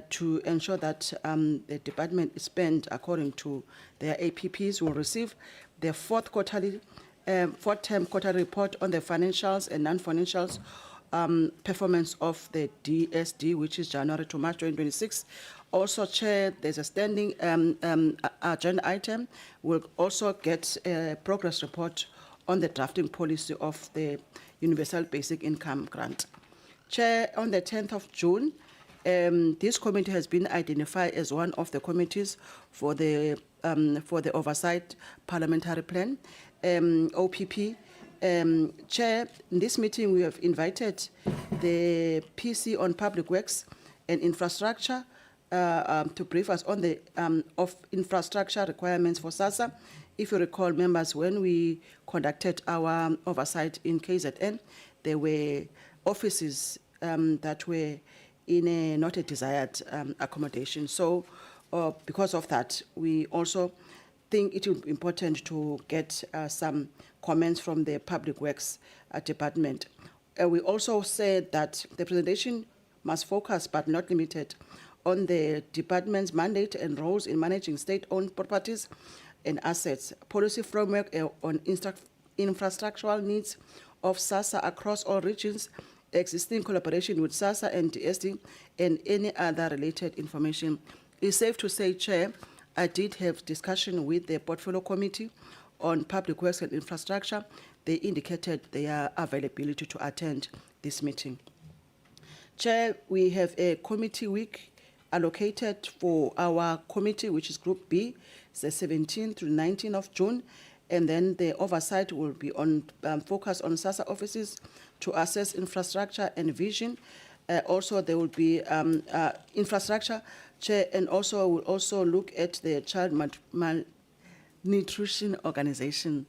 to ensure that the department is spent according to their APPs. Will receive the fourth term quarterly report on the financials and non-financials performance of the DSD, which is January to March 2026. Also, Chair, there's a standing agenda item. We'll also get a progress report on the drafting policy of the Universal Basic Income Grant. Chair, on the 10th of June, this committee has been identified as one of the committees for the Oversight Parliamentary Plan, OPP. Chair, in this meeting we have invited the PC on Public Works and Infrastructure to brief us on the of infrastructure requirements for SASSA. If you recall, members, when we conducted our oversight in KZN, there were offices that were in a not a desired accommodation. So because of that, we also think it will be important to get some comments from the Public Works Department. We also said that the presentation must focus, but not limited, on the department's mandate and roles in managing state-owned properties and assets, policy framework on infrastructural needs of SASSA across all regions, existing collaboration with SASSA and DSD, and any other related information. It's safe to say, Chair, I did have discussion with the Portfolio Committee on Public Works and Infrastructure. They indicated their availability to attend this meeting. Chair, we have a committee week allocated for our committee, which is Group B, the 17th to 19th of June, and then the oversight will be on focus on SASSA offices to assess infrastructure and vision. Also, there will be infrastructure, Chair, and also we'll also look at the child malnutrition organization.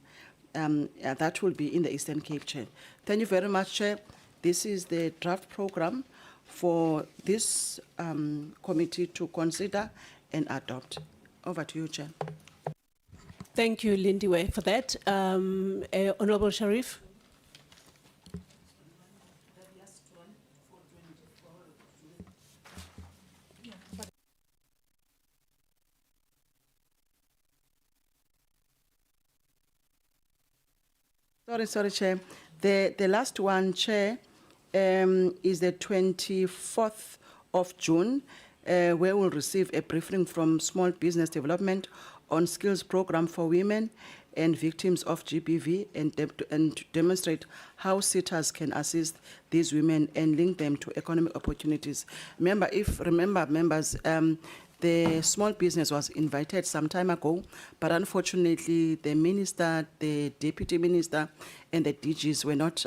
That will be in the Eastern Cape, Chair. Thank you very much, Chair. This is the draft program for this committee to consider and adopt. Over to you, Chair. Thank you, Lindiwe, for that. Honorable Sharif. Sorry, Chair. The last one, Chair, is the 24th of June, where we'll receive a briefing from Small Business Development on skills program for women and victims of GBV and to demonstrate how SITAs can assist these women and link them to economic opportunities. Remember, members, the small business was invited some time ago, but unfortunately the minister, the deputy minister, and the DGs were not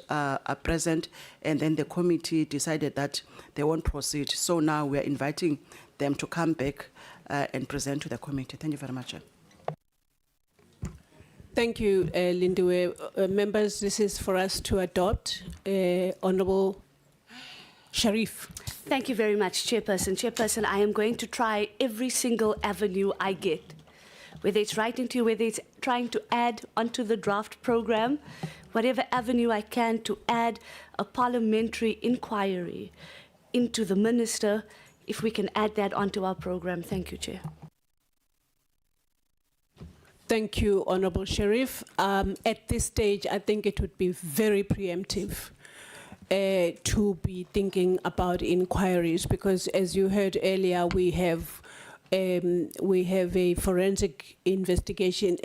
present, and then the committee decided that they won't proceed. So now we're inviting them to come back and present to the committee. Thank you very much. Thank you, Lindiwe. Members, this is for us to adopt. Honorable Sharif. Thank you very much, Chairperson. Chairperson, I am going to try every single avenue I get, whether it's writing to you, whether it's trying to add onto the draft program, whatever avenue I can to add a parliamentary inquiry into the minister, if we can add that onto our program. Thank you, Chair. Thank you, Honorable Sharif. At this stage, I think it would be very preemptive to be thinking about inquiries, because as you heard earlier, we have a forensic investigation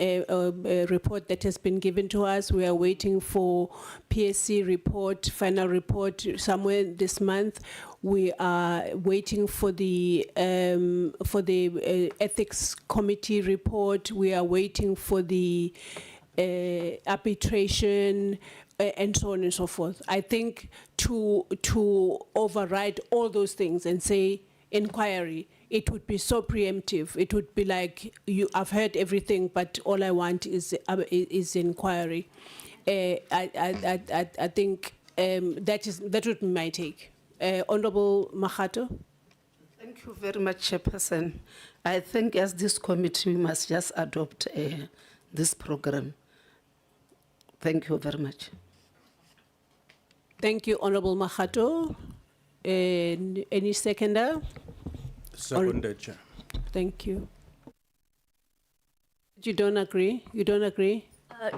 report that has been given to us. We are waiting for PSC report, final report somewhere this month. We are waiting for the ethics committee report. We are waiting for the arbitration, and so on and so forth. I think to override all those things and say inquiry, it would be so preemptive. It would be like, I've heard everything, but all I want is inquiry. I think that would be my take. Honorable Mahato. Thank you very much, Chairperson. I think as this committee, we must just adopt this program. Thank you very much. Thank you, Honorable Mahato. Any seconder? Seconded, Chair. Thank you. You don't agree? You don't agree?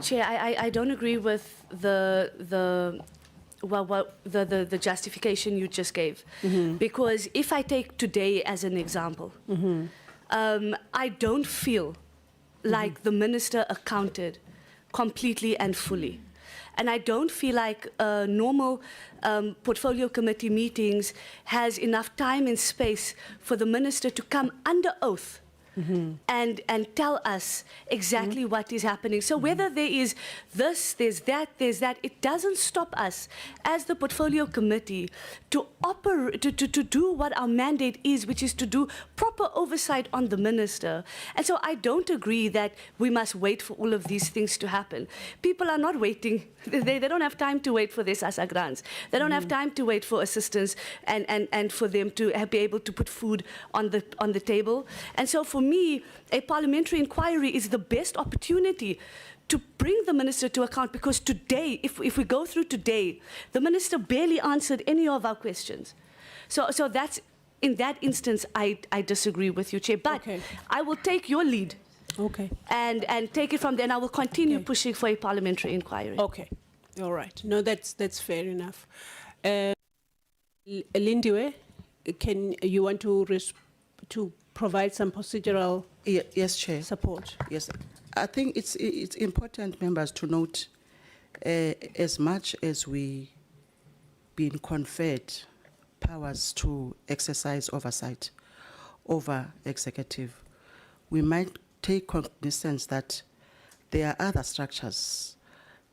Chair, I don't agree with the justification you just gave. Because if I take today as an example, I don't feel like the minister accounted completely and fully. And I don't feel like normal portfolio committee meetings has enough time and space for the minister to come under oath and tell us exactly what is happening. So whether there is this, there's that, it doesn't stop us as the portfolio committee to do what our mandate is, which is to do proper oversight on the minister. And so I don't agree that we must wait for all of these things to happen. People are not waiting. They don't have time to wait for their SASSA grants. They don't have time to wait for assistance and for them to be able to put food on the table. And so for me, a parliamentary inquiry is the best opportunity to bring the minister to account, because today, if we go through today, the minister barely answered any of our questions. So that's, in that instance, I disagree with you, Chair. But I will take your lead. Okay. And take it from there, and I will continue pushing for a parliamentary inquiry. Okay. All right. No, that's fair enough. Lindiwe, can you want to to provide some procedural Yes, Chair. support? Yes, I think it's important, members, to note, as much as we been conferred powers to exercise oversight over executive, we might take cognizance that there are other structures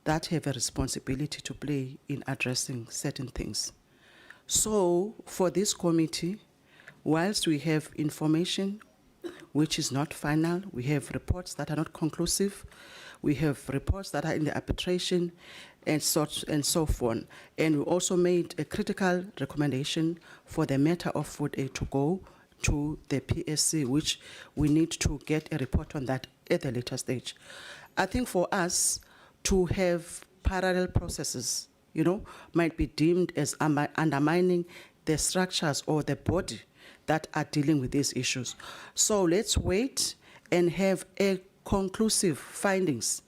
that have a responsibility to play in addressing certain things. So for this committee, whilst we have information which is not final, we have reports that are not conclusive, we have reports that are in the arbitration and so forth. And we also made a critical recommendation for the matter of food aid to go to the PSC, which we need to get a report on that at a later stage. I think for us to have parallel processes, you know, might be deemed as undermining the structures or the body that are dealing with these issues. So let's wait and have a conclusive findings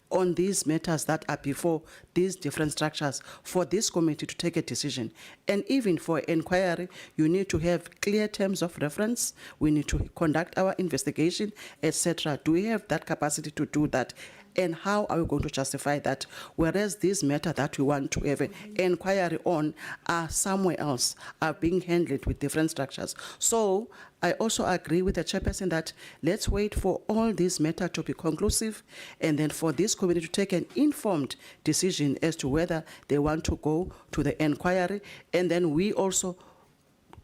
on these matters that are before these different structures for this committee to take a decision. And even for inquiry, you need to have clear terms of reference. We need to conduct our investigation, etc. Do we have that capacity to do that? And how are we going to justify that? Whereas these matters that we want to have an inquiry on are somewhere else, are being handled with different structures. So I also agree with the chairperson that let's wait for all these matters to be conclusive and then for this committee to take an informed decision as to whether they want to go to the inquiry, and then we also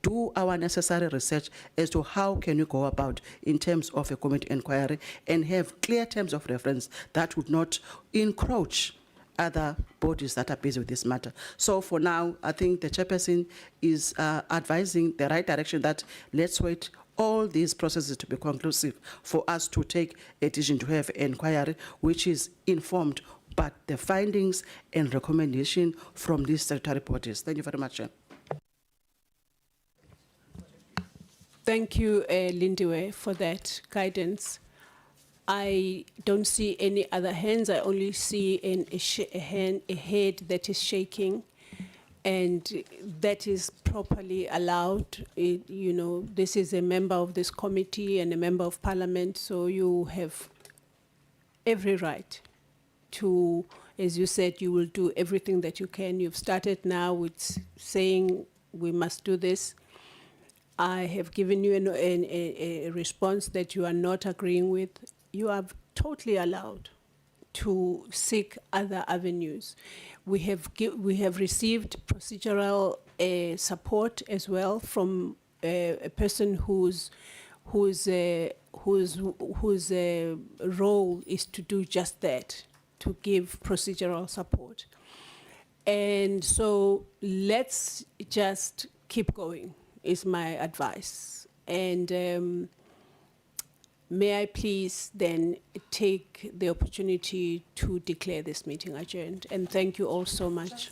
do our necessary research as to how can we go about in terms of a committee inquiry and have clear terms of reference that would not encroach other bodies that are busy with this matter. So for now, I think the chairperson is advising the right direction, that let's wait all these processes to be conclusive for us to take a decision to have an inquiry which is informed by the findings and recommendation from these statutory bodies. Thank you very much, Chair. Thank you, Lindiwe, for that guidance. I don't see any other hands. I only see a head that is shaking, and that is properly allowed. You know, this is a member of this committee and a member of parliament, so you have every right to, as you said, you will do everything that you can. You've started now with saying we must do this. I have given you a response that you are not agreeing with. You are totally allowed to seek other avenues. We have received procedural support as well from a person whose role is to do just that, to give procedural support. And so let's just keep going, is my advice. And may I please then take the opportunity to declare this meeting adjourned. And thank you all so much.